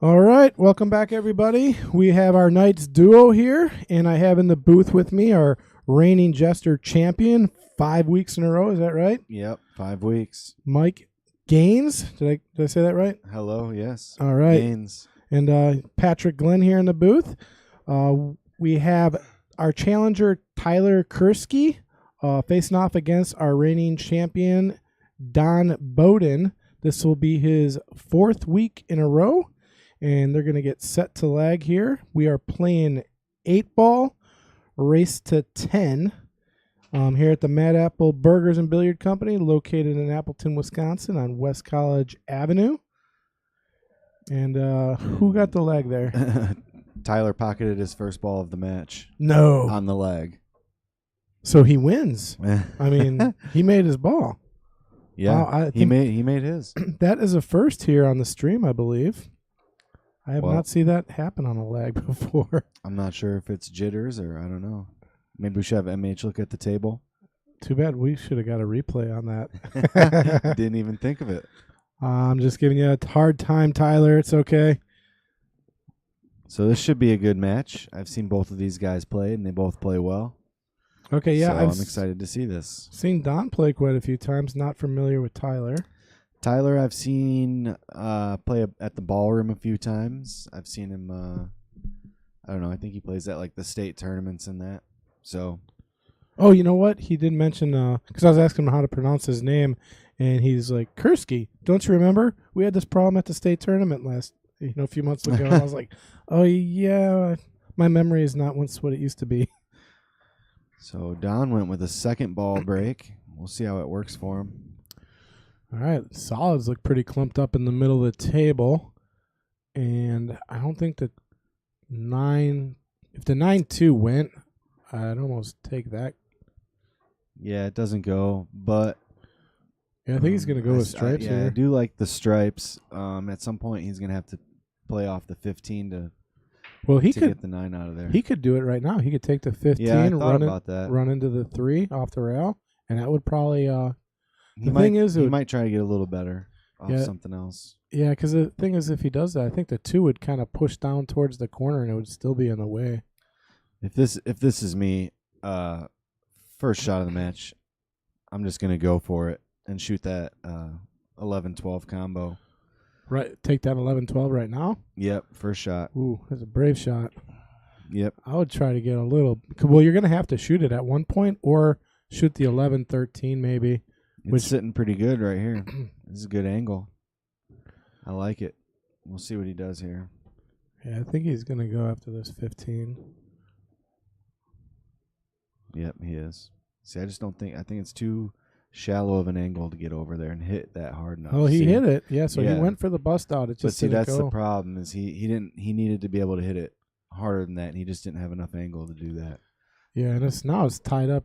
All right, welcome back, everybody. We have our night's duo here, and I have in the booth with me our reigning Jester champion, 5 weeks in a row. Is that right? Yep, 5 weeks. Mike Gaines. Did I say that right? Hello, yes. All right. Gaines. And Patrick Glenn here in the booth. We have our challenger, Tyler Kerschke, facing off against our reigning champion, Don Bodden. This will be his 4th week in a row, and they're going to get set to lag here. We are playing 8-ball, race to 10, here at the Mad Apple Burgers and Billiard Company, located in Appleton, Wisconsin, on West College Avenue. And who got the leg there? Tyler pocketed his first ball of the match. No. On the leg. So he wins. I mean, he made his ball. Yeah, wow, he made his. That is a first here on the stream, I believe. I have Well, not seen that happen on a lag before. I'm not sure if it's jitters or I don't know. Maybe we should have MH look at the table. Too bad we should have got a replay on that. Didn't even think of it. I'm just giving you a hard time, Tyler. It's okay. So this should be a good match. I've seen both of these guys play, and they both play well. Okay, yeah. So I'm excited to see this. Seen Don play quite a few times. Not familiar with Tyler. Tyler, I've seen play at the ballroom a few times. I've seen him, I don't know, I think he plays at like the state tournaments and that. So. Oh, you know what? He did mention, because I was asking him how to pronounce his name, and he's like, Kerschke. Don't you remember? We had this problem at the state tournament a few months ago. I was like, oh, yeah, my memory is not what it used to be. So Don went with a second ball break. We'll see how it works for him. All right, solids look pretty clumped up in the middle of the table, and I don't think that if the 9-2 went, I'd almost take that. Yeah, it doesn't go, but yeah, I think he's going to go with stripes here. I do like the stripes. At some point, he's going to have to play off the 15 to get the 9 out of there. He could do it right now. He could take the 15, yeah, I thought about that. Run into the 3 off the rail, and that would probably he might try to get a little better off something else. Yeah, because the thing is, if he does that, I think the 2 would kind of push down towards the corner, and it would still be in the way. If this is me, first shot of the match, I'm just gonna go for it and shoot that 11-12 combo. Right, take that 11-12 right now. Yep, first shot. Ooh, that's a brave shot. Yep. I would try to get a little. Well, you're gonna have to shoot it at one point, or shoot the 11-13 maybe. It's sitting pretty good right here. This is a good angle. I like it. We'll see what he does here. Yeah, I think he's gonna go after this 15. Yep, he is. See, I think it's too shallow of an angle to get over there and hit that hard enough. Oh, he hit it. Yeah, so he went for the bust out. It just didn't go. That's the problem is he needed to be able to hit it harder than that, and he just didn't have enough angle to do that. Yeah, and it's tied up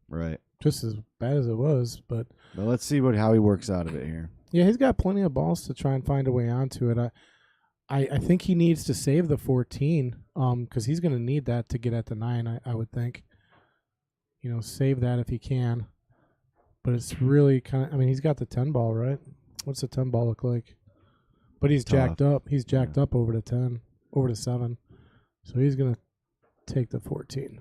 right. Just as bad as it was, but let's see how he works out of it here. Yeah, he's got plenty of balls to try and find a way onto it. I think he needs to save the 14 because he's going to need that to get at the 9, I would think. Save that if he can. But it's really kind of, I mean, he's got the 10 ball, right? What's the 10 ball look like? But he's jacked up. He's jacked up over to 10, over to 7. So he's going to take the 14.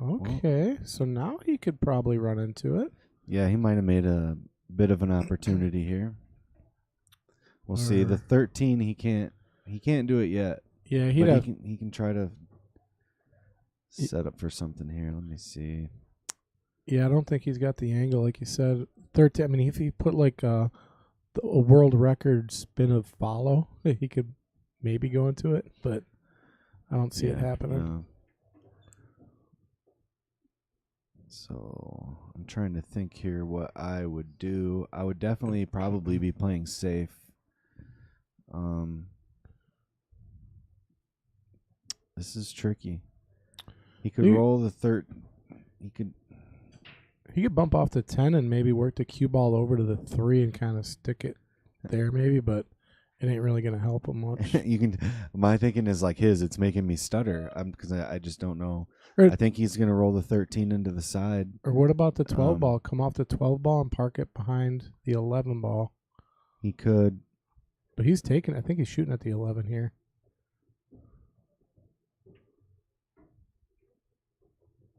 Okay, so now he could probably run into it. Yeah, he might have made a bit of an opportunity here. We'll see. The 13, he can't do it yet. Yeah, he can try to set up for something here. Let me see. Yeah, I don't think he's got the angle like you said. 13. I mean, if he put like a world record spin of follow, he could maybe go into it, but I don't see it happening. No. So I'm trying to think here what I would do. I would definitely probably be playing safe. This is tricky. He could roll the third. He could bump off the 10 and maybe work the cue ball over to the 3 and kind of stick it there maybe, but It ain't really gonna help him much. You can. My thinking is like his. It's making me stutter. Because I just don't know. Or- I think he's gonna roll the 13 into the side. Or what about the 12 Um, ball? Come off the 12 ball and park it behind the 11 ball. He could. But he's taking. I think he's shooting at the 11 here.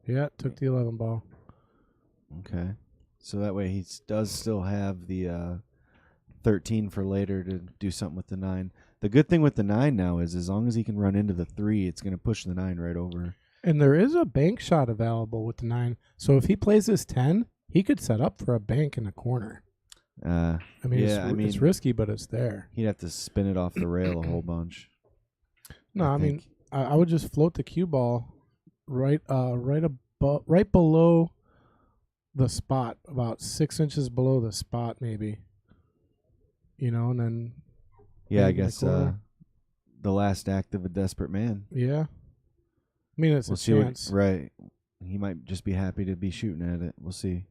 Yeah, took the 11 ball. Okay. So that way he does still have the 13 for later to do something with the 9. The good thing with the 9 now is as long as he can run into the 3, it's going to push the 9 right over. And there is a bank shot available with the 9. So if he plays this 10, he could set up for a bank in the corner. I mean, it's risky, but it's there. He'd have to spin it off the rail a whole bunch. No, I mean, I would just float the cue ball right below the spot, about 6 inches below the spot, maybe. And then. Yeah, I guess the last act of a desperate man. Yeah. I mean, it's a chance. Right. He might just be happy to be shooting at it. We'll see.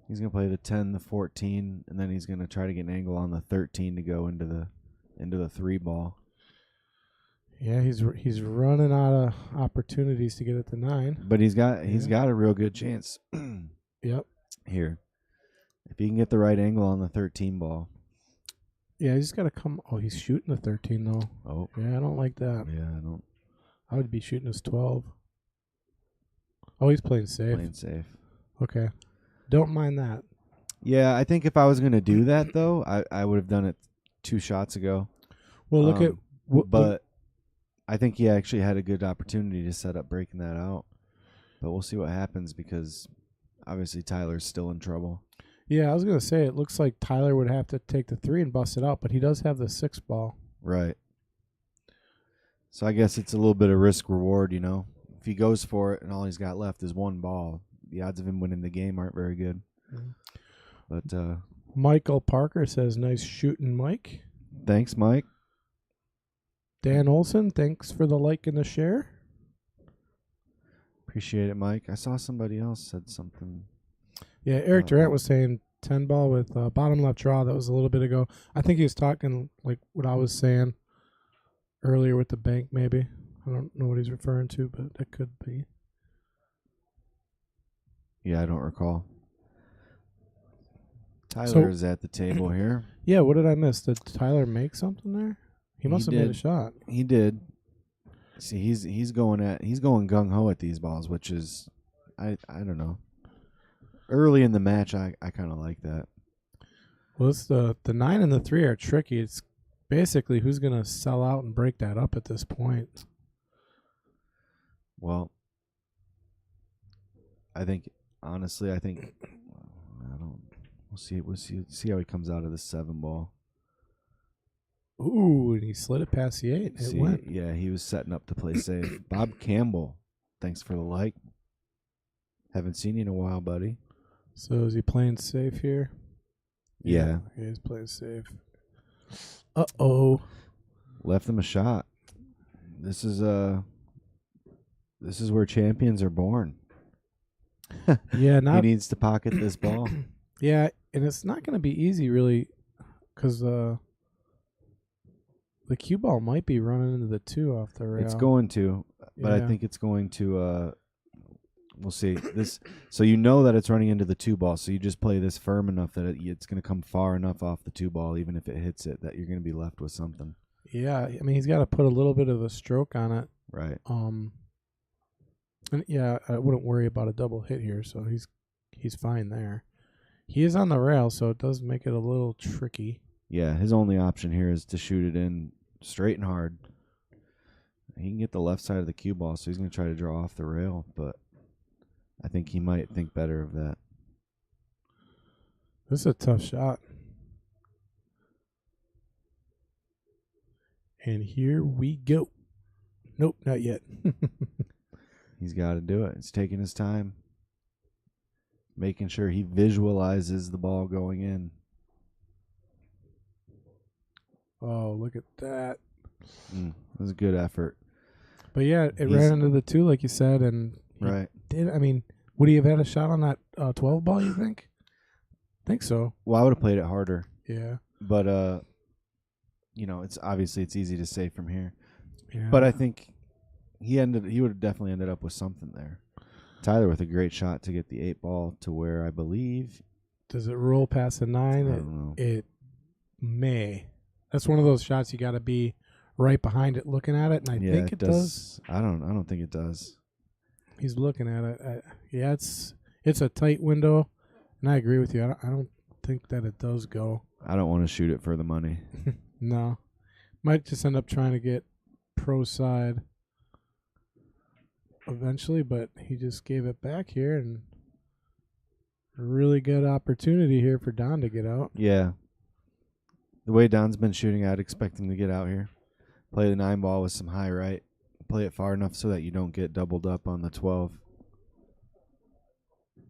He's going to play the 10, the 14, and then he's going to try to get an angle on the 13 to go into the 3 ball. Yeah, he's running out of opportunities to get at the 9. But he's got a real good chance. Yep. Here. If he can get the right angle on the 13 ball. Yeah, he's got to come. Oh, he's shooting the 13 though. Oh. Yeah, I don't like that. Yeah, I don't. I would be shooting his 12. Oh, he's playing safe. Playing safe. Okay. Don't mind that. Yeah, I think if I was going to do that, though, I would have done it 2 shots ago. Well, look at... But I think he actually had a good opportunity to set up breaking that out. But we'll see what happens because obviously Tyler's still in trouble. Yeah, I was going to say, it looks like Tyler would have to take the 3 and bust it out, but he does have the 6 ball. Right. So I guess it's a little bit of risk reward, If he goes for it and all he's got left is 1 ball, the odds of him winning the game aren't very good. Mm-hmm. But Michael Parker says, nice shooting, Mike. Thanks, Mike. Dan Olson, thanks for the like and the share. Appreciate it, Mike. I saw somebody else said something. Yeah, Eric Durant was saying 10 ball with bottom left draw. That was a little bit ago. I think he was talking like what I was saying earlier with the bank, maybe. I don't know what he's referring to, but it could be. Yeah, I don't recall. Tyler is at the table here. Yeah, what did I miss? Did Tyler make something there? He must have made a shot. He did. See, he's going gung ho at these balls, which is I don't know. Early in the match, I kind of like that. Well, it's the 9 and the 3 are tricky. It's basically who's going to sell out and break that up at this point. Well, honestly, I don't. We'll see how he comes out of the 7 ball. Ooh, and he slid it past the 8. It went. Yeah, he was setting up to play safe. Bob Campbell, thanks for the like. Haven't seen you in a while, buddy. So is he playing safe here? Yeah. He's playing safe. Uh-oh. Left him a shot. This is where champions are born. Yeah, he needs to pocket this ball. Yeah, and it's not going to be easy, really, because the cue ball might be running into the 2 off the rail. It's going to, but I think it's going to. We'll see this. So that it's running into the 2 ball. So you just play this firm enough that it's going to come far enough off the 2 ball, even if it hits it, that you're going to be left with something. Yeah, I mean he's got to put a little bit of a stroke on it. Right. And yeah, I wouldn't worry about a double hit here. So he's fine there. He is on the rail, so it does make it a little tricky. Yeah, his only option here is to shoot it in straight and hard. He can get the left side of the cue ball, so he's going to try to draw off the rail, but I think he might think better of that. This is a tough shot. And here we go. Nope, not yet. He's got to do it. He's taking his time, making sure he visualizes the ball going in. Oh, look at that. It was a good effort. But yeah, it ran into the 2, like you said, and right. Would he have had a shot on that 12 ball, you think? I think so. Well, I would have played it harder. Yeah. But it's obviously it's easy to say from here. Yeah. But I think he would have definitely ended up with something there. Tyler with a great shot to get the 8-ball to where I believe. Does it roll past the 9? I don't know. It may. That's one of those shots you got to be right behind it looking at it, and I think it does. I don't think it does. He's looking at it. Yeah, it's a tight window, and I agree with you. I don't think that it does go. I don't want to shoot it for the money. No. Might just end up trying to get pro side eventually, but he just gave it back here, and a really good opportunity here for Don to get out. Yeah. The way Don's been shooting, I'd expect him to get out here. Play the 9-ball with some high right. Play it far enough so that you don't get doubled up on the 12.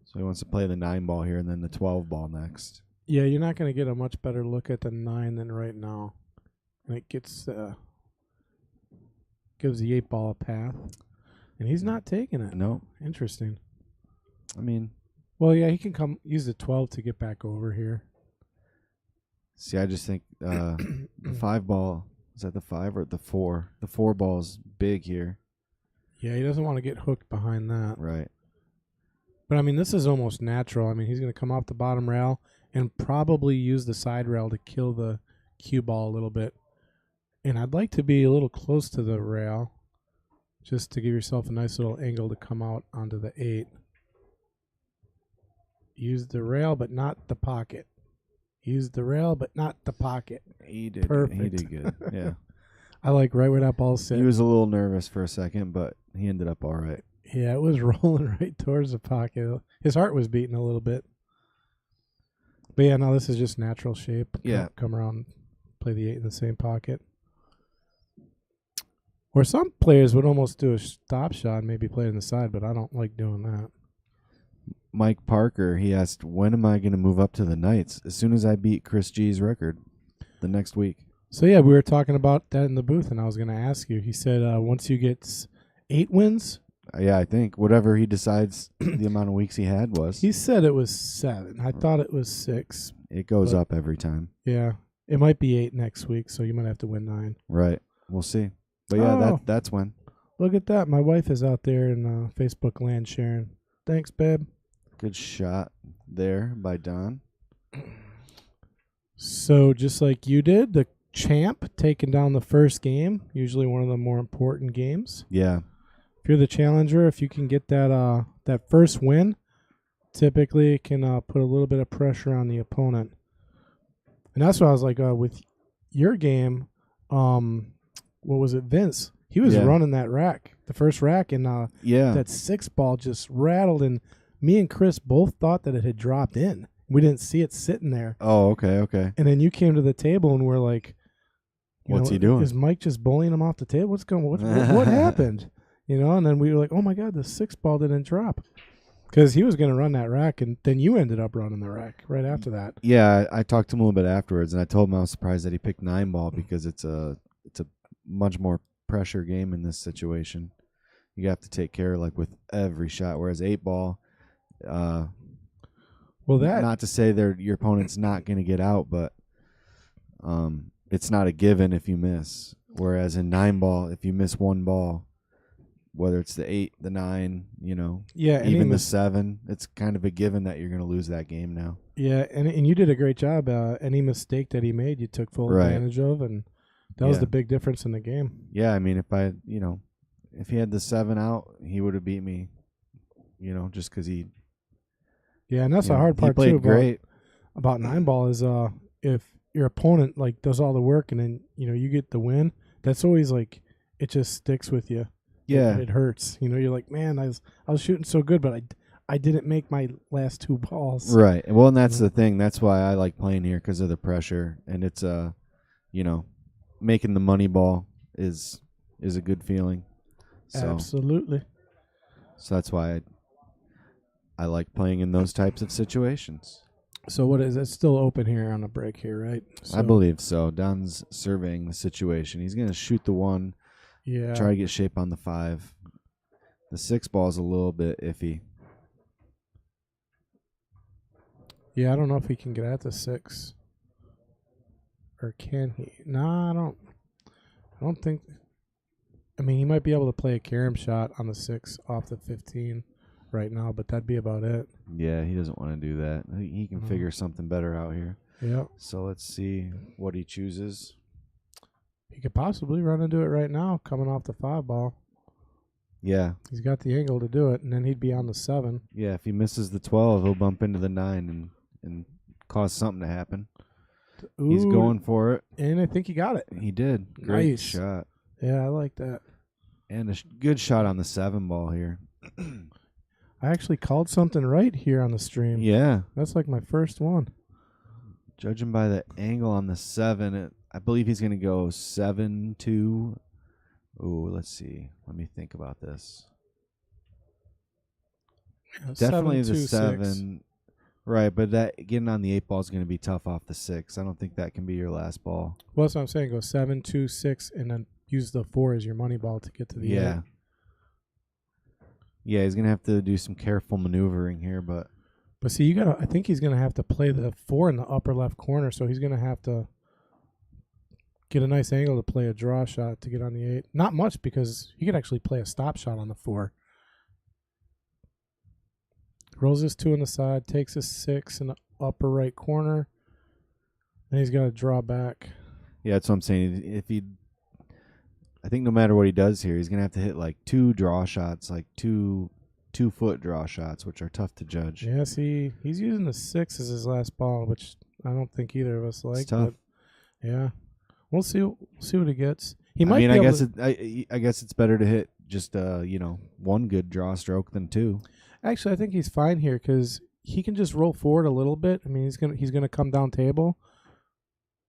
So he wants to play the 9-ball here and then the 12-ball next. Yeah, you're not going to get a much better look at the 9 than right now. And it gives the 8-ball a path. And he's not taking it. No. Interesting. I mean. Well, yeah, he can use the 12 to get back over here. See, I just think the 5-ball, is that the 5 or the 4? The 4-ball's big here. Yeah, he doesn't want to get hooked behind that. Right. But, I mean, this is almost natural. I mean, he's going to come off the bottom rail and probably use the side rail to kill the cue ball a little bit. And I'd like to be a little close to the rail just to give yourself a nice little angle to come out onto the 8. Use the rail, but not the pocket. Use the rail, but not the pocket. He did. Perfect. He did good. Yeah. I like right where that ball sits. He was a little nervous for a second, but he ended up all right. Yeah, it was rolling right towards the pocket. His heart was beating a little bit. But yeah, no, this is just natural shape. Yeah. Come around, play the 8 in the same pocket. Or some players would almost do a stop shot and maybe play it in the side, but I don't like doing that. Mike Parker, he asked, when am I going to move up to the Knights? As soon as I beat Chris G's record the next week. So, yeah, we were talking about that in the booth, and I was going to ask you. He said once you get 8 wins. Yeah, I think whatever he decides the amount of weeks he had was. He said it was 7. I thought it was 6. It goes up every time. Yeah. It might be 8 next week, so you might have to win 9. Right. We'll see. But, yeah, that's when. Look at that. My wife is out there in Facebook land sharing. Thanks, babe. Good shot there by Don. So just like you did, the champ taking down the first game, usually one of the more important games. Yeah. If you're the challenger, if you can get that first win, typically it can put a little bit of pressure on the opponent. And that's what I was like with your game. What was it, Vince? He was running that rack, the first rack, and that 6-ball just rattled, and me and Chris both thought that it had dropped in. We didn't see it sitting there. Oh, okay. And then you came to the table and we're like, what's he doing? Is Mike just bullying him off the table? What happened? And then we were like, oh my God, the 6-ball didn't drop. Because he was going to run that rack, and then you ended up running the rack right after that. Yeah, I talked to him a little bit afterwards, and I told him I was surprised that he picked 9-ball because it's a much more pressure game in this situation. You have to take care like with every shot, whereas 8-ball. Not to say your opponent's not going to get out, but it's not a given if you miss. Whereas in 9-ball, if you miss 1 ball, whether it's the 8, the 9, even the 7, it's kind of a given that you're going to lose that game now. Yeah, and you did a great job. Any mistake that he made, you took full advantage of, and that was the big difference in the game. Yeah, I mean, if he had the 7 out, he would have beat me. Just because he. Yeah, and that's the hard part too. He played great about 9-ball is if your opponent does all the work and then you get the win. That's always it just sticks with you. Yeah, it hurts. You're like, man, I was shooting so good, but I didn't make my last 2 balls. Right. Well, and that's the thing. That's why I like playing here because of the pressure, and it's making the money ball is a good feeling. So, absolutely. So that's why I like playing in those types of situations. So what is it? Still open here on a break here, right? I believe so. Don's surveying the situation. He's going to shoot the 1. Yeah. Try to get shape on the 5. The 6-ball is a little bit iffy. Yeah, I don't know if he can get at the 6. Or can he? No, I don't think. I mean, he might be able to play a carom shot on the 6 off the 15 right now, but that'd be about it. Yeah, he doesn't want to do that. He can figure something better out here. Yeah. So let's see what he chooses. He could possibly run into it right now, coming off the 5 ball. Yeah. He's got the angle to do it, and then he'd be on the 7. Yeah, if he misses the 12, he'll bump into the 9 and cause something to happen. Ooh, He's going for it. And I think he got it. He did. Great Nice shot. Yeah, I like that. And a good shot on the 7 ball here. I actually called something right here on the stream. Yeah. That's like my first one. Judging by the angle on the 7, I believe he's going to go 7-2. Ooh, let's see. Let me think about this. Yeah, Definitely the 7-2-6. 7. Right, but that getting on the 8 ball is going to be tough off the 6. I don't think that can be your last ball. Well, that's what I'm saying. Go 7, 2, 6, and then use the 4 as your money ball to get to the 8. Yeah, he's going to have to do some careful maneuvering here, but see, I think he's going to have to play the 4 in the upper left corner, so he's going to have to get a nice angle to play a draw shot to get on the 8. Not much, because he could actually play a stop shot on the 4. Rolls his 2 on the side, takes his 6 in the upper right corner. Then he's got to draw back. yeah, that's what I'm saying. I think no matter what he does here, he's going to have to hit like 2 draw shots, like 2-foot draw shots, which are tough to judge. Yeah, see, he's using the 6 as his last ball, which I don't think either of us like. It's tough. But yeah, we'll see what he gets. He might. I guess it's better to hit just 1 good draw stroke than 2. Actually, I think he's fine here because he can just roll forward a little bit. I mean, he's gonna come down table,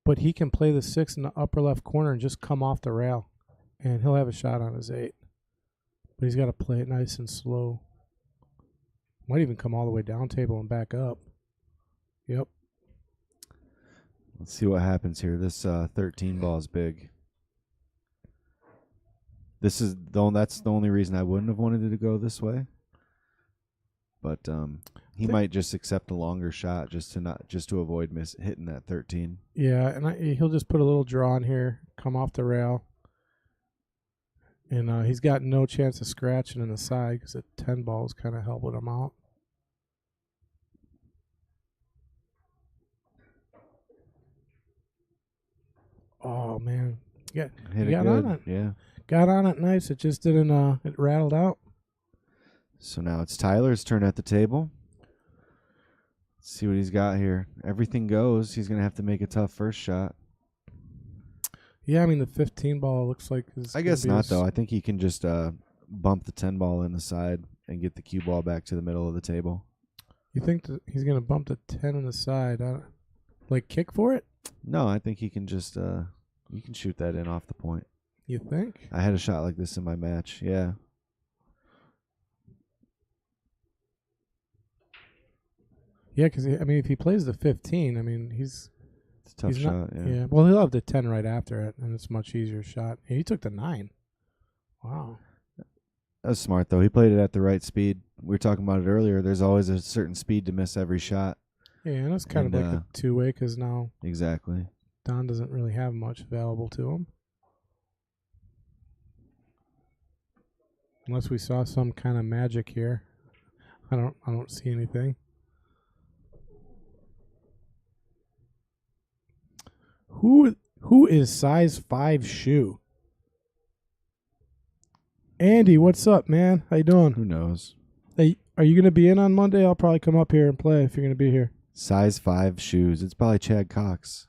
but he can play the 6 in the upper left corner and just come off the rail, and he'll have a shot on his 8. But he's got to play it nice and slow. Might even come all the way down table and back up. Yep. Let's see what happens here. This 13 ball is big. That's the only reason I wouldn't have wanted it to go this way. But he might just accept a longer shot just to avoid hitting that 13. Yeah, and he'll just put a little draw in here, come off the rail, and he's got no chance of scratching in the side because the 10 ball is kind of helping him out. Oh man, Hit he it got good. on it. Yeah. Got on it nice. It just didn't. It rattled out. So now it's Tyler's turn at the table. Let's see what he's got here. Everything goes. He's going to have to make a tough first shot. Yeah, I mean the 15 ball looks like. I guess not though. I think he can just bump the 10 ball in the side and get the cue ball back to the middle of the table. You think that he's gonna bump the 10 in the side? Like kick for it? No, I think he can just you can shoot that in off the point. You think? I had a shot like this in my match. Yeah. Yeah, because I mean, if he plays the 15, I mean, It's a tough shot. Yeah. Well, he'll have the 10 right after it, and it's a much easier shot. He took the 9. Wow. That was smart though. He played it at the right speed. We were talking about it earlier. There's always a certain speed to miss every shot. Yeah, and it's kind of like a two-way because now Exactly. Don doesn't really have much available to him. Unless we saw some kind of magic here. I don't see anything. Who is size 5 shoe? Andy, what's up, man? How you doing? Who knows? Hey, are you going to be in on Monday? I'll probably come up here and play if you're going to be here. Size 5 shoes. It's probably Chad Cox.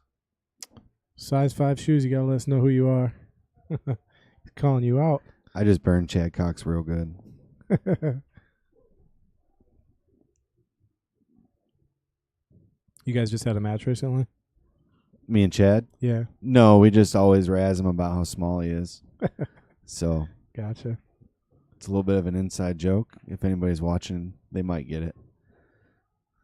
Size 5 shoes. You got to let us know who you are. He's calling you out. I just burned Chad Cox real good. You guys just had a match recently? Me and Chad? Yeah. No, we just always razz him about how small he is. So Gotcha. it's a little bit of an inside joke. If anybody's watching, they might get it.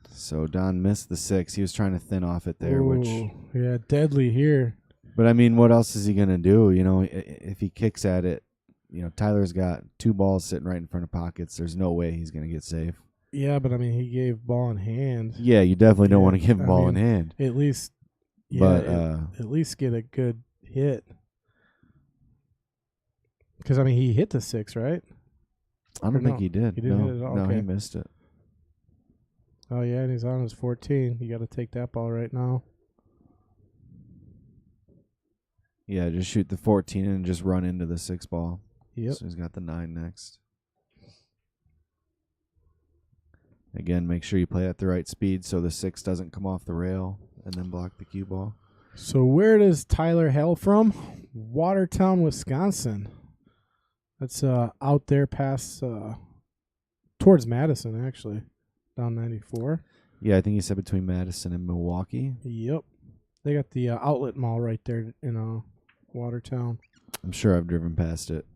So Don missed the 6. He was trying to thin off it there, which yeah, deadly here. But I mean, what else is he gonna do? You know, if he kicks at it, you know, Tyler's got 2 balls sitting right in front of pockets. There's no way he's gonna get safe. Yeah, but I mean, he gave ball in hand. Yeah, you definitely don't want to give him ball in hand. At least but at least get a good hit. Because, I mean, he hit the 6, right? I don't think he did. He didn't hit it at all? No, Okay. he missed it. Oh, yeah, and he's on his 14. You got to take that ball right now. Yeah, just shoot the 14 and just run into the 6 ball. Yep. So he's got the 9 next. Again, make sure you play at the right speed so the 6 doesn't come off the rail and then block the cue ball. So where does Tyler hail from? Watertown, Wisconsin. That's out there past towards Madison, actually, down 94. Yeah, I think he said between Madison and Milwaukee. Yep. They got the outlet mall right there in Watertown. I'm sure I've driven past it.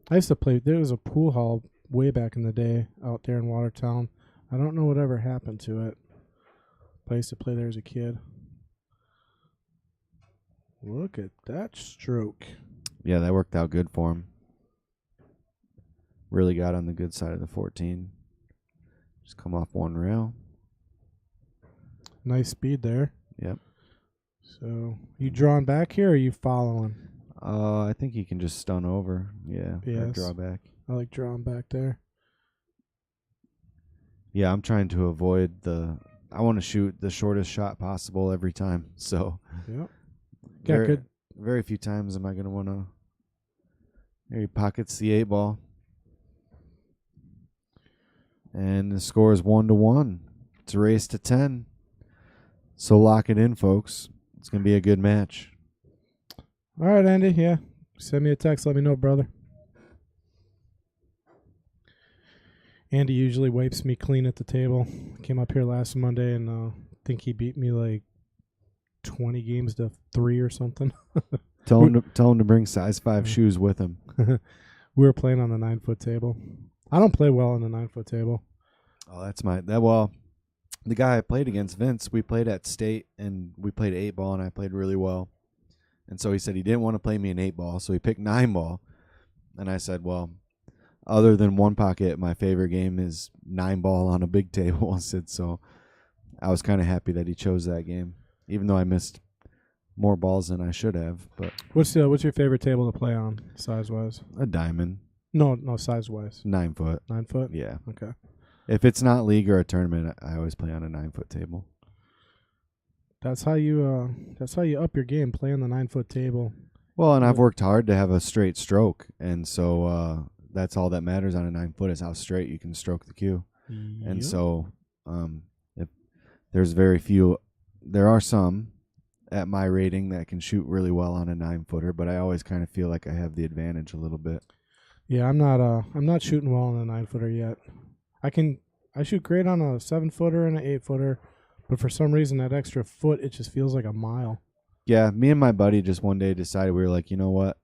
I used to play. There was a pool hall way back in the day out there in Watertown. I don't know whatever happened to it. But I used to play there as a kid. Look at that stroke. Yeah, that worked out good for him. Really got on the good side of the 14. Just come off one rail. Nice speed there. Yep. So, you drawing back here or are you following? I think he can just stun over. Yeah, Yes. draw back. I like drawing back there. Yeah, I'm trying to avoid I want to shoot the shortest shot possible every time. So, Yep. Got good. Very few times am I going to want to. There he pockets the 8 ball. And the score is 1-1. It's a race to 10. So lock it in, folks. It's going to be a good match. All right, Andy. Yeah. Send me a text. Let me know, brother. Andy usually wipes me clean at the table. Came up here last Monday and I think he beat me like 20 games to 3 or something. Tell him to bring size 5 shoes with him. We were playing on the 9-foot table. I don't play well on the 9-foot table. Oh, that's well, the guy I played against, Vince, we played at state and we played 8 ball and I played really well. And so he said he didn't want to play me an 8 ball, so he picked 9 ball. And I said, well, other than one pocket, my favorite game is 9 ball on a big table. I said, so I was kind of happy that he chose that game, even though I missed more balls than I should have. But what's your favorite table to play on, size wise? a diamond. No, size wise. 9 foot. 9 foot. Yeah. Okay. If it's not league or a tournament, I always play on a 9-foot table. That's how you up your game, play on the 9-foot table. Well, and I've worked hard to have a straight stroke, and so that's all that matters on a 9-foot is how straight you can stroke the cue. Yep. And so, if there's very few, there are some at my rating that can shoot really well on a 9-footer, but I always kind of feel like I have the advantage a little bit. Yeah, I'm not shooting well on a 9-footer yet. I shoot great on a 7-footer and an 8-footer, but for some reason that extra foot, it just feels like a mile. Yeah, me and my buddy just one day decided, we were like, you know what?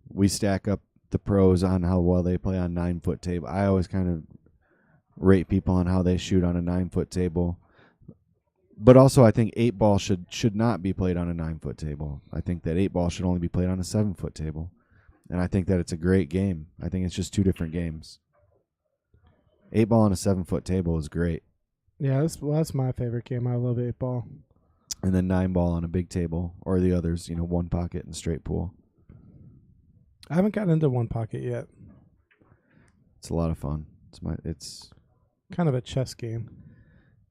We stack up the pros on how well they play on 9-foot table. I always kind of rate people on how they shoot on a 9-foot table. But also I think 8 ball should not be played on a 9-foot table. I think that 8 ball should only be played on a 7-foot table. And I think that it's a great game. I think it's just 2 different games. 8 ball on a 7-foot table is great. Yeah, that's my favorite game. I love 8 ball. And then 9 ball on a big table, or the others, one pocket and straight pool. I haven't gotten into one pocket yet. It's a lot of fun. It's kind of a chess game.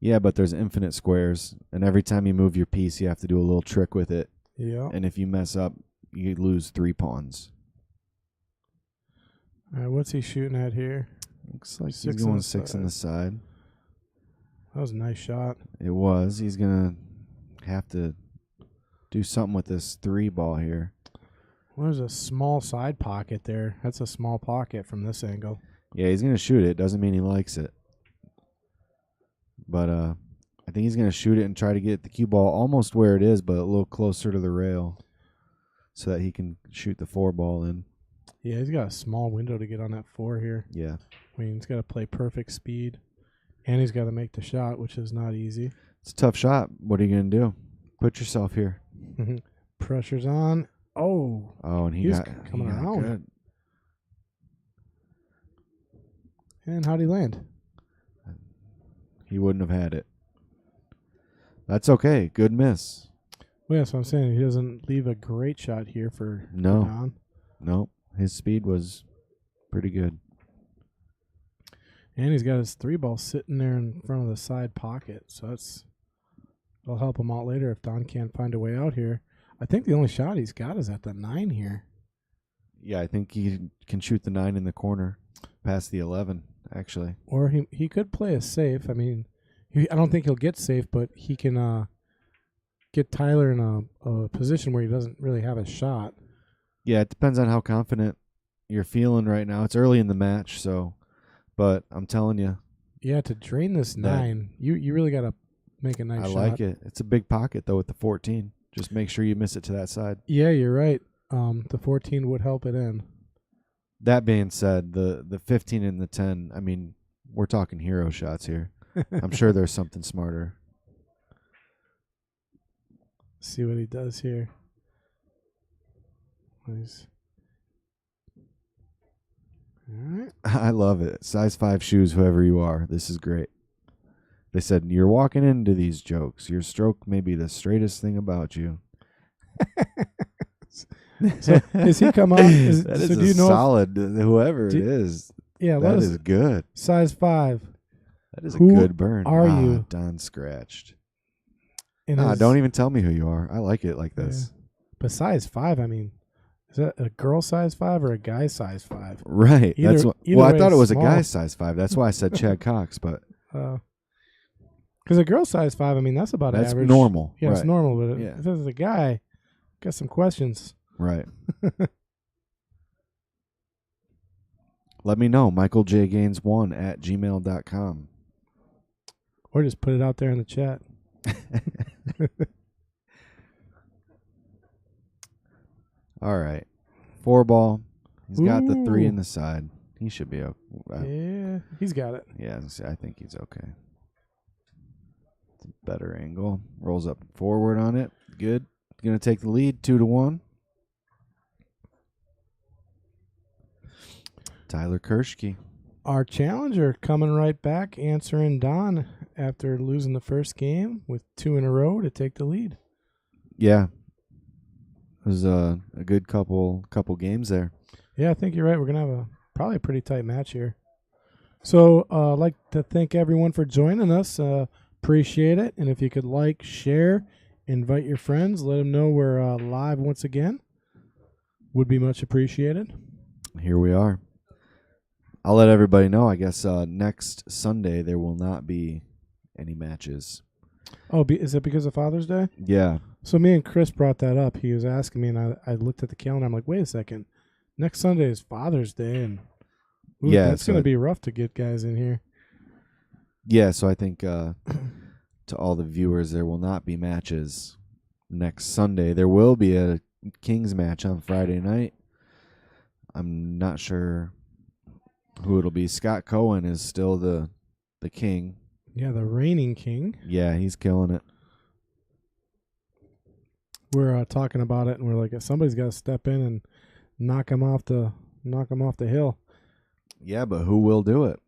Yeah, but there's infinite squares, and every time you move your piece, you have to do a little trick with it. Yeah. And if you mess up, you lose 3 pawns. All right, what's he shooting at here? Looks like he's going 6 on the side. That was a nice shot. It was. He's going to have to do something with this 3 ball here. Well, there's a small side pocket there. That's a small pocket from this angle. Yeah, he's going to shoot it. Doesn't mean he likes it. But I think he's going to shoot it and try to get the cue ball almost where it is, but a little closer to the rail so that he can shoot the 4 ball in. Yeah, he's got a small window to get on that 4 here. Yeah. I mean, he's got to play perfect speed, and he's got to make the shot, which is not easy. It's a tough shot. What are you going to do? Put yourself here. Pressure's on. Oh, and he's coming around. Good. And how'd he land? He wouldn't have had it. That's okay. Good miss. Well, that's what I'm saying. He doesn't leave a great shot here for No. Don. No, his speed was pretty good. And he's got his 3-ball sitting there in front of the side pocket. So it'll help him out later if Don can't find a way out here. I think the only shot he's got is at the 9 here. Yeah, I think he can shoot the 9 in the corner past the 11, actually. Or he could play a safe. I mean, I don't think he'll get safe, but he can get Tyler in a position where he doesn't really have a shot. Yeah, it depends on how confident you're feeling right now. It's early in the match, but I'm telling you. Yeah, to drain this 9, you really got to make a nice shot. I like it. It's a big pocket, though, with the 14. Just make sure you miss it to that side. Yeah, you're right. The 14 would help it in. That being said, the 15 and the 10, I mean, we're talking hero shots here. I'm sure there's something smarter. See what he does here. Nice. All right. I love it. Size 5 shoes, whoever you are. This is great. They said, you're walking into these jokes. Your stroke may be the straightest thing about you. So is he come out? That is so do you know solid, whoever it is. Yeah, that is good. Size 5. That is a good burn. Are you? Don scratched. And don't even tell me who you are. I like it like this. Yeah. But size 5, I mean, is that a girl size 5 or a guy size 5? Right. Either I thought it was small. a guy size 5. That's why I said Chad Cox, but because a girl size 5, I mean, that's about that's average. normal. Yeah, right. it's normal. But Yeah. if it's a guy, got some questions. Right. Let me know. MichaelJGaines1@gmail.com. Or just put it out there in the chat. All right. 4-ball. He's got the 3 Ooh. in the side. He should be okay. Yeah, he's got it. Yeah, I think he's okay. It's a better angle. Rolls up forward on it. Good. Going to take the lead 2-1. Tyler Kerschke. Our challenger coming right back, answering Don after losing the first game with 2 in a row to take the lead. Yeah. It was a good couple games there. Yeah, I think you're right. We're going to have probably a pretty tight match here. So I'd like to thank everyone for joining us. Appreciate it. And if you could like, share, invite your friends, let them know we're live once again. Would be much appreciated. Here we are. I'll let everybody know, I guess, next Sunday there will not be any matches. Oh, is it because of Father's Day? Yeah. So me and Chris brought that up. He was asking me, and I looked at the calendar. I'm like, wait a second. Next Sunday is Father's Day, and that's going to be rough to get guys in here. Yeah, so I think to all the viewers, there will not be matches next Sunday. There will be a Kings match on Friday night. I'm not sure who it'll be. Scott Cohen is still the king. Yeah, the reigning king. Yeah, he's killing it. We're talking about it, and we're like, somebody's got to step in and knock him off the hill. Yeah, but who will do it?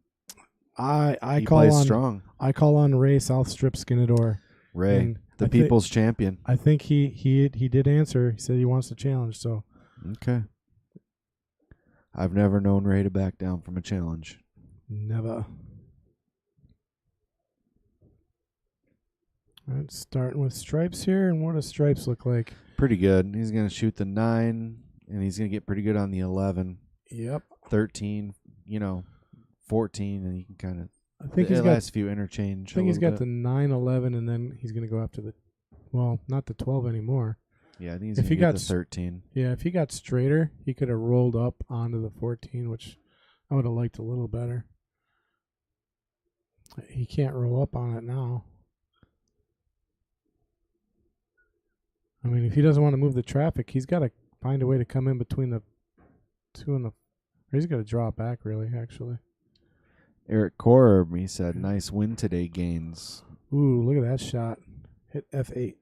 I he call plays on strong. I call on Ray South Strip Skinador. Ray, the people's champion. I think he did answer. He said he wants to challenge. So okay. I've never known Ray to back down from a challenge. Never. All right, starting with stripes here, and what does stripes look like? Pretty good. He's going to shoot the 9, and he's going to get pretty good on the 11. Yep. 13, 14, and he can kind of. I think the last few interchange. I think he's got the 9, 11, and then he's going to go after not the 12 anymore. Yeah, I think he's going to get the 13. Yeah, if he got straighter, he could have rolled up onto the 14, which I would have liked a little better. He can't roll up on it now. I mean, if he doesn't want to move the traffic, he's got to find a way to come in between the 2 and the. Or he's got to draw it back, really, actually. Eric Korb, he said, nice win today, Gaines. Ooh, look at that shot. Hit F8.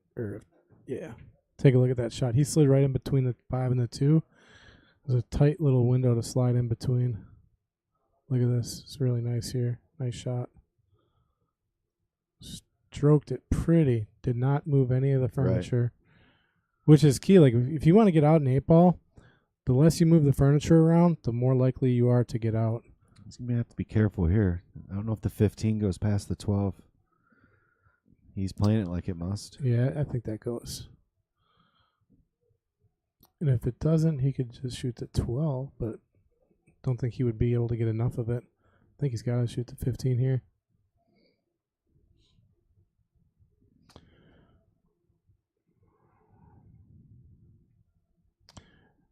Yeah. Take a look at that shot. He slid right in between the 5 and the 2. There's a tight little window to slide in between. Look at this. It's really nice here. Nice shot. stroked it pretty. Did not move any of the furniture, which is key. Like if you want to get out in 8-ball, the less you move the furniture around, the more likely you are to get out. He's going to have to be careful here. I don't know if the 15 goes past the 12. He's playing it like it must. Yeah, I think that goes. And if it doesn't, he could just shoot the 12, but don't think he would be able to get enough of it. I think he's got to shoot the 15 here.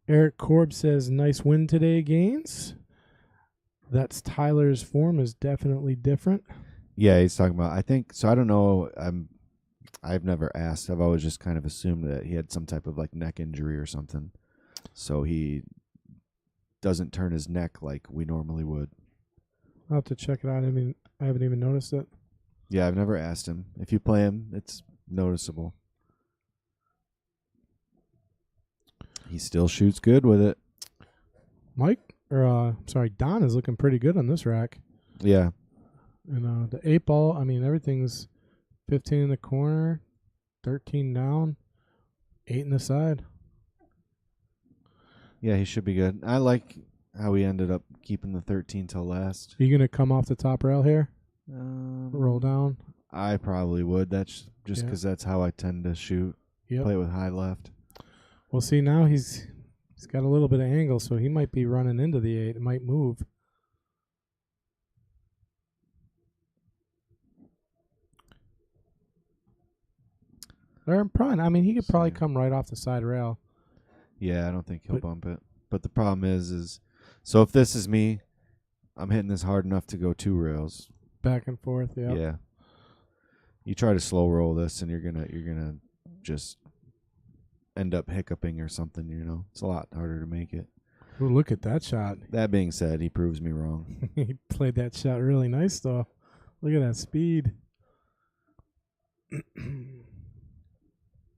Eric Korb says, nice win today, Gaines. That's Tyler's form is definitely different. Yeah, he's talking about, I think, so I don't know. I've never asked. I've always just kind of assumed that he had some type of like neck injury or something. So he doesn't turn his neck like we normally would. I'll have to check it out. I mean, I haven't even noticed it. Yeah, I've never asked him. If you play him, it's noticeable. He still shoots good with it. Don is looking pretty good on this rack. Yeah. And the 8-ball, I mean, everything's 15 in the corner, 13 down, 8 in the side. Yeah, he should be good. I like how he ended up keeping the 13 till last. Are you going to come off the top rail here? Roll down? I probably would. That's just because that's how I tend to shoot. Yep. Play with high left. Well, see, now he's got a little bit of angle, so he might be running into the 8. It might move. Or probably, I mean, he could probably come right off the side rail. Yeah, I don't think he'll bump it. But the problem is so if this is me, I'm hitting this hard enough to go 2 rails. Back and forth, yeah. Yeah. You try to slow roll this and you're gonna just end up hiccuping or something, you know. It's a lot harder to make it. Ooh, look at that shot. That being said, he proves me wrong. He played that shot really nice, though. Look at that speed.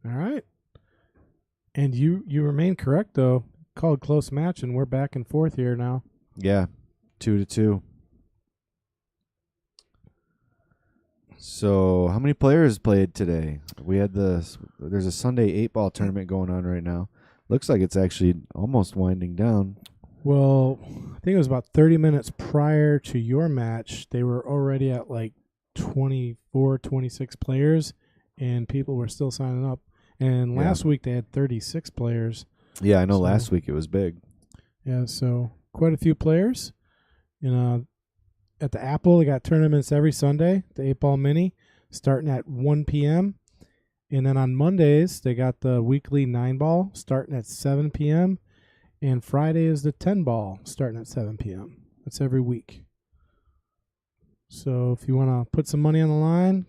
All right. And you remain correct, though. Called close match, and we're back and forth here now. Yeah, 2-2. So, how many players played today? We had there's a Sunday 8-ball tournament going on right now. Looks like it's actually almost winding down. Well, I think it was about 30 minutes prior to your match. They were already at like 24, 26 players, and people were still signing up. And last week they had 36 players. Yeah, I know last week it was big. Yeah, so quite a few players. And at the Apple, they got tournaments every Sunday, the 8-ball mini, starting at 1 p.m. And then on Mondays, they got the weekly 9-ball starting at 7 p.m. And Friday is the 10-ball starting at 7 p.m. That's every week. So if you want to put some money on the line,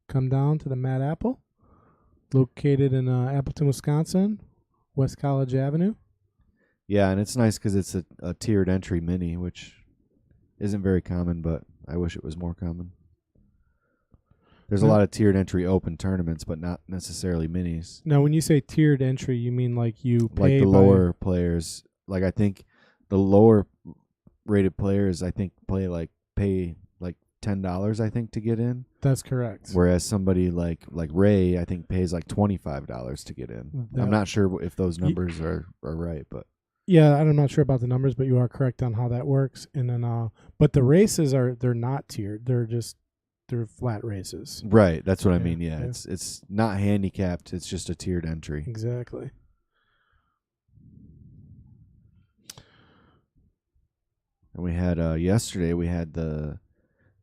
come down to the Mad Apple, located in Appleton, Wisconsin, West College Avenue. Yeah, and it's nice because it's a tiered entry mini, which isn't very common, but I wish it was more common. There's a lot of tiered entry open tournaments, but not necessarily minis. Now, when you say tiered entry, you mean like you pay like the lower players. Like I think the lower rated players, I think pay like $10, I think, to get in. That's correct. Whereas somebody like Ray, I think, pays like $25 to get in. I'm not sure if those numbers are right, but yeah, I'm not sure about the numbers, but you are correct on how that works. And then, but the races they're not tiered. They're flat races. Right. That's what I mean. Yeah, it's not handicapped. It's just a tiered entry. Exactly. And we had yesterday. We had the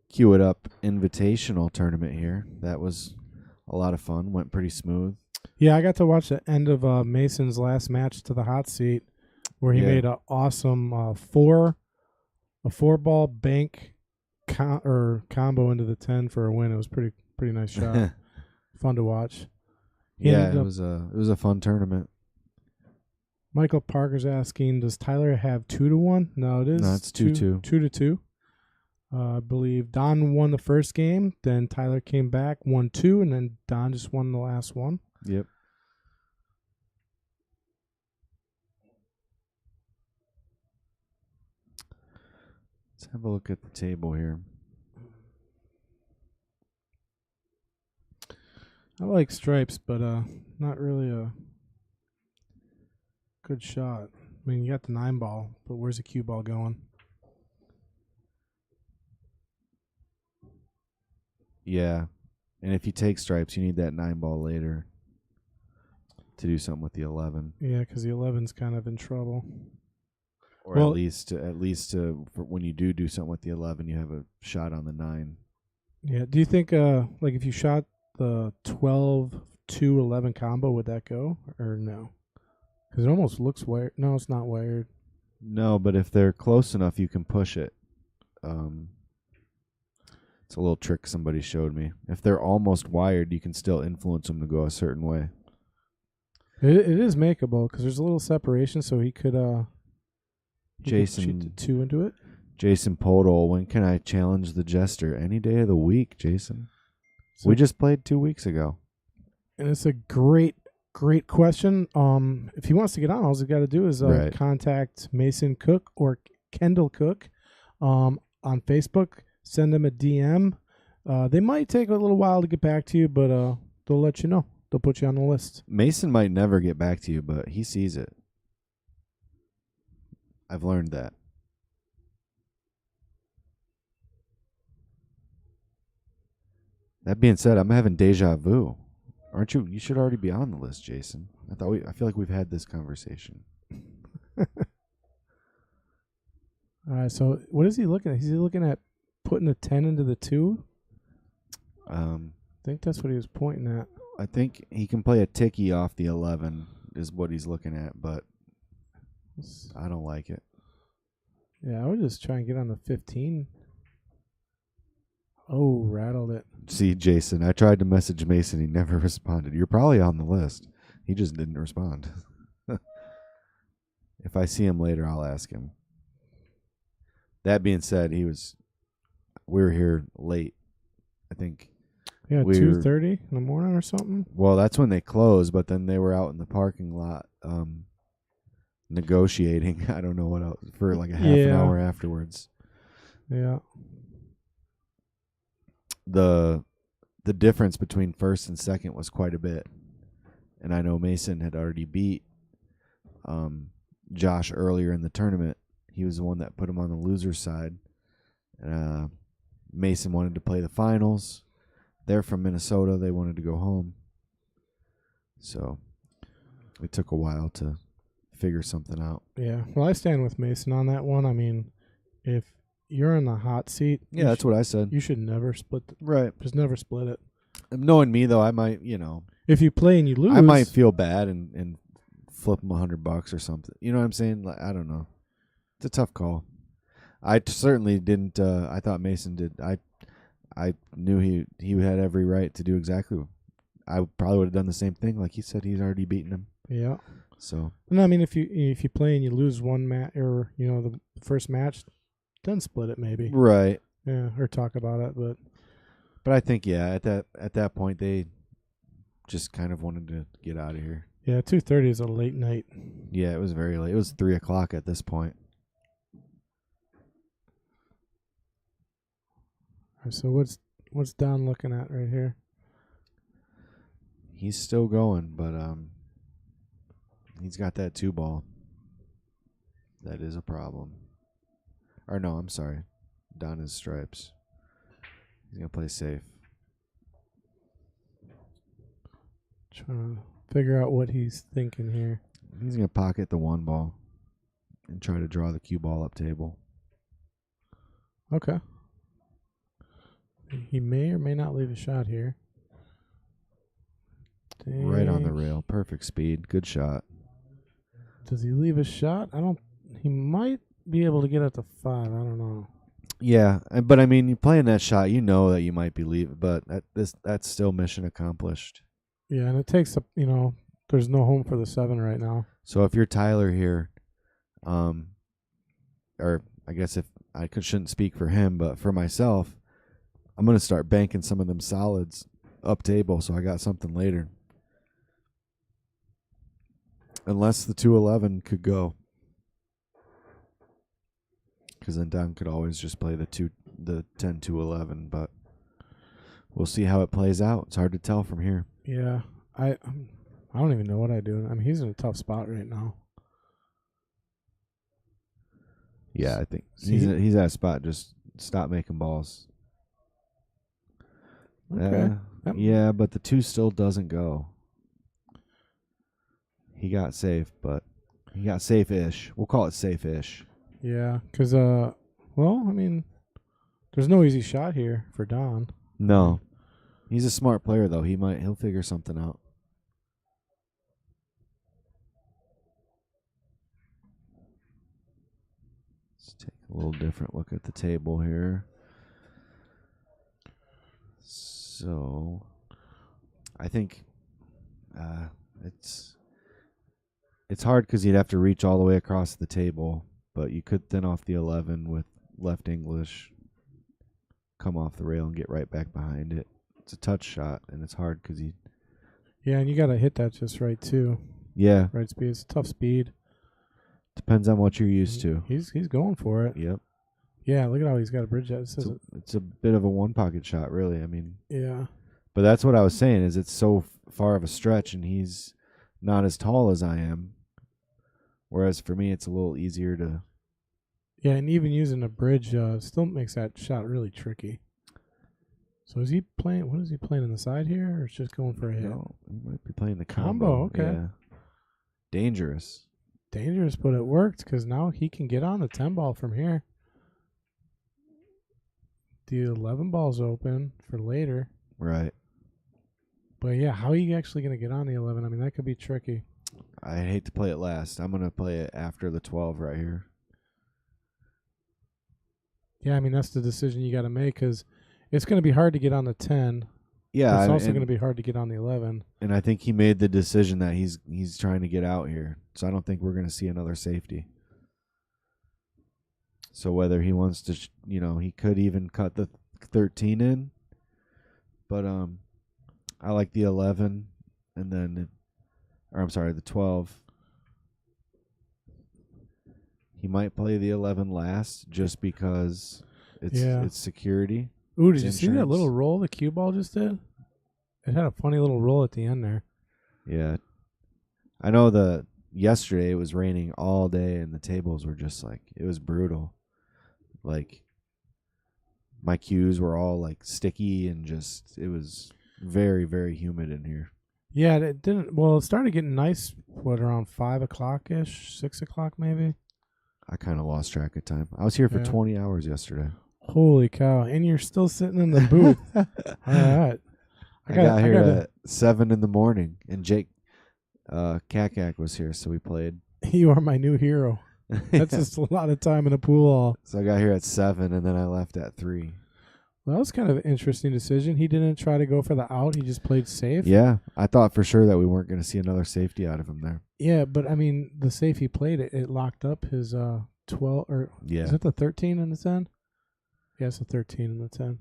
Cue It Up Invitational tournament here. That was a lot of fun. Went pretty smooth. Yeah, I got to watch the end of Mason's last match to the hot seat, where he made an awesome 4-ball bank combo into the 10 for a win. It was pretty nice shot. Fun to watch. It was a fun tournament. Michael Parker's asking, does Tyler have 2-1? No, it is. No, it's 2-2. 2-2. I believe Don won the first game, then Tyler came back, 1-2, and then Don just won the last one. Yep. Let's have a look at the table here. I like stripes, but not really a good shot. I mean, you got the 9 ball, but where's the cue ball going? Yeah. And if you take stripes, you need that 9 ball later to do something with the 11. Yeah, because the 11's kind of in trouble. Or at least for when you do something with the 11, you have a shot on the 9. Yeah. Do you think like if you shot the 12-2-11 combo, would that go or no? Because it almost looks wired. No, it's not wired. No, but if they're close enough, you can push it. It's a little trick somebody showed me. If they're almost wired, you can still influence them to go a certain way. It is makeable because there's a little separation, so he could Jason shoot the 2 into it. Jason Podol, when can I challenge the Jester? Any day of the week, Jason. So, We just played 2 weeks ago. and it's a great question. If he wants to get on, all he's got to do is Right. contact Mason Cook or Kendall Cook on Facebook. Send them a DM. They might take a little while to get back to you, but they'll let you know. They'll put you on the list. Mason might never get back to you, but he sees it. I've learned that. That being said, I'm having deja vu. Aren't you? You should already be on the list, Jason. I feel like we've had this conversation. All right, so what is he looking at? Is he looking at putting the 10 into the 2? I think that's what he was pointing at. I think he can play a ticky off the 11 is what he's looking at, but I don't like it. Yeah, I would just try and get on the 15. Oh, rattled it. See, Jason, I tried to message Mason. He never responded. You're probably on the list. He just didn't respond. If I see him later, I'll ask him. That being said, we were here late. I think. Yeah, 2:30 in the morning or something. Well, that's when they closed, but then they were out in the parking lot negotiating. I don't know what else for like a half an hour afterwards. Yeah. The difference between first and second was quite a bit, and I know Mason had already beat Josh earlier in the tournament. He was the one that put him on the loser's side. Mason wanted to play the finals. They're from Minnesota. They wanted to go home. So it took a while to figure something out. Yeah. Well, I stand with Mason on that one. I mean, if you're in the hot seat, that's what I said. You should never split. Right. Just never split it. Knowing me, though, I might, if you play and you lose, I might feel bad and flip him $100 or something. You know what I'm saying? Like, I don't know. It's a tough call. I certainly didn't. I thought Mason did. I knew he had every right to do exactly. I probably would have done the same thing. Like he said, he's already beaten him. Yeah. So. No, I mean, if you play and you lose one match, or the first match, then split it maybe. Right. Yeah, or talk about it, But I think at that point they just kind of wanted to get out of here. Yeah, 2:30 is a late night. Yeah, it was very late. It was 3:00 at this point. So what's Don looking at right here? He's still going, but he's got that 2 ball. That is a problem. Or no, I'm sorry. Don is stripes. He's gonna play safe. Trying to figure out what he's thinking here. He's gonna pocket the 1 ball and try to draw the cue ball up table. Okay. He may or may not leave a shot here. Dang. Right on the rail. Perfect speed. Good shot. Does he leave a shot? He might be able to get it to 5. I don't know. Yeah, but I mean, you playing that shot, you know that you might be leaving, but that's still mission accomplished. Yeah, and it takes there's no home for the 7 right now. So if you're Tyler here, or I guess if I shouldn't speak for him, but for myself, I'm going to start banking some of them solids up table so I got something later. Unless the 2-11 could go. Because then Don could always just play the 10-2-11, but we'll see how it plays out. It's hard to tell from here. Yeah, I don't even know what I do. I mean, he's in a tough spot right now. Yeah, I think he's at a spot. Just stop making balls. Okay. Yeah, but the 2 still doesn't go. He got safe, but he got safe-ish. We'll call it safe-ish. Yeah, because well, I mean, there's no easy shot here for Don. No, he's a smart player though. He'll figure something out. Let's take a little different look at the table here. So, I think it's hard because you'd have to reach all the way across the table, but you could thin off the 11 with left English, come off the rail and get right back behind it. It's a touch shot, and it's hard because you. Yeah, and you got to hit that just right too. Yeah. Right speed. It's tough speed. Depends on what you're used to. He's going for it. Yep. Yeah, look at how he's got a bridge that. It's a bit of a one pocket shot, really. I mean. Yeah. But that's what I was saying. Is it's so far of a stretch, and he's not as tall as I am. Whereas for me, it's a little easier to. Yeah, and even using a bridge still makes that shot really tricky. So is he playing? What is he playing on the side here, or is just going for a hit? No, he might be playing the combo. Okay. Yeah. Dangerous. Dangerous, but it worked because now he can get on the 10 ball from here. The 11 ball's open for later. Right. But yeah, how are you actually going to get on the 11? I mean, that could be tricky. I hate to play it last. I'm going to play it after the 12 right here. Yeah, I mean, that's the decision you got to make because it's going to be hard to get on the 10. Yeah, it's also going to be hard to get on the 11. And I think he made the decision that he's trying to get out here. So I don't think we're going to see another safety. So whether he wants to, he could even cut the 13 in. But I like the 11 and then, the 12. He might play the 11 last just because it's security. Ooh, did you see that little roll the cue ball just did? It had a funny little roll at the end there. Yeah. I know yesterday it was raining all day and the tables were just it was brutal. Like my cues were all sticky and it was very, very humid in here. Yeah, it started getting nice, around 5 o'clock-ish, 6 o'clock maybe? I kind of lost track of time. I was here for 20 hours yesterday. Holy cow. And you're still sitting in the booth. All right. I got here at 7 in the morning, and Jake Kakak was here, so we played. You are my new hero. That's just a lot of time in a pool hall. So I got here at 7, and then I left at 3. Well, that was kind of an interesting decision. He didn't try to go for the out. He just played safe. Yeah, I thought for sure that we weren't going to see another safety out of him there. Yeah, but I mean, the safe he played, it locked up his 12 or is it the 13 and the 10? Yeah, it's the 13 and the 10.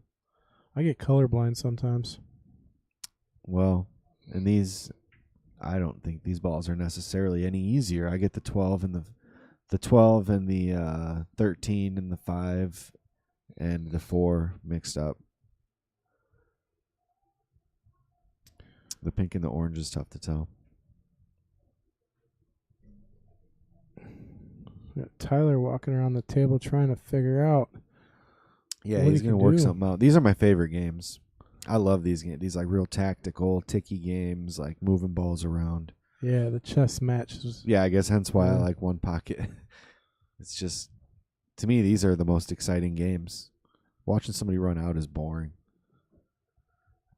I get colorblind sometimes. Well, and I don't think these balls are necessarily any easier. I get the 12 and the 12 and the 13 and the 5 and the 4 mixed up. The pink and the orange is tough to tell. We got Tyler walking around the table trying to figure out. Yeah, he's going to work something out. These are my favorite games. I love these games. These real tactical, ticky games, moving balls around. Yeah, the chess match. Yeah, I guess hence why I like one pocket. It's just, to me, these are the most exciting games. Watching somebody run out is boring.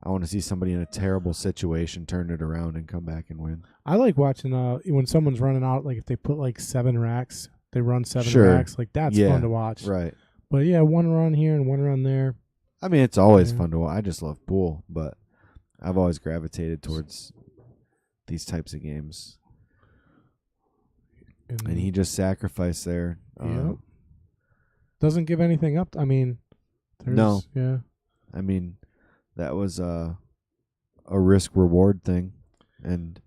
I want to see somebody in a terrible situation turn it around and come back and win. I like watching when someone's running out, if they put 7 racks, they run 7 racks. That's fun to watch. Right. But yeah, one run here and one run there. I mean, it's always fun to watch. I just love pool, but I've always gravitated towards these types of games. And he just sacrificed there. Yeah. Doesn't give anything up. I mean, no. Yeah. I mean, that was a risk-reward thing. And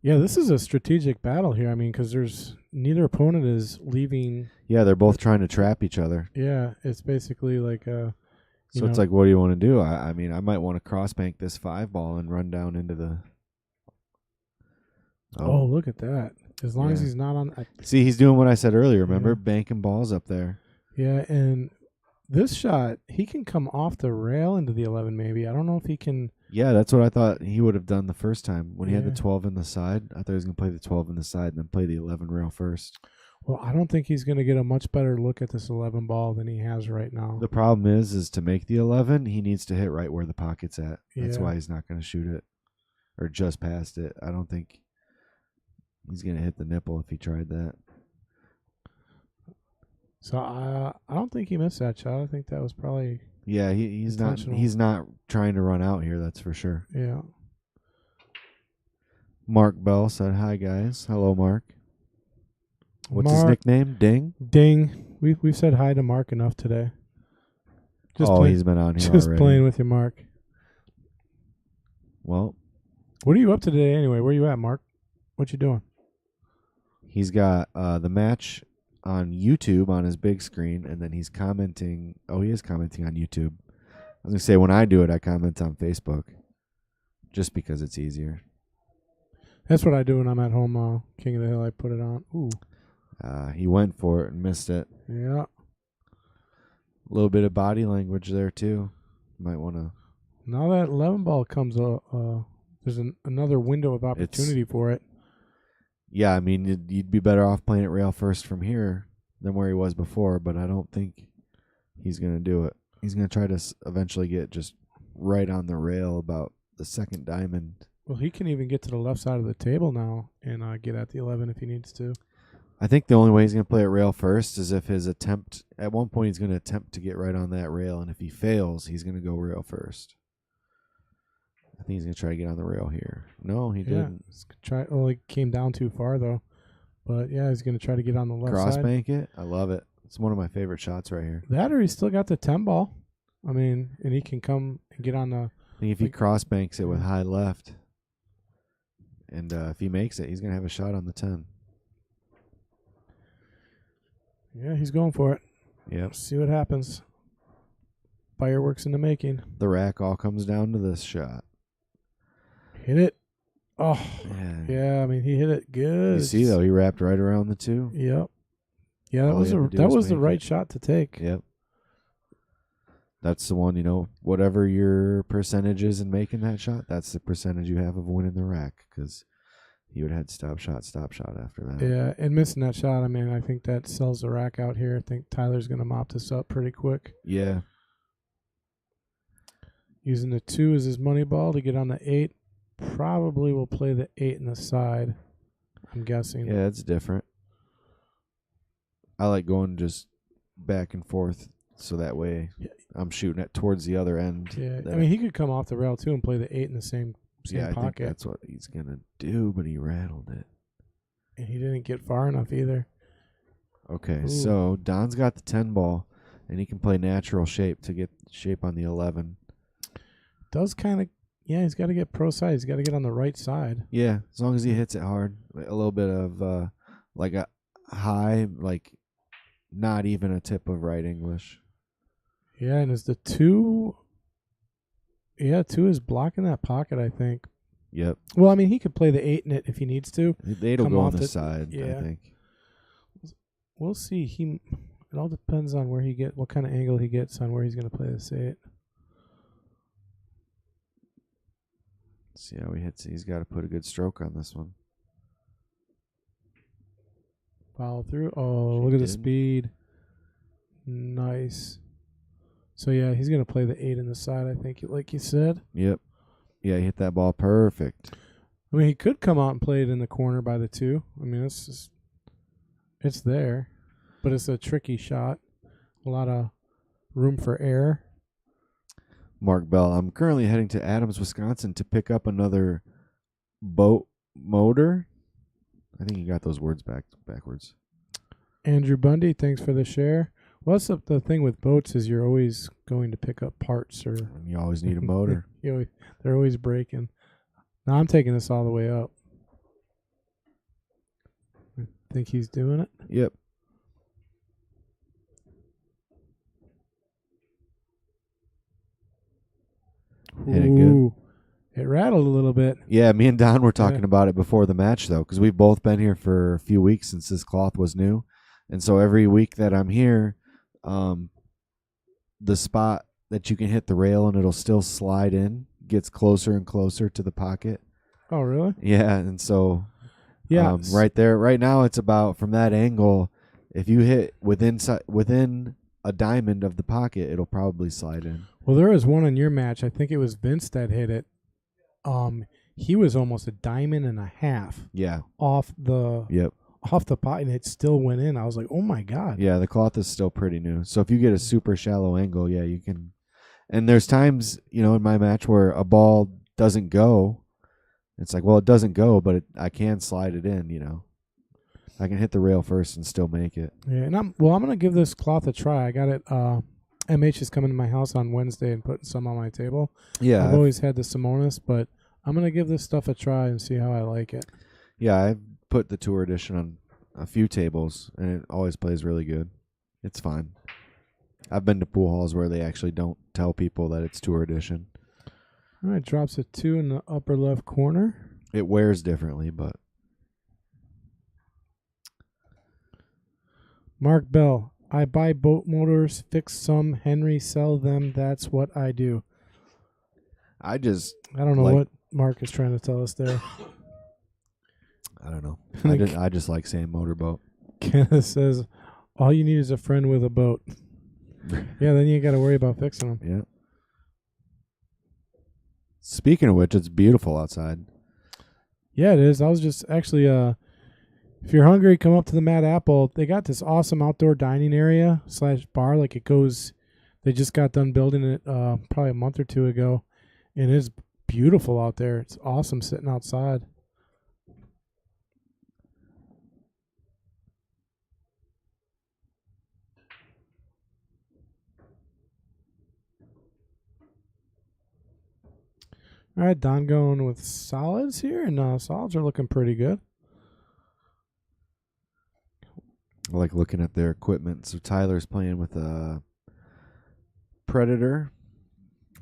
yeah, this is a strategic battle here. I mean, because neither opponent is leaving. Yeah, they're both trying to trap each other. Yeah, it's basically So it's like, what do you want to do? I mean, I might want to cross bank this 5 ball and run down into the. Oh, look at that! As long as he's not on. See, he's doing what I said earlier. Remember, banking balls up there. Yeah, and this shot, he can come off the rail into the 11. Maybe I don't know if he can. Yeah, that's what I thought he would have done the first time when he had the 12 in the side. I thought he was going to play the 12 in the side and then play the 11 rail first. Well, I don't think he's going to get a much better look at this 11 ball than he has right now. The problem is to make the 11, he needs to hit right where the pocket's at. That's why he's not going to shoot it or just past it. I don't think he's going to hit the nipple if he tried that. So I don't think he missed that shot. I think that was probably he's not trying to run out here, that's for sure. Yeah. Mark Bell said, "Hi guys." Hello, Mark. What's his nickname? Ding? Ding. We've said hi to Mark enough today. He's been on here just already. playing with you, Mark. Well, what are you up to today anyway? Where you at, Mark? What you doing? He's got the match on YouTube on his big screen, and then he's commenting. Oh, he is commenting on YouTube. I was going to say, when I do it, I comment on Facebook just because it's easier. That's what I do when I'm at home. King of the Hill, I put it on. Ooh. He went for it and missed it. Yeah. A little bit of body language there, too. Might want to. Now that 11 ball comes, there's another window of opportunity for it. Yeah, I mean, you'd be better off playing it rail first from here than where he was before, but I don't think he's going to do it. He's going to try to eventually get just right on the rail about the second diamond. Well, he can even get to the left side of the table now and get at the 11 if he needs to. I think the only way he's going to play it rail first is if his attempt, at one point he's going to attempt to get right on that rail, and if he fails, he's going to go rail first. I think he's going to try to get on the rail here. No, he didn't. He came down too far, though. But, yeah, he's going to try to get on the left side. Cross bank it? I love it. It's one of my favorite shots right here. That or he's still got the 10 ball. I mean, and he can come and get on the... I think if he cross banks it with high left, and if he makes it, he's going to have a shot on the 10. Yeah, he's going for it. Yep. See what happens. Fireworks in the making. The rack all comes down to this shot. Hit it. Oh, yeah. I mean, he hit it good. You see, though, he wrapped right around the 2. Yep. Yeah, that was the right shot to take. Yep. That's the one, whatever your percentage is in making that shot, that's the percentage you have of winning the rack, because he would have had stop shot after that. Yeah, and missing that shot, I mean, I think that sells the rack out here. I think Tyler's going to mop this up pretty quick. Yeah. Using the 2 as his money ball to get on the 8. Probably will play the 8 in the side, I'm guessing. Yeah, it's different. I like going just back and forth so that way I'm shooting it towards the other end. Yeah, I mean, he could come off the rail, too, and play the 8 in the same I pocket. think that's what he's going to do, but he rattled it. And he didn't get far enough either. Okay, so Don's got the 10 ball, and he can play natural shape to get shape on the 11. Does kind of, he's got to get pro side. He's got to get on the right side. Yeah, as long as he hits it hard. A little bit of like a high, like not even a tip of right English. Yeah, and is the 2... Yeah, 2 is blocking that pocket, I think. Yep. Well, I mean, he could play the 8 in it if he needs to. The 8 will go on the side, I think. We'll see. It all depends on what kind of angle he gets on where he's going to play this 8. See how he hits it. He's got to put a good stroke on this one. Follow through. Oh, look at the speed. Nice. So, yeah, he's going to play the 8 in the side, I think, like you said. Yep. Yeah, he hit that ball perfect. I mean, he could come out and play it in the corner by the 2. I mean, it's there. But it's a tricky shot. A lot of room for error. Mark Bell, I'm currently heading to Adams, Wisconsin to pick up another boat motor. I think you got those words backwards. Andrew Bundy, thanks for the share. Well, that's the thing with boats is you're always going to pick up parts, or you always need a motor. They're always breaking. Now I'm taking this all the way up. I think he's doing it. Yep. Hit it good. It rattled a little bit. Yeah, me and Don were talking about it before the match, though, because we've both been here for a few weeks since this cloth was new. And so every week that I'm here, the spot that you can hit the rail and it'll still slide in gets closer and closer to the pocket. Oh, really? Yeah, and so yeah, right there, right now it's about, from that angle, if you hit within a diamond of the pocket, it'll probably slide in. Well, there was one in your match. I think it was Vince that hit it. He was almost a diamond and a half. Yeah. Off the pot, and it still went in. I was like, oh my God. Yeah, the cloth is still pretty new. So if you get a super shallow angle, yeah, you can. And there's times, in my match where a ball doesn't go. It's like, well, it doesn't go, but I can slide it in, I can hit the rail first and still make it. Yeah, and I'm going to give this cloth a try. I got it. MH is coming to my house on Wednesday and putting some on my table. Yeah. I've always had the Simonis, but I'm going to give this stuff a try and see how I like it. Yeah, I've put the Tour Edition on a few tables, and it always plays really good. It's fine. I've been to pool halls where they actually don't tell people that it's Tour Edition. All right, drops a 2 in the upper left corner. It wears differently, but. Mark Bell, I buy boat motors, fix some, Henry, sell them. That's what I do. I don't know what Mark is trying to tell us there. I don't know. I just like saying motorboat. Kenneth says, all you need is a friend with a boat. Yeah, then you got to worry about fixing them. Yeah. Speaking of which, it's beautiful outside. Yeah, it is. I was just actually, if you're hungry, come up to the Mad Apple. They got this awesome outdoor dining area / bar. Like it goes, they just got done building it probably a month or two ago. And it's beautiful out there. It's awesome sitting outside. All right, Don going with solids here, and solids are looking pretty good. I like looking at their equipment. So Tyler's playing with a Predator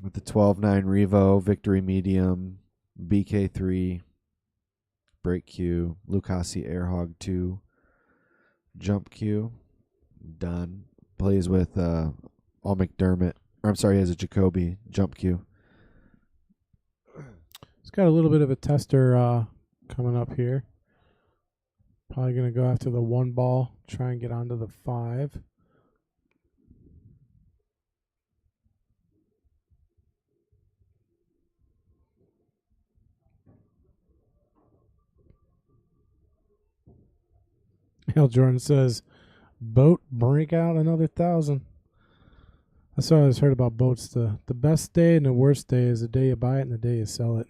with the 12.9 Revo, Victory Medium, BK3, Brake Q, Lucasi Airhog 2, Jump Q. Don plays with All McDermott. Or I'm sorry, he has a Jacoby Jump Q. It's got a little bit of a tester coming up here. Probably going to go after the 1 ball, try and get onto the 5. Hal Jordan says, boat, break out another 1,000. That's what I always heard about boats. The best day and the worst day is the day you buy it and the day you sell it.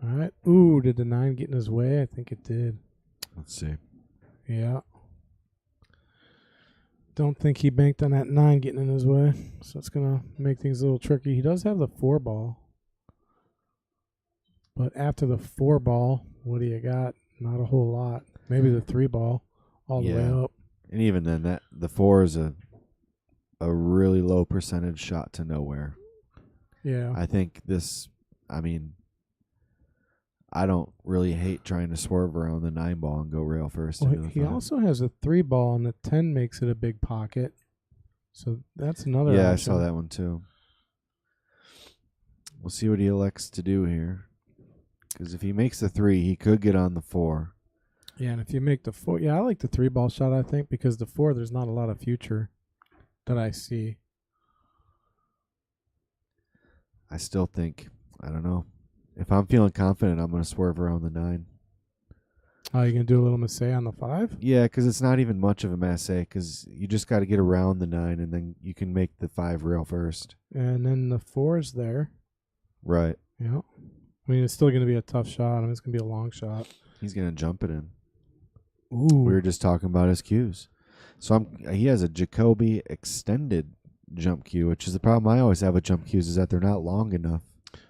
All right. Ooh, did the 9 get in his way? I think it did. Let's see. Yeah. Don't think he banked on that 9 getting in his way. So it's going to make things a little tricky. He does have the 4 ball. But after the 4 ball, what do you got? Not a whole lot. Maybe the 3 ball all the way up. And even then, the 4 is a really low percentage shot to nowhere. Yeah. I think I don't really hate trying to swerve around the 9 ball and go rail first. Well, he also has a 3 ball, and the 10 makes it a big pocket. So that's another option. I saw that one too. We'll see what he elects to do here. Because if he makes the 3, he could get on the 4. Yeah, and if you make the 4, I like the 3 ball shot, I think, because the 4, there's not a lot of future that I see. I still think, I don't know. If I'm feeling confident, I'm going to swerve around the 9. Oh, you going to do a little masse on the 5? Yeah, because it's not even much of a masse, because you just got to get around the 9, and then you can make the 5 rail first. And then the 4 is there. Right. Yeah. I mean, it's still going to be a tough shot. I mean, it's going to be a long shot. He's going to jump it in. Ooh. We were just talking about his cues. So he has a Jacoby extended jump cue, which is the problem I always have with jump cues, is that they're not long enough.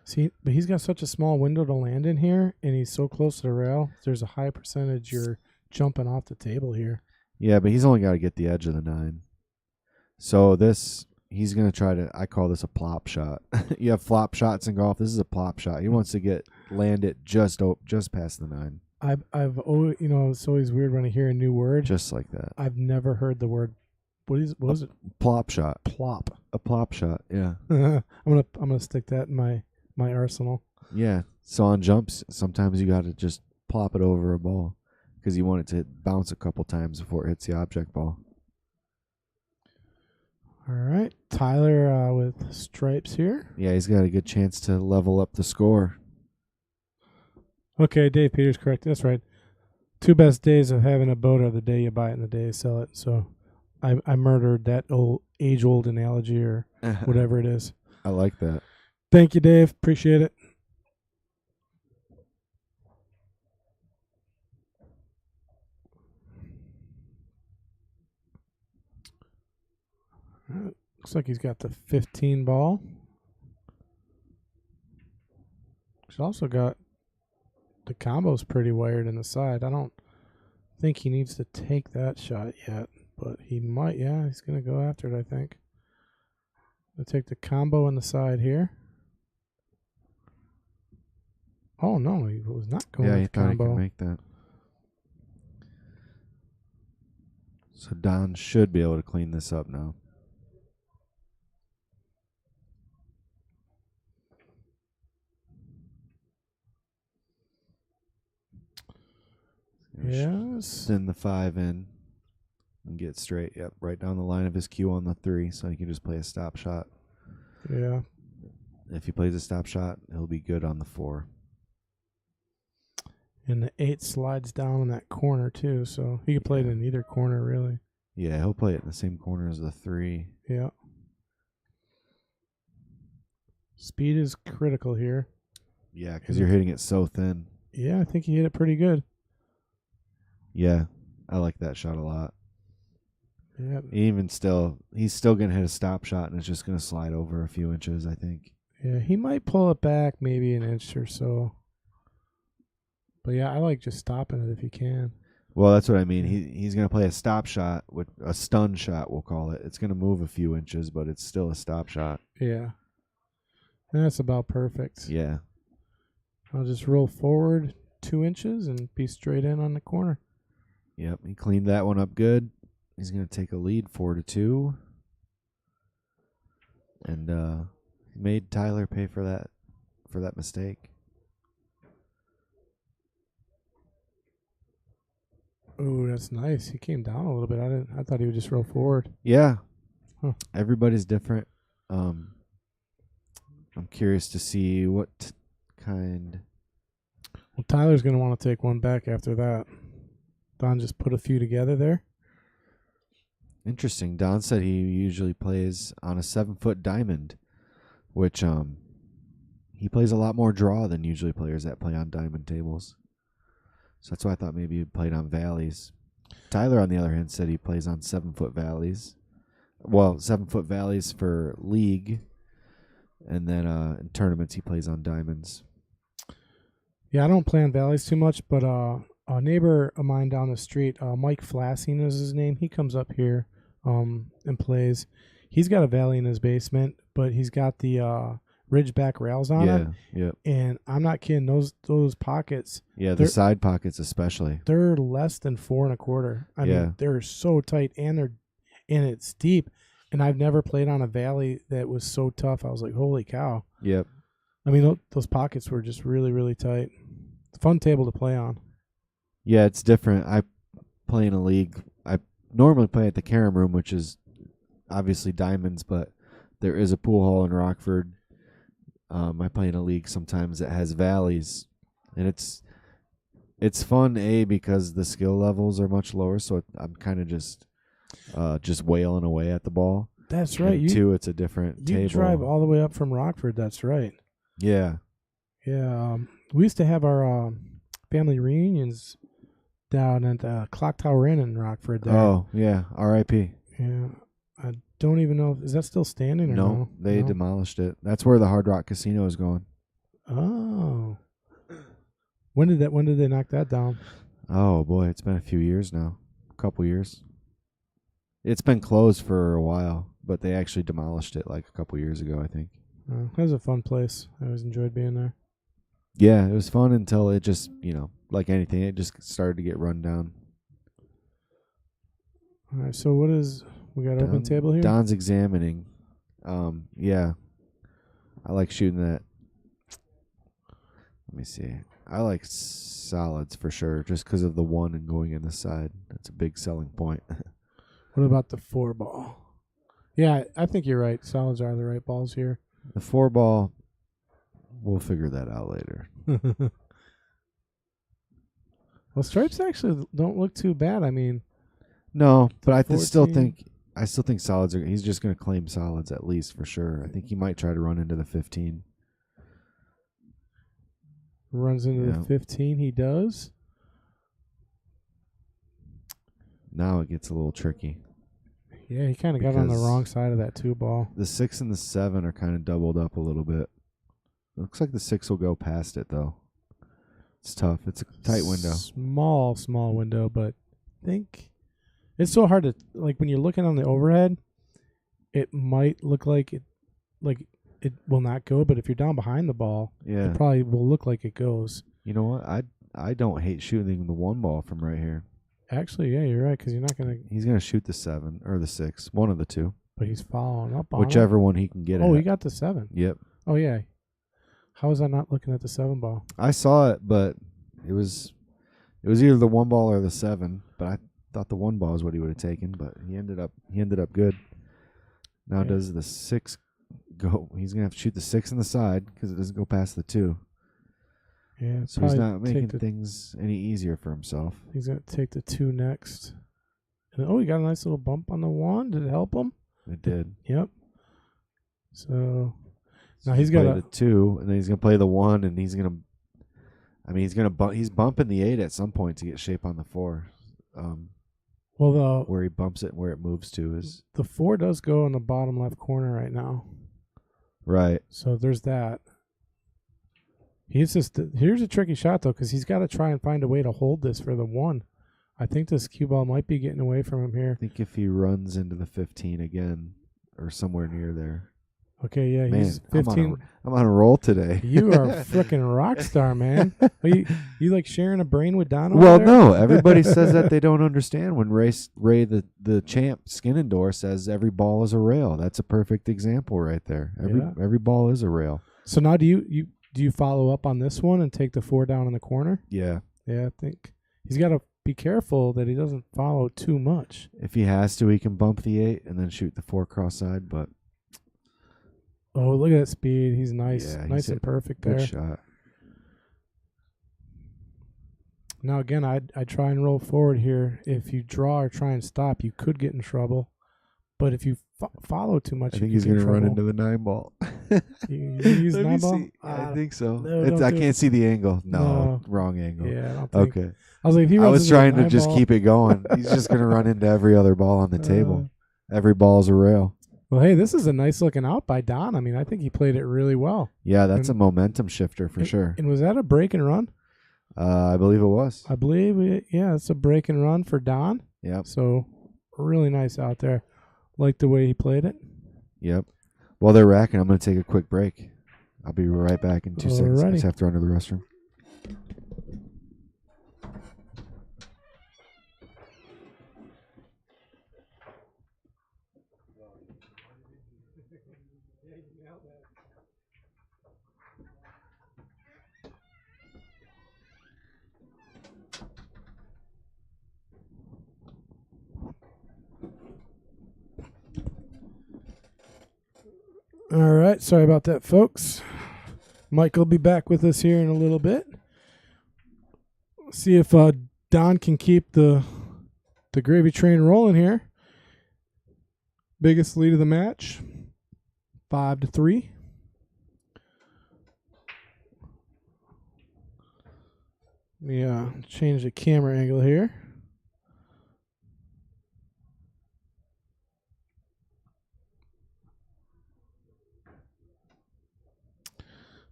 See, but he's got such a small window to land in here, and he's so close to the rail. There's a high percentage you're jumping off the table here. Yeah, but he's only got to get the edge of the 9. So he's going to try to, I call this a plop shot. You have flop shots in golf. This is a plop shot. He wants to land it just past the 9. I've always, it's always weird when I hear a new word. Just like that. I've never heard the word. What is it? Plop shot. Plop. A plop shot. Yeah. I'm gonna stick that in my arsenal. Yeah. So on jumps, sometimes you got to just plop it over a ball because you want it to bounce a couple times before it hits the object ball. All right, Tyler with stripes here. Yeah, he's got a good chance to level up the score. Okay, Dave Peters, correct. That's right. 2 best days of having a boat are the day you buy it and the day you sell it. So I murdered that age-old analogy or whatever it is. I like that. Thank you, Dave. Appreciate it. Looks like he's got the 15 ball. He's also got the combo's pretty wired in the side. I don't think he needs to take that shot yet, but he might. Yeah, he's going to go after it, I think. I'll take the combo in the side here. Oh, no, he was not going with the combo. Yeah, he thought he could make that. So Don should be able to clean this up now. Yes. Send the 5 in and get straight. Yep, right down the line of his cue on the 3, so he can just play a stop shot. Yeah. If he plays a stop shot, he'll be good on the 4. And the 8 slides down in that corner too, so he can play it in either corner really. Yeah, he'll play it in the same corner as the 3. Yeah. Speed is critical here. Yeah, because you're hitting it so thin. Yeah, I think he hit it pretty good. Yeah, I like that shot a lot. Yeah. He's still going to hit a stop shot, and it's just going to slide over a few inches, I think. Yeah, he might pull it back maybe an inch or so. But yeah, I like just stopping it if you can. Well, that's what I mean. He's going to play a stop shot, with a stun shot, we'll call it. It's going to move a few inches, but it's still a stop shot. Yeah. And that's about perfect. Yeah. I'll just roll forward 2 inches and be straight in on the corner. Yep, he cleaned that one up good. He's going to take a lead 4-2. And he made Tyler pay for that mistake. Oh, that's nice. He came down a little bit. I thought he would just roll forward. Yeah. Huh. Everybody's different. I'm curious to see what kind. Well, Tyler's going to want to take one back after that. Don just put a few together there. Interesting. Don said he usually plays on a 7-foot diamond, which he plays a lot more draw than usually players that play on diamond tables. So that's why I thought maybe he played on valleys. Tyler, on the other hand, said he plays on 7-foot valleys. Well, 7-foot valleys for league, and then in tournaments he plays on diamonds. Yeah, I don't play on valleys too much, but a neighbor of mine down the street, Mike Flassing is his name. He comes up here and plays. He's got a valley in his basement, but he's got the ridgeback rails on it. Yeah. And I'm not kidding. Those pockets. Yeah, the side pockets especially. They're less than 4 1/4. I mean, they're so tight, and it's deep. And I've never played on a valley that was so tough. I was like, holy cow. Yep. I mean, those pockets were just really, really tight. It's a fun table to play on. Yeah, it's different. I play in a league. I normally play at the Carom Room, which is obviously diamonds, but there is a pool hall in Rockford. I play in a league sometimes that has valleys, and it's fun, because the skill levels are much lower, so I'm kind of just wailing away at the ball. That's right. And 2, it's a different table. You drive all the way up from Rockford. That's right. Yeah. Yeah. We used to have our family reunions down at the Clock Tower Inn in Rockford there. Oh, yeah. R.I.P. Yeah. I don't even know. Is that still standing or no? No, they demolished it. That's where the Hard Rock Casino is going. Oh. When did they knock that down? Oh, boy. It's been a few years now. A couple years. It's been closed for a while, but they actually demolished it like a couple years ago, I think. That was a fun place. I always enjoyed being there. Yeah, it was fun until it just, like anything, it just started to get run down. All right, so what is we got open table here? Don's examining. Yeah, I like shooting that. Let me see. I like solids for sure, just because of the 1 and going in the side. That's a big selling point. What about the 4 ball? Yeah, I think you're right. Solids are the right balls here. The 4 ball, we'll figure that out later. Well, stripes actually don't look too bad. I mean, no, but I 14. still think solids are. He's just going to claim solids at least for sure. I think he might try to run into the 15. Runs into the 15. He does. Now it gets a little tricky. Yeah, he kind of got on the wrong side of that 2 ball. The 6 and the 7 are kind of doubled up a little bit. Looks like the 6 will go past it though. It's tough. It's a tight window. Small window, but I think it's so hard to, like, when you're looking on the overhead, it might look like it will not go, but if you're down behind the ball, it probably will look like it goes. You know what? I don't hate shooting the 1 ball from right here. Actually, yeah, you're right, because you're not going to... He's going to shoot the 7 or the 6, one of the 2. But he's following up on whichever one he can get Oh, at. he got the 7. Yep. Oh, yeah. How was I not looking at the 7 ball? I saw it, but it was either the 1 ball or the 7, but I thought the 1 ball is what he would have taken, but he ended up good. Now does the 6 go? He's going to have to shoot the 6 in the side because it doesn't go past the 2. Yeah, so he's not making things any easier for himself. He's going to take the 2 next. And, he got a nice little bump on the 1. Did it help him? It did. Yep. So now he's got the 2, and then he's going to play the 1, and he's going to he's bumping the 8 at some point to get shape on the 4. Where he bumps it and where it moves to is... The 4 does go in the bottom left corner right now. Right. So there's that. Here's a tricky shot, though, because he's got to try and find a way to hold this for the 1. I think this cue ball might be getting away from him here. I think if he runs into the 15 again or somewhere near there. Okay, yeah, man, he's 15. I'm on a roll today. You are a freaking rock star, man. You like sharing a brain with Don over Well, there? no. Everybody says that they don't understand when Ray the champ, Skinnendor, says every ball is a rail. That's a perfect example right there. Every ball is a rail. So now do you follow up on this one and take the 4 down in the corner? Yeah. Yeah, I think he's got to be careful that he doesn't follow too much. If he has to, he can bump the 8 and then shoot the 4 cross side, but... Oh, look at that speed. He's nice. Yeah, nice and perfect there. Good shot. Now, again, I'd try and roll forward here. If you draw or try and stop, you could get in trouble. But if you follow too much, I think he's going to run into the 9 ball. you use 9 ball? I think so. No, I can't see the angle. No, wrong angle. Yeah, I don't think. Okay. I was like, if he runs I was trying to just ball, keep it going. He's just going to run into every other ball on the table. Every ball's a rail. Well, hey, this is a nice looking out by Don. I mean, I think he played it really well. Yeah, that's a momentum shifter for sure. And was that a break and run? I believe it was. I believe, it's a break and run for Don. Yep. So, really nice out there. Like the way he played it. Yep. While they're racking, I'm going to take a quick break. I'll be right back in 2 seconds. I just have to run to the restroom. All right. Sorry about that, folks. Mike will be back with us here in a little bit. See if Don can keep the gravy train rolling here. Biggest lead of the match, 5-3. Let me change the camera angle here.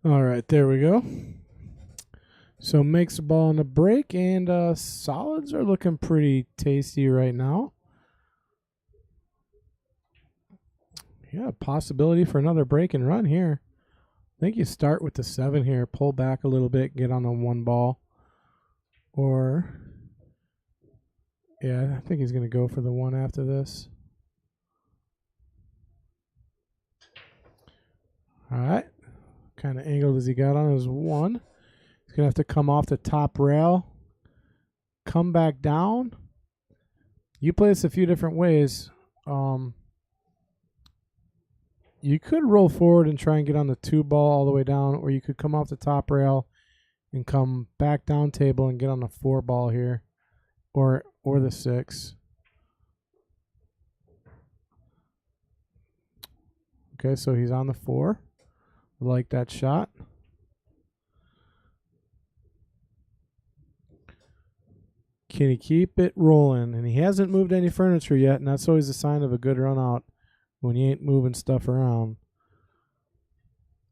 All right, there we go. So makes the ball on the break, and solids are looking pretty tasty right now. Yeah, possibility for another break and run here. I think you start with the 7 here, pull back a little bit, get on the 1 ball. Or, yeah, I think he's going to go for the 1 after this. All right. Kind of angle does he got on his 1? He's going to have to come off the top rail, come back down. You play this a few different ways. You could roll forward and try and get on the 2 ball all the way down, or you could come off the top rail and come back down table and get on the 4 ball here, or the 6. Okay, so he's on the 4. I like that shot. Can he keep it rolling? And he hasn't moved any furniture yet, and that's always a sign of a good run out when you ain't moving stuff around.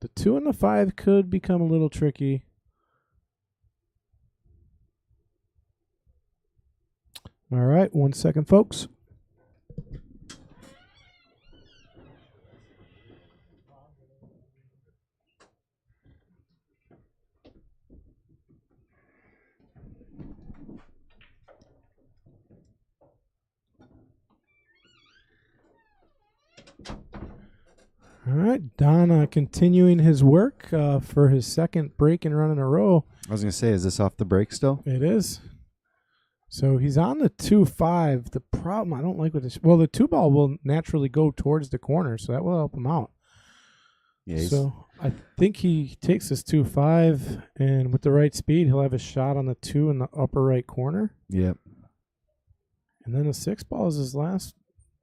The 2 and the 5 could become a little tricky. All right, 1 second, folks. All right, Don continuing his work for his second break and run in a row. I was going to say, is this off the break still? It is. So he's on the 2-5. The problem, I don't like with this. Well, the 2 ball will naturally go towards the corner, so that will help him out. Yeah, so I think he takes this 2-5, and with the right speed, he'll have a shot on the 2 in the upper right corner. Yep. And then the 6 ball is his last.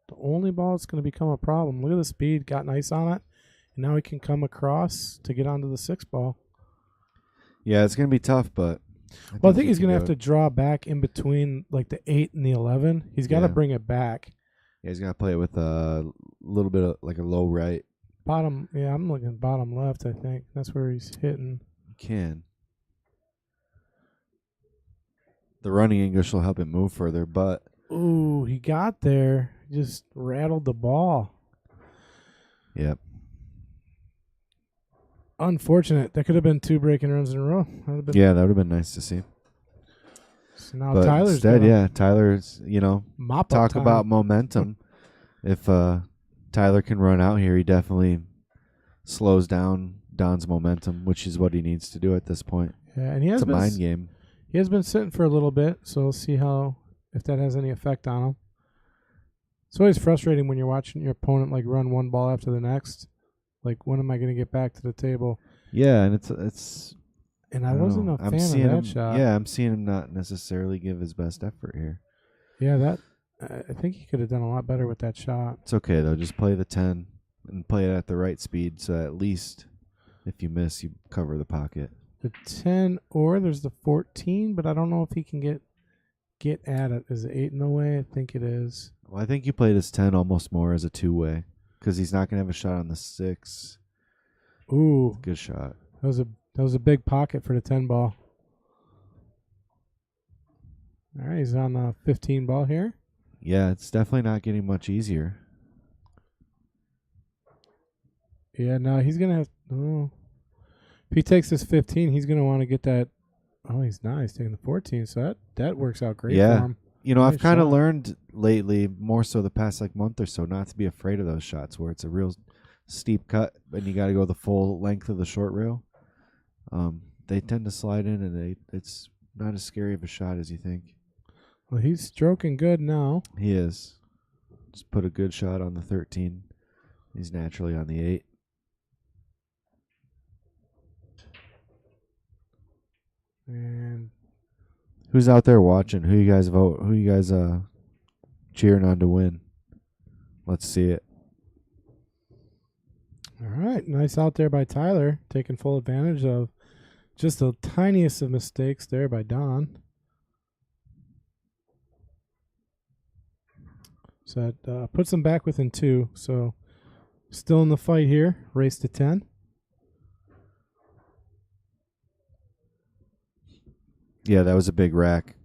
The only ball that's going to become a problem. Look at the speed, got nice on it, and now he can come across to get onto the 6 ball. Yeah, it's going to be tough, but I think he's going to have to draw back in between like the 8 and the 11. He's got to bring it back. Yeah, he's got to play it with a little bit of like a low right. Bottom, yeah, I'm looking bottom left, I think. That's where he's hitting. He can. The running English will help him move further, but... Ooh, he got there. Just rattled the ball. Yep. Unfortunate. That could have been 2 breaking runs in a row. That would have been nice to see. So now but Tyler's instead, Tyler's, talk time. about momentum. If Tyler can run out here, he definitely slows down Don's momentum, which is what he needs to do at this point. Yeah, and it's a mind game. He has been sitting for a little bit, so we'll see if that has any effect on him. It's always frustrating when you're watching your opponent like run 1 ball after the next. Like, when am I going to get back to the table? Yeah, and it's. And I wasn't a fan of that shot. Yeah, I'm seeing him not necessarily give his best effort here. Yeah, I think he could have done a lot better with that shot. It's okay though. Just play the 10 and play it at the right speed, so at least if you miss, you cover the pocket. The 10, or there's the 14, but I don't know if he can get at it. Is the 8 in the way? I think it is. Well, I think you play this 10 almost more as a 2-way because he's not going to have a shot on the 6. Ooh. Good shot. That was a big pocket for the 10 ball. All right, he's on the 15 ball here. Yeah, it's definitely not getting much easier. Yeah, no, he's going to have... Oh. If he takes this 15, he's going to want to get that... Oh, he's not. He's taking the 14, so that works out great for him. I've kind of learned lately, more so the past month or so, not to be afraid of those shots where it's a real steep cut and you got to go the full length of the short rail. They tend to slide in, and it's not as scary of a shot as you think. Well, he's stroking good now. He is. Just put a good shot on the 13. He's naturally on the 8. And who's out there watching? Who you guys vote? Who you guys cheering on to win? Let's see it. All right, nice out there by Tyler, taking full advantage of just the tiniest of mistakes there by Don. So that puts them back within 2. So still in the fight here, race to 10. Yeah, that was a big rack.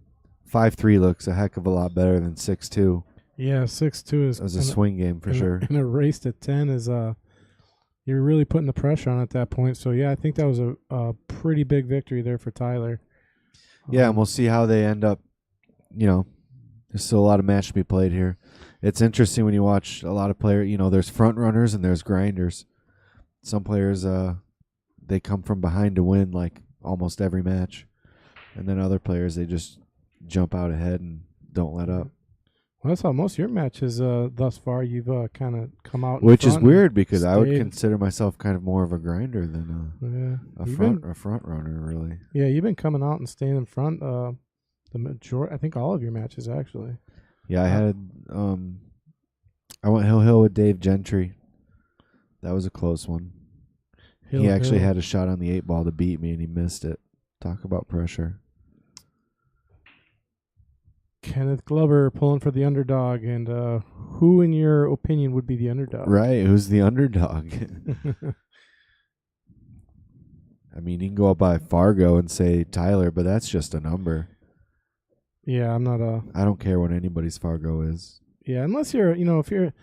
5-3 looks a heck of a lot better than 6-2. Yeah, 6-2 is It was a swing game for sure. And a race to 10 is you're really putting the pressure on at that point. So yeah, I think that was a pretty big victory there for Tyler. Yeah, and we'll see how they end up. You know, there's still a lot of match to be played here. It's interesting when you watch a lot of players. You know, there's front runners and there's grinders. Some players, they come from behind to win like almost every match, and then other players they just jump out ahead and don't let up. Well, that's how most of your matches thus far you've kind of come out. Which is weird because I would consider myself kind of more of a grinder than a front runner, really. Yeah, you've been coming out and staying in front. The majority, I think, all of your matches actually. Yeah, I went hill with Dave Gentry. That was a close one. He actually had a shot on the 8-ball to beat me, and he missed it. Talk about pressure. Kenneth Glover pulling for the underdog, and who, in your opinion, would be the underdog? Right, who's the underdog? I mean, you can go up by Fargo and say Tyler, but that's just a number. Yeah, I'm not I don't care what anybody's Fargo is. Yeah, unless you're, if you're,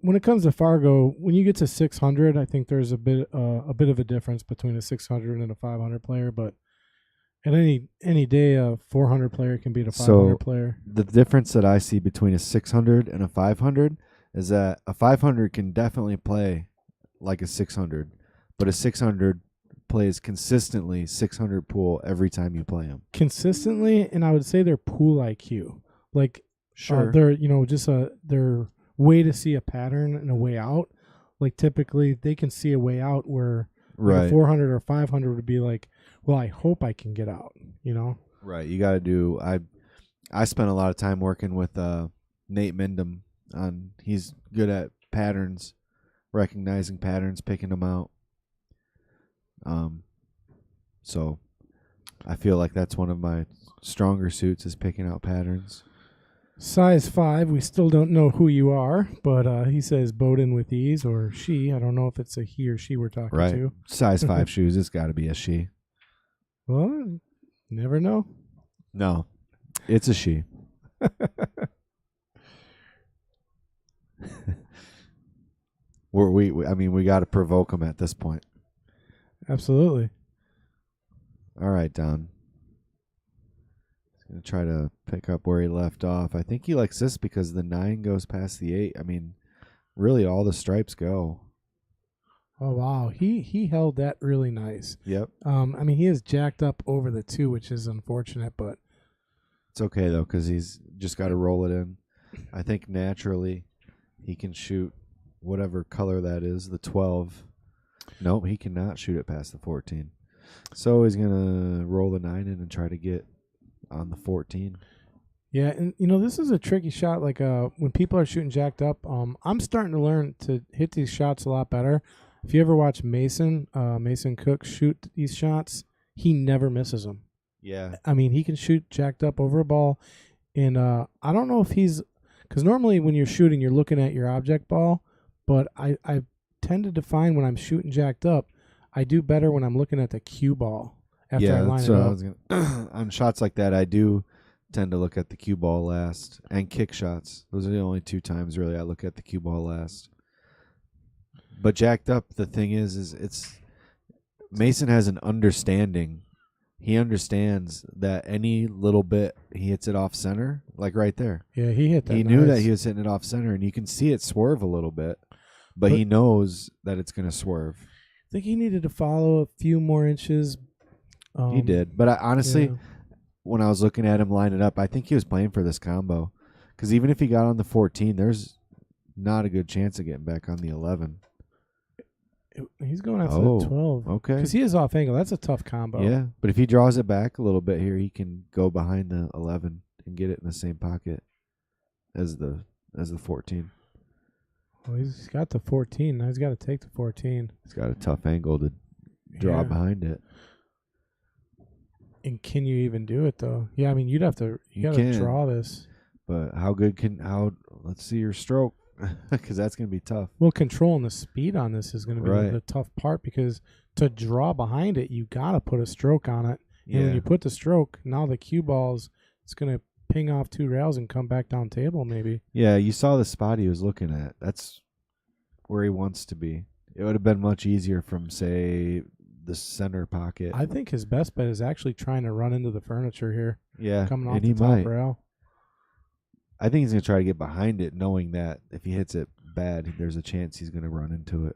when it comes to Fargo, when you get to 600, I think there's a bit of a difference between a 600 and a 500 player. But at any day, a 400 player can beat a 500 player. The difference that I see between a 600 and a 500 is that a 500 can definitely play like a 600, but a 600 plays consistently 600 pool every time you play them. Consistently, and I would say their pool IQ, like sure, they're just their way to see a pattern and a way out. Like typically, they can see a way out where right. Like a 400 or 500 would be like, well, I hope I can get out. Right. You got to do. I spent a lot of time working with Nate Mindham on. He's good at patterns, recognizing patterns, picking them out. So I feel like that's one of my stronger suits is picking out patterns. Size 5, we still don't know who you are, but he says Bodden with ease, or she. I don't know if it's a he or she we're talking to. Size 5 shoes, it's got to be a she. Well, never know. No, it's a she. We got to provoke them at this point. Absolutely. All right, Don. He's going to try to pick up where he left off. I think he likes this because the 9 goes past the 8. I mean, really all the stripes go. Oh, wow. He held that really nice. Yep. I mean, he is jacked up over the 2, which is unfortunate, but it's okay, though, because he's just got to roll it in. I think naturally he can shoot whatever color that is, the 12. Nope, he cannot shoot it past the 14. So he's going to roll the 9 in and try to get on the 14. Yeah, and this is a tricky shot. Like when people are shooting jacked up, I'm starting to learn to hit these shots a lot better. If you ever watch Mason Cook shoot these shots, he never misses them. Yeah. I mean, he can shoot jacked up over a ball, and I don't know if he's – because normally when you're shooting, you're looking at your object ball, but I tended to find when I'm shooting jacked up, I do better when I'm looking at the cue ball after I line it up. On shots like that, I do tend to look at the cue ball last, and kick shots. Those are the only 2 times really I look at the cue ball last. But jacked up, the thing is it's Mason has an understanding. He understands that any little bit he hits it off center, like right there. Yeah, he hit that. He knew that he was hitting it off center, and you can see it swerve a little bit, but he knows that it's going to swerve. I think he needed to follow a few more inches. He did, but honestly, when I was looking at him line it up, I think he was playing for this combo, because even if he got on the 14, there's not a good chance of getting back on the 11. He's going after the 12. Okay. Because he is off angle. That's a tough combo. Yeah, but if he draws it back a little bit here, he can go behind the 11 and get it in the same pocket as the 14. Well, he's got the 14. Now he's got to take the 14. He's got a tough angle to draw behind it. And can you even do it, though? Yeah, I mean, you got to draw this. But let's see your stroke. Because that's going to be tough. Well, controlling the speed on this is going to be the tough part, because to draw behind it, you got to put a stroke on it. And when you put the stroke, now the cue balls, it's going to ping off 2 rails and come back down table maybe. Yeah, you saw the spot he was looking at. That's where he wants to be. It would have been much easier from, say, the center pocket. I think his best bet is actually trying to run into the furniture here. Yeah, coming off and the he top might. rail. I think he's going to try to get behind it, knowing that if he hits it bad, there's a chance he's going to run into it.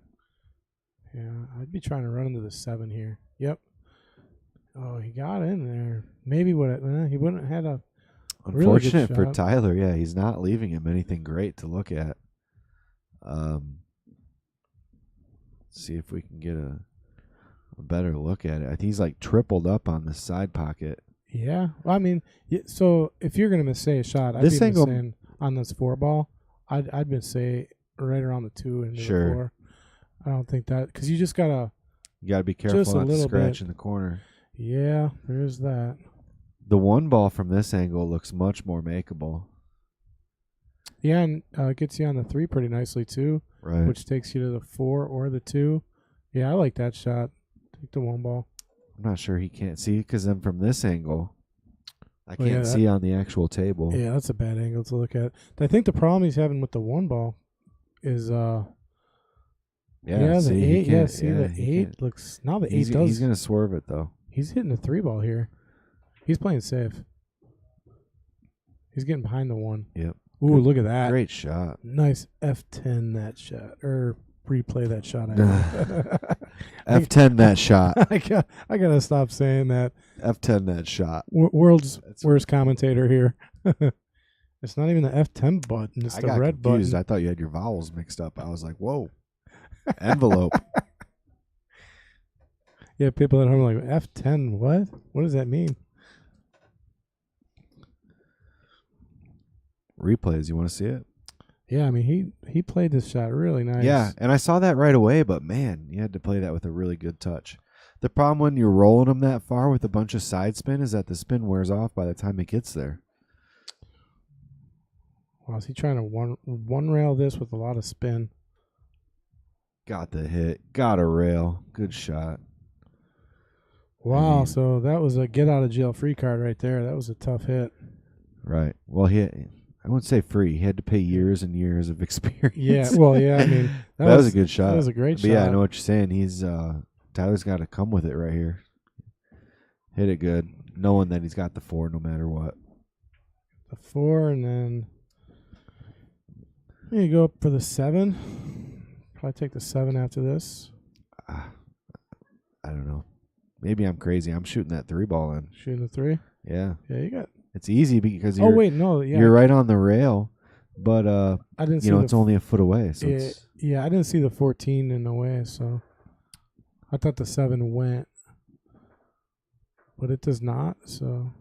Yeah, I'd be trying to run into the 7 here. Yep. Oh, he got in there. Maybe he wouldn't have had a really good Unfortunate for shot. Tyler, yeah, he's not leaving him anything great to look at. See if we can get a better look at it. I think he's like tripled up on the side pocket. Yeah. Well, I mean, so if you're going to say a shot, I'd This be angle- saying on this 4 ball, I'd been say right around the 2 and Sure. the 4. I don't think that, because you just got to, You got to be Just careful a not to little scratch bit. in the corner. yeah, there's that. The 1 ball from this angle looks much more makeable. Yeah, and it gets you on the 3 pretty nicely too, Right. which takes you to the 4 or the 2. Yeah, I like that shot. Take the 1 ball. I'm not sure he can't see because then from this angle, I Well, can't yeah, see on the actual table. Yeah, that's a bad angle to look at. I think the problem he's having with the 1 ball is the see, he 8. can't- Yeah, see the he 8 can't. looks, now the 8 He's does. going to swerve it though. He's hitting the 3 ball here. He's playing safe. He's getting behind the 1. Yep. Ooh, Good- look at that. Great shot. Nice F10 that shot. Or replay that shot. I mean. F10 that shot. I gotta stop saying that. F10 that shot. World's That's- worst commentator here. It's not even the F10 button. It's I the got red confused. button. I thought you had your vowels mixed up. I was like, whoa. Envelope. Yeah, people at home are like, F10, what? What does that mean? Replays. You want to see it? Yeah, I mean, he played this shot really nice. Yeah, and I saw that right away, but man, you had to play that with a really good touch. The problem when you're rolling them that far with a bunch of side spin is that the spin wears off by the time it gets there. Wow, is he trying to one rail this with a lot of spin? Got the hit. Got a rail. Good shot. Wow, mean- so that was a get out of jail free card right there. That was a tough hit. Right. Well, I wouldn't say free. He had to pay years and years of experience. Yeah, well, yeah, I mean, that was a good shot. That was a great But shot. yeah, I know what you're saying. He's Tyler's got to come with it right here. Hit it good, knowing that he's got the 4 no matter what. The 4, and then you go up for the 7. Probably take the 7 after this. I don't know. Maybe I'm crazy. I'm shooting that 3 ball in. Shooting the 3. Yeah, Yeah, you got. it's easy because Oh wait, no, yeah, you're right on the rail, but I didn't see it's only a foot away. So yeah, it's, yeah, I didn't see the 14 in the way, so I thought the 7 went, but it does not. So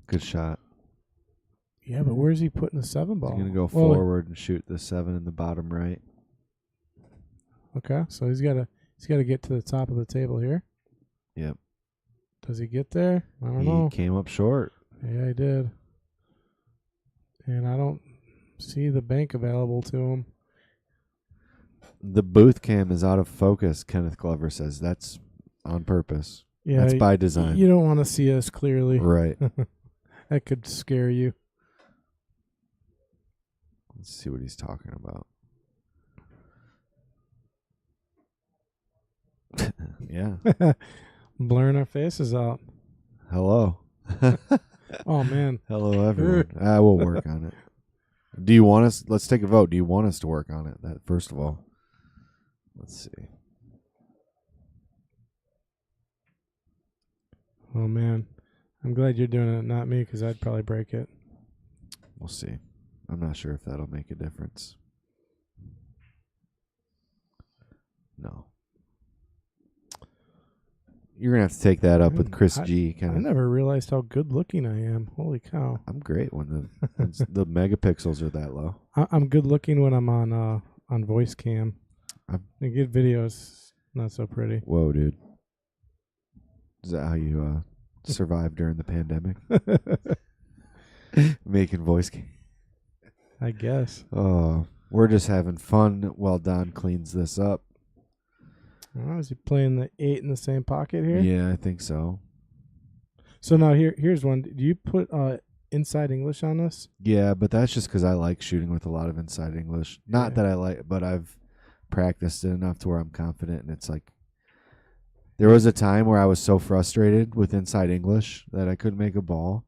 good shot. yeah, but where's he putting the 7 ball? He's gonna go Well, forward and shoot the 7 in the bottom right. Okay, so he's got to get to the top of the table here. Yep. Does he get there? I don't He know. came up short. Yeah, he did. And I don't see the bank available to him. The booth cam is out of focus. Kenneth Glover says that's on purpose. Yeah, That's by design. You don't want to see us clearly. Right. That could scare you. Let's see what he's talking about. Yeah. Blurring our faces out. Hello. Oh man. Hello, everyone. We'll work on it. Do you want us? Let's take a vote. Do you want us to work on it? That first of all. Let's see. Oh man. I'm glad you're doing it, not me, because I'd probably break it. We'll see. I'm not sure if that'll make a difference. No. You're gonna have to take that up with Chris G. I Kind of. never realized how good looking I am. Holy cow. I'm great when the megapixels are that low. I'm good looking when I'm on voice cam. I'm- And good videos, not so pretty. Whoa, dude. Is that how you survived during the pandemic? Making voice. I guess. Oh, we're just having fun while Don cleans this up. Oh, is he playing the 8 in the same pocket here? Yeah, I think so. So now here's one. Do you put inside English on this? Yeah, but that's just because I like shooting with a lot of inside English. Not that I like, but I've practiced it enough to where I'm confident, and it's like there was a time where I was so frustrated with inside English that I couldn't make a ball,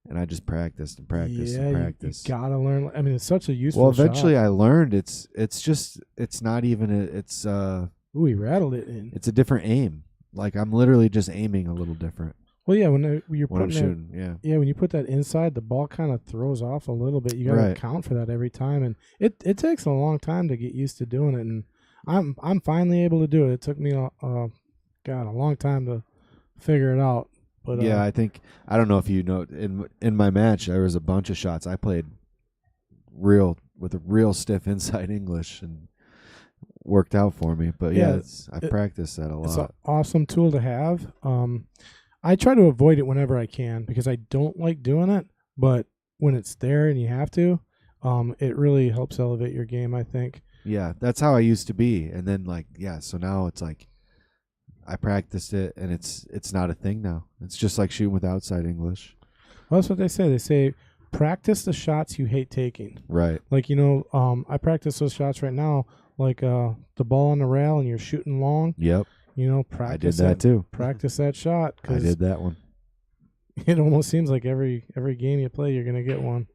and I just practiced and practiced and practiced. You gotta learn. I mean, it's such a useful. Well, eventually shot. I learned it's not even it's Ooh, he rattled it in. It's a different aim. Like I'm literally just aiming a little different. Well, yeah, when you're when I'm putting shooting, yeah, when you put that inside, the ball kind of throws off a little bit. You got to account for that every time, and it takes a long time to get used to doing it. And I'm finally able to do it. It took me a long time to figure it out. But yeah, I don't know if you know in my match there was a bunch of shots I played with a real stiff inside English and worked out for me. But yeah, I practiced that a lot. It's an awesome tool to have. I try to avoid it whenever I can because I don't like doing it. But when it's there and you have to, it really helps elevate your game, I think. Yeah, that's how I used to be. And then so now it's like I practiced it and it's not a thing now. It's just like shooting with outside English. Well, that's what they say. They say practice the shots you hate taking. Right. Like, I practice those shots right now, like the ball on the rail and you're shooting long. Yep. Practice I did that too. Practice that shot. I did that one. It almost seems like every game you play, you're going to get one.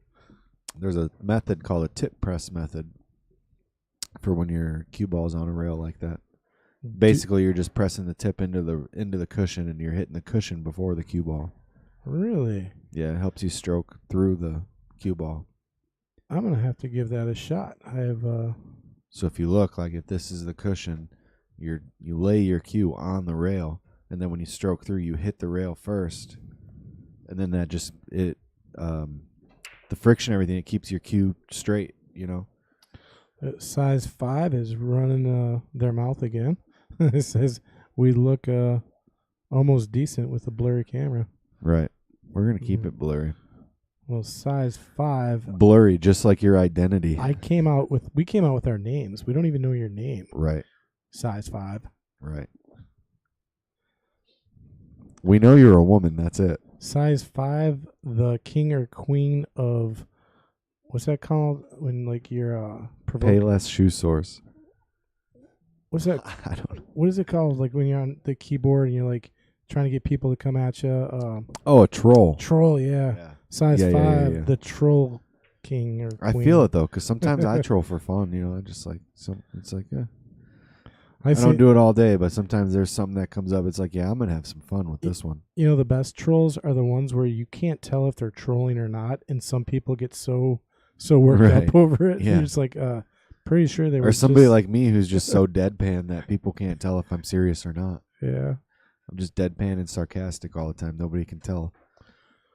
There's a method called a tip press method for when your cue ball's on a rail like that. Basically, you're just pressing the tip into the cushion, and you're hitting the cushion before the cue ball. Really? Yeah, it helps you stroke through the cue ball. I'm going to have to give that a shot. I have. So if you look, like if this is the cushion, you lay your cue on the rail, and then when you stroke through, you hit the rail first, and then that just the friction, everything, it keeps your cue straight. Size 5 is running their mouth again. It says we look almost decent with a blurry camera. Right. We're gonna keep it blurry. Well, size 5. Blurry, just like your identity. We came out with our names. We don't even know your name. Right. Size 5. Right. We know you're a woman. That's it. Size 5, the king or queen of, what's that called when you're Payless shoe source. What's that? I don't know. What is it called? Like when you're on the keyboard and you're like trying to get people to come at you. A troll. Troll, yeah. Size 5, the troll king or queen. I feel it though, because sometimes I troll for fun. I just like it's like I don't do it all day, but sometimes there's something that comes up. It's like, I'm gonna have some fun with this one. The best trolls are the ones where you can't tell if they're trolling or not, and some people get so worked up over it. Yeah. You're just like, pretty sure they were. Or somebody like me who's just so deadpan that people can't tell if I'm serious or not. Yeah. I'm just deadpan and sarcastic all the time. Nobody can tell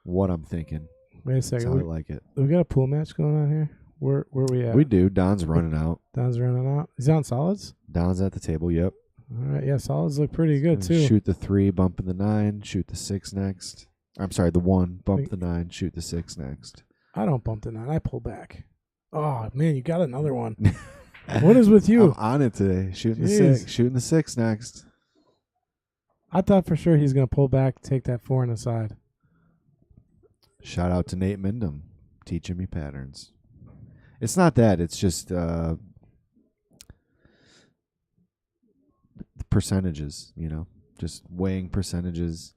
what I'm thinking. Wait a second. That's how I like it. We got a pool match going on here. Where we at? We do. Don's running out. Don's running out. He's on solids? Don's at the table, yep. All right, yeah, solids look pretty good too. Shoot the 3, bump in the 9, shoot the 6 next. I'm sorry, the 1, bump the 9, shoot the 6 next. I don't bump the 9, I pull back. Oh man, you got another one. What is with you? I'm on it today. Shooting the 6 next. I thought for sure he's gonna pull back, take that 4 on the side. Shout out to Nate Mindham, teaching me patterns. It's not that. It's just the percentages. Just weighing percentages.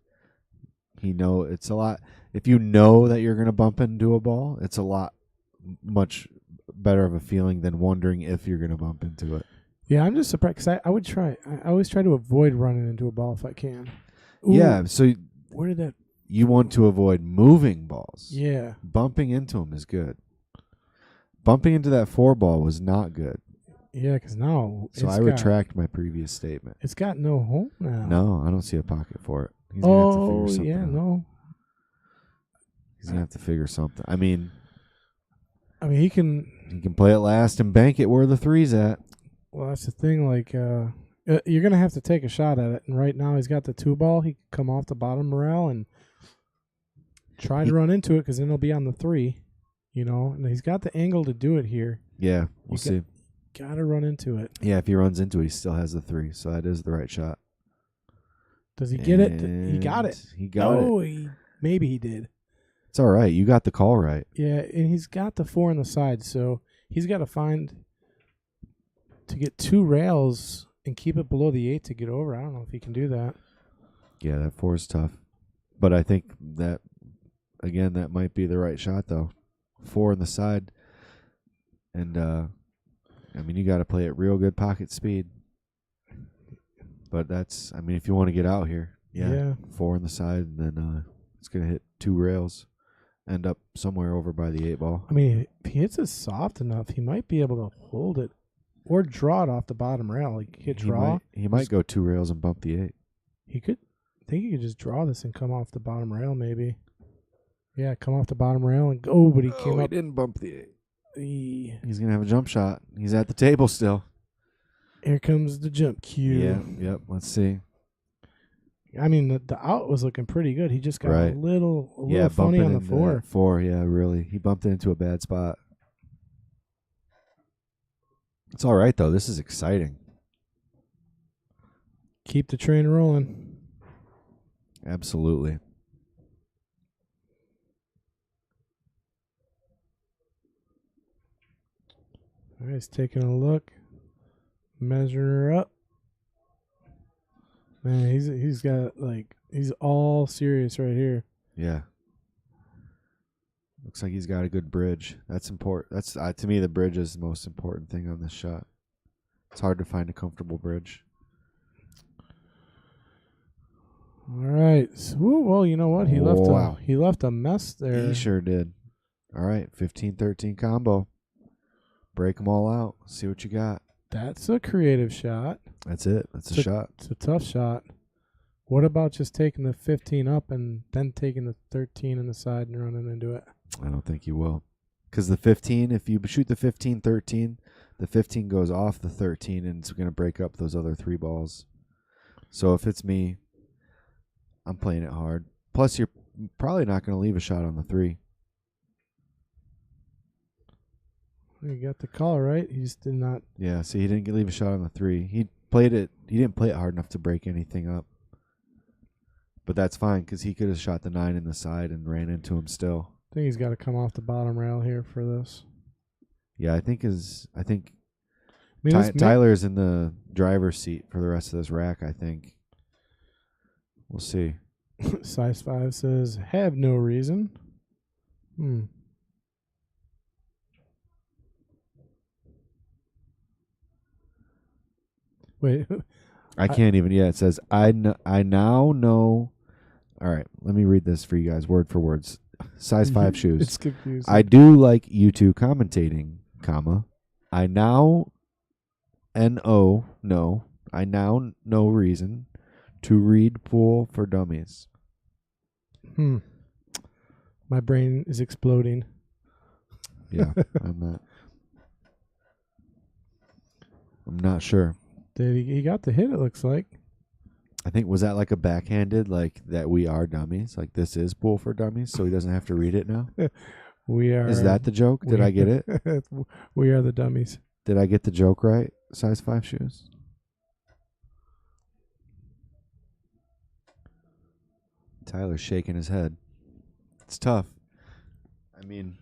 It's a lot. If you know that you're gonna bump into a ball, it's a lot much better of a feeling than wondering if you're gonna bump into it. Yeah, I'm just surprised because I would try. I always try to avoid running into a ball if I can. Ooh, yeah. So where did that? You want to avoid moving balls. Yeah. Bumping into them is good. Bumping into that 4 ball was not good. Yeah, because now. So I retract my previous statement. It's got no hole now. No, I don't see a pocket for it. He's gonna have to figure something out. No. He's gonna have to figure something. I mean, he can. He can play it last and bank it where the 3's at. Well, that's the thing. You're gonna have to take a shot at it. And right now he's got the 2 ball. He can come off the bottom rail and try to run into it because then he'll be on the 3. And he's got the angle to do it here. Yeah, we'll see. Gotta run into it. Yeah, if he runs into it, he still has the 3, so that is the right shot. Does he get it? He got it. He got it. He Maybe he did. It's all right. You got the call right. Yeah, and he's got the 4 on the side, so he's got to find to get 2 rails and keep it below the 8 to get over. I don't know if he can do that. Yeah, that 4 is tough. But I think that, again, that might be the right shot, though. 4 on the side. And, I mean, you got to play at real good pocket speed. But that's, I mean, if you want to get out here, yeah. 4 on the side, and then it's going to hit 2 rails. End up somewhere over by the 8 ball. I mean, if he hits it soft enough, he might be able to hold it or draw it off the bottom rail. Like hit draw. He might go 2 rails and bump the 8. He could. I think he could just draw this and come off the bottom rail, maybe. Yeah, come off the bottom rail and go. But he came up. He didn't bump the 8. He's gonna have a jump shot. He's at the table still. Here comes the jump cue. Yeah. Yep. Let's see. I mean, the out was looking pretty good. He just got right. a little funny on the 4. 4, yeah, really. He bumped it into a bad spot. It's all right, though. This is exciting. Keep the train rolling. Absolutely. All right, he's taking a look. Measuring her up. Man, he's got he's all serious right here. Yeah. Looks like he's got a good bridge. That's important. That's to me, the bridge is the most important thing on this shot. It's hard to find a comfortable bridge. All right. So, well, you know what? He left a mess there. He sure did. All right, 15-13 combo. Break them all out. See what you got. That's a creative shot. That's it. That's a shot. It's a tough shot. What about just taking the 15 up and then taking the 13 on the side and running into it? I don't think you will. Because the 15, if you shoot the 15-13, the 15 goes off the 13 and it's going to break up those other 3 balls. So if it's me, I'm playing it hard. Plus, you're probably not going to leave a shot on the 3. You got the call right. He just did not. Yeah, see, he didn't leave a shot on the 3. He didn't play it hard enough to break anything up. But that's fine because he could have shot the 9 in the side and ran into him still. I think he's got to come off the bottom rail here for this. Yeah, I think Tyler's in the driver's seat for the rest of this rack, I think. We'll see. Size 5 says, have no reason. Wait. I can't even. Yeah, it says, I now know. All right, let me read this for you guys, word for words. Size 5 shoes. It's confusing. I do like you two commentating, comma. I now know reason to read Pool for Dummies. My brain is exploding. Yeah, I'm not sure. He got the hit, it looks like. I think, was that like a backhanded, like that we are dummies? Like this is Pool for Dummies, so he doesn't have to read it now? We are. Is that the joke? Did I get it? We are the dummies. Did I get the joke right? Size 5 shoes? Tyler's shaking his head. It's tough. I mean,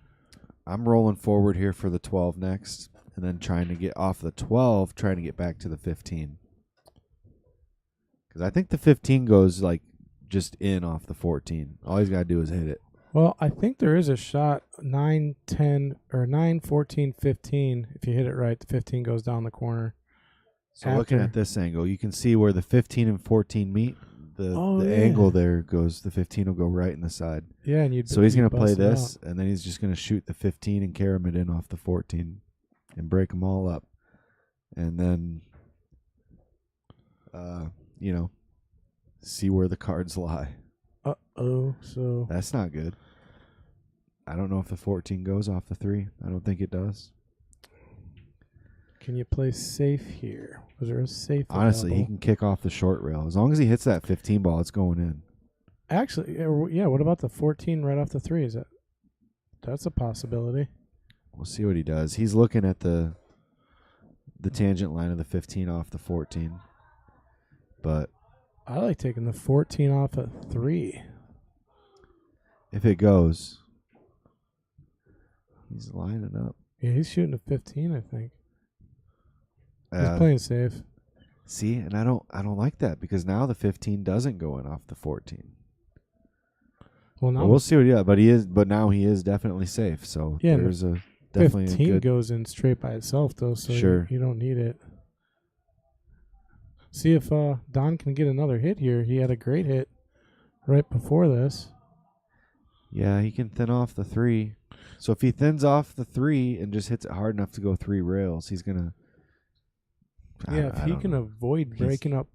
I'm rolling forward here for the 12 next, and then trying to get off the 12, trying to get back to the 15. Because I think the 15 goes like just in off the 14. All he's got to do is hit it. Well, I think there is a shot 9, 10, or 9, 14, 15. If you hit it right, the 15 goes down the corner. So looking at this angle, you can see where the 15 and 14 meet. The angle there goes, the 15 will go right in the side. Yeah, and so he's going to play this, and then he's just going to shoot the 15 and carom it in off the 14 and break them all up. And then, see where the cards lie. So that's not good. I don't know if the 14 goes off the 3. I don't think it does. Can you play safe here? Was there a safe? Honestly, available? He can kick off the short rail. As long as he hits that 15 ball, it's going in. Actually, yeah, what about the 14 right off the 3? That's a possibility. We'll see what he does. He's looking at the tangent line of the 15 off the 14. But I like taking the 14 off at 3. If it goes, he's lining up. Yeah, he's shooting a 15, I think. He's Uh, playing safe. See, and I don't like that because now the 15 doesn't go in off the 14. Well, now We'll see what. Yeah, but now he is definitely safe. So Yeah, there's a definitely 15 a good. goes in straight by itself, though, so Sure. you don't need it. See if Don can get another hit here. He had a great hit right before this. Yeah, he can thin off the 3. So if he thins off the 3 and just hits it hard enough to go 3 rails, he's gonna. Yeah, if he can avoid breaking up.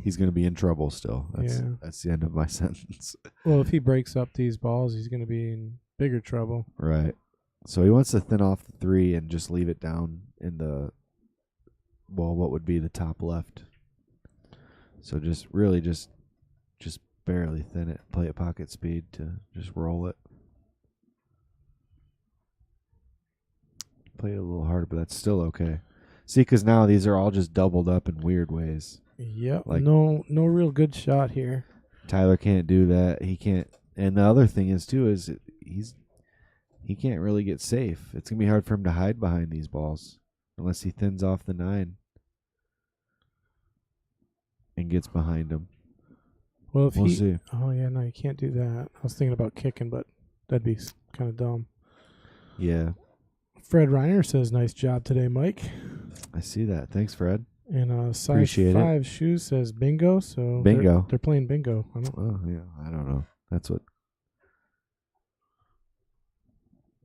He's gonna be in trouble still. Yeah. That's the end of my sentence. Well, if he breaks up these balls, he's going to be in bigger trouble. Right. So he wants to thin off the 3 and just leave it down in the. Well, what would be the top left? So just barely thin it. Play at pocket speed to just roll it. Play it a little harder, but that's still okay. See, because now these are all just doubled up in weird ways. Yep. Like, no real good shot here. Tyler can't do that. He can't. And the other thing is too is he can't really get safe. It's gonna be hard for him to hide behind these balls unless he thins off the 9 and gets behind him. Well, if We'll see. Oh yeah, no, you can't do that. I was thinking about kicking, but that'd be kind of dumb. Yeah. Fred Reiner says, "Nice job today, Mike." I see that. Thanks, Fred. And size Appreciate 5 shoes says bingo. So Bingo. They're playing bingo. Oh yeah, I don't know. That's what.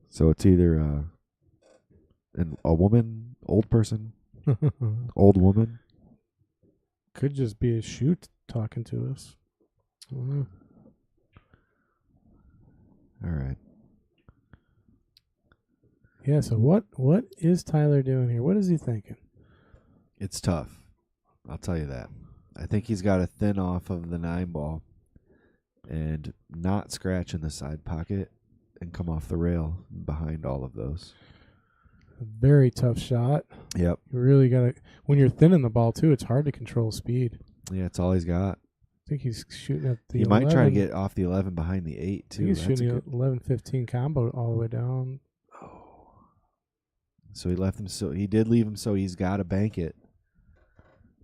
So it's either a woman, old person, old woman. Could just be a shoe talking to us. I don't know. All right. Yeah. So what is Tyler doing here? What is he thinking? It's tough. I'll tell you that. I think he's got to thin off of the 9 ball and not scratch in the side pocket and come off the rail behind all of those. A very tough shot. Yep. You really got to, when you're thinning the ball too, it's hard to control speed. Yeah, it's all he's got. I think he's shooting at the He 11. might try to get off the 11 behind the 8 too. He's shooting the 11-15 combo all the way down. Oh. So he left him. So he did leave him. So he's got to bank it.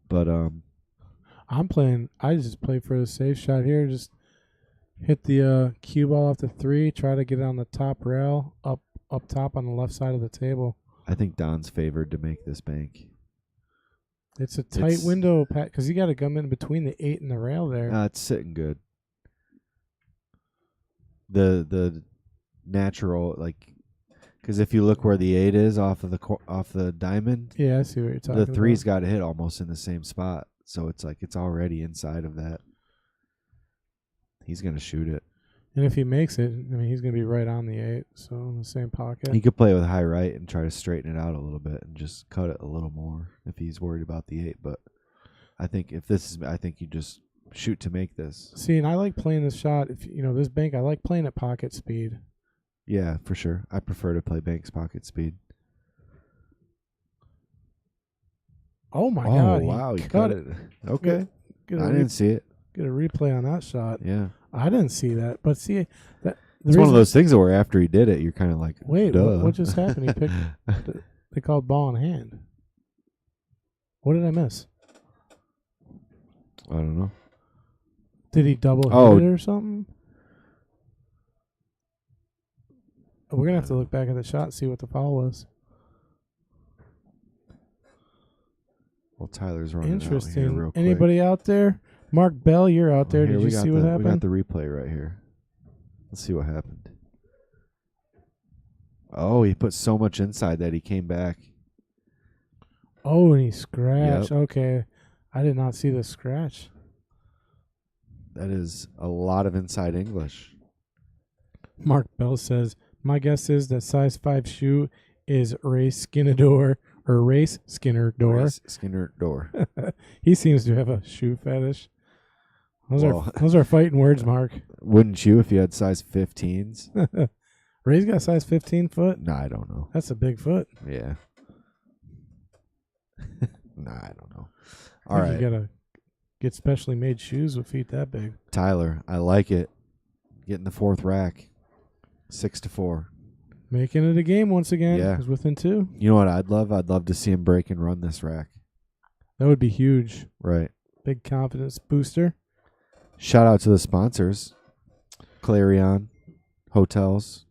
But I just play for the safe shot here. Just hit the cue ball off the 3. Try to get it on the top rail up top on the left side of the table. I think Don's favored to make this bank. It's a tight window, Pat, because you got to come in between the 8 and the rail there. It's sitting good. The natural, like, because if you look where the 8 is off the diamond, yeah, I see what you're talking about. The 3's got to hit almost in the same spot, so it's like it's already inside of that. He's gonna shoot it, and if he makes it, I mean, he's gonna be right on the 8, so in the same pocket. He could play with high right and try to straighten it out a little bit and just cut it a little more if he's worried about the 8. But I think I think you just shoot to make this. See, and I like playing this shot. If this bank, I like playing at pocket speed. Yeah, for sure. I prefer to play Banks pocket speed. Oh my God! Wow, you cut it. Okay, I didn't see it. Get a replay on that shot. Yeah, I didn't see that. But see, it's one of those things where after he did it, you're kind of like, wait, duh. what just happened? He picked. They called ball in hand. What did I miss? I don't know. Did he double hit it or something? We're gonna have to look back at the shot and see what the foul was. Well, Tyler's running Interesting. out here real quick. Anybody out there? Mark Bell, you're out there. Did you see what happened? We got the replay right here. Let's see what happened. Oh, he put so much inside that he came back. Oh, and he scratched. Yep. Okay. I did not see the scratch. That is a lot of inside English. Mark Bell says, my guess is that size 5 shoe is Race Skinador or Race Skinner Door. Race Skinner Door. He seems to have a shoe fetish. Those are fighting words, Mark. Wouldn't you if you had size 15s? Ray's got a size 15 foot? No, I don't know. That's a big foot. Yeah. Nah, I don't know. All right. You got to get specially made shoes with feet that big. Tyler, I like it. Getting the 4th rack. 6-4. Making it a game once again. Yeah. He's within 2. You know what I'd love? I'd love to see him break and run this rack. That would be huge. Right. Big confidence booster. Shout out to the sponsors. Clarion Hotels,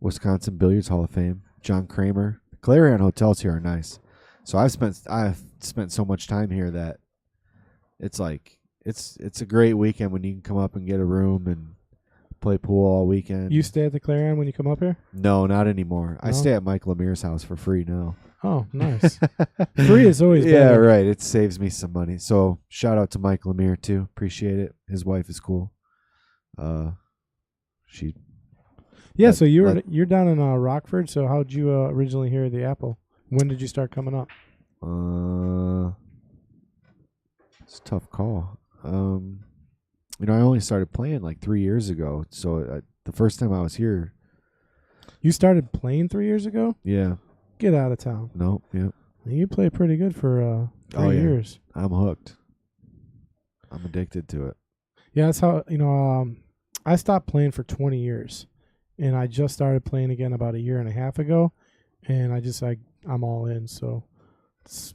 Wisconsin Billiards Hall of Fame, John Kramer. Clarion hotels here are nice. So I've spent so much time here that it's like it's a great weekend when you can come up and get a room and play pool all weekend. You stay at the Clarion when you come up here? No, not anymore. No? I stay at Mike Lemire's house for free now. Oh, nice. Free is always better. Yeah, right. It saves me some money. So shout out to Mike Lemire too. Appreciate it. His wife is cool. So you're down in Rockford. So how'd you originally hear the Apple? When did you start coming up? It's a tough call. I only started playing like 3 years ago. So the first time I was here. You started playing 3 years ago? Yeah. Get out of town. No. Yeah. You play pretty good for 3 years. I'm hooked. I'm addicted to it. Yeah, that's how I stopped playing for 20 years, and I just started playing again about a year and a half ago, and I'm all in. So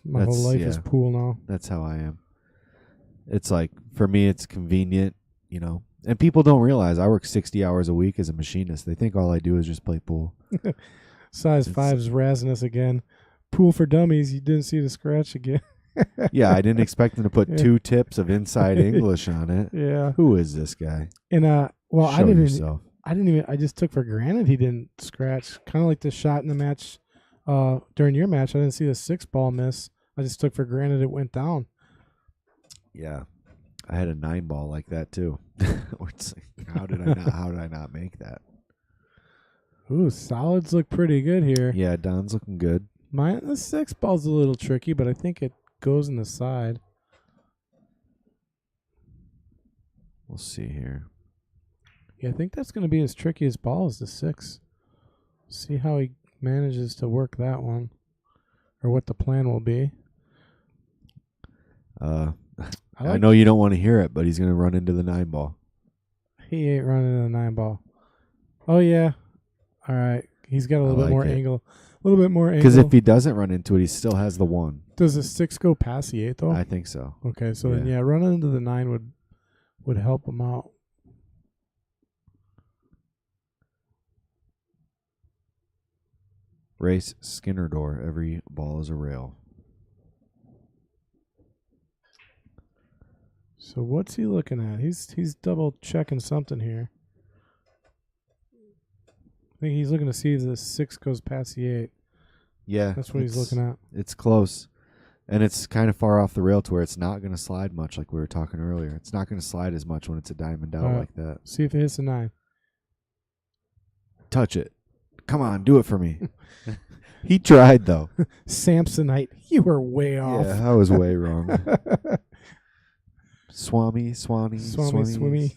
my whole life is pool now. That's how I am. It's like for me, it's convenient, and people don't realize I work 60 hours a week as a machinist. They think all I do is just play pool. Size 5's razzing us again. Pool for dummies. You didn't see the scratch again. Yeah, I didn't expect them to put 2 tips of inside English on it. Yeah. Who is this guy? And Show yourself. I just took for granted he didn't scratch. Kind of like the shot in the match during your match. I didn't see the 6-ball miss. I just took for granted it went down. Yeah. I had a 9-ball like that too. It's like, how did I not make that? Ooh, solids look pretty good here. Yeah, Don's looking good. The 6-ball's a little tricky, but I think it goes in the side. We'll see here. Yeah, I think that's going to be as tricky as ball as the 6. See how he manages to work that one, or what the plan will be. I know you don't want to hear it, but he's going to run into the 9-ball. He ain't running a 9-ball. Oh, yeah. All right. He's got a little bit more angle. A little bit more angle. Because if he doesn't run into it, he still has the 1. Does the 6 go past the 8, though? I think so. Okay, so then, running into the 9 would help him out. Race Skinner door. Every ball is a rail. So what's he looking at? He's double checking something here. I think he's looking to see if the 6 goes past the 8. Yeah. That's what he's looking at. It's close. And it's kind of far off the rail to where it's not going to slide much like we were talking earlier. It's not going to slide as much when it's a diamond out like that. See if it hits a 9. Touch it. Come on, do it for me. He tried, though. Samsonite, you were way off. Yeah, I was way wrong. Swami. Samsonite,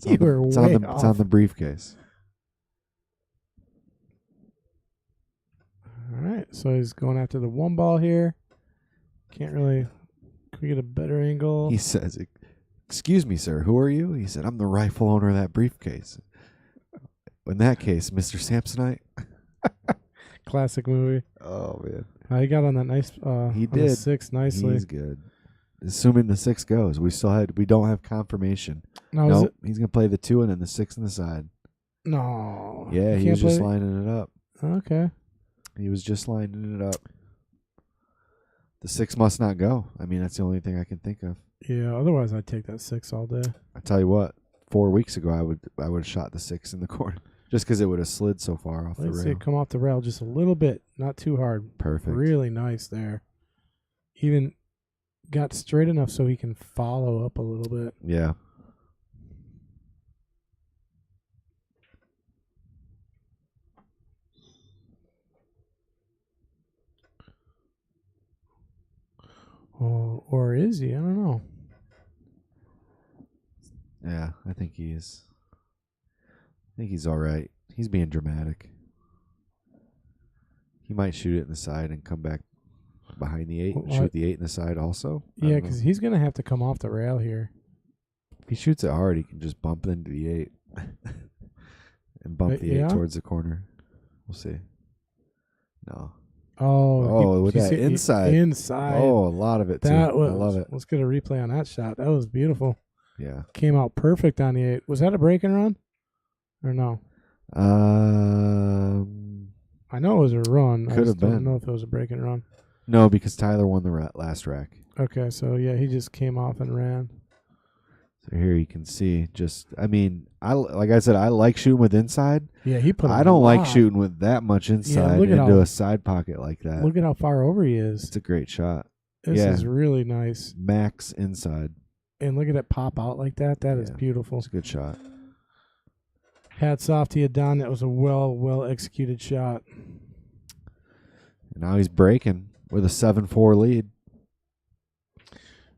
you were way off. It's on the briefcase. All right, so he's going after the 1-ball here. Can we get a better angle? He says, "Excuse me, sir, who are you?" He said, "I'm the rightful owner of that briefcase." In that case, Mr. Samsonite. Classic movie. Oh, man. He got on that nice he on did. the 6 nicely. He's good. Assuming the 6 goes. We don't have confirmation. Nope. He's going to play the 2 and then the 6 on the side. No. Yeah, he was just lining it up. Okay. He was just lining it up. The 6 must not go. I mean, that's the only thing I can think of. Yeah, otherwise I'd take that 6 all day. I tell you what, 4 weeks ago I would have shot the 6 in the corner just because it would have slid so far off the rail. Let's see it come off the rail just a little bit, not too hard. Perfect. Really nice there. Even got straight enough so he can follow up a little bit. Yeah. Oh, or is he? I don't know. Yeah, I think he is. I think he's all right. He's being dramatic. He might shoot it in the side and come back behind the 8 and shoot the 8 in the side also. Yeah, because he's going to have to come off the rail here. he shoots it hard, he can just bump it into the 8 and bump the 8 towards the corner. We'll see. No. Oh, with that inside. Inside. Oh, a lot of it, too. I love it. Let's get a replay on that shot. That was beautiful. Yeah. Came out perfect on the 8. Was that a break and run? Or no? I know it was a run. Could have been. I don't know if it was a break and run. No, because Tyler won the last rack. Okay, so yeah, he just came off and ran. So here you can see like I said, I like shooting with inside. Yeah, he put. I don't like shooting with that much inside into a side pocket like that. Look at how far over he is. It's a great shot. This is really nice. Max inside. And look at it pop out like that. That is beautiful. It's a good shot. Hats off to you, Don. That was a well executed shot. And now he's breaking with a 7-4 lead.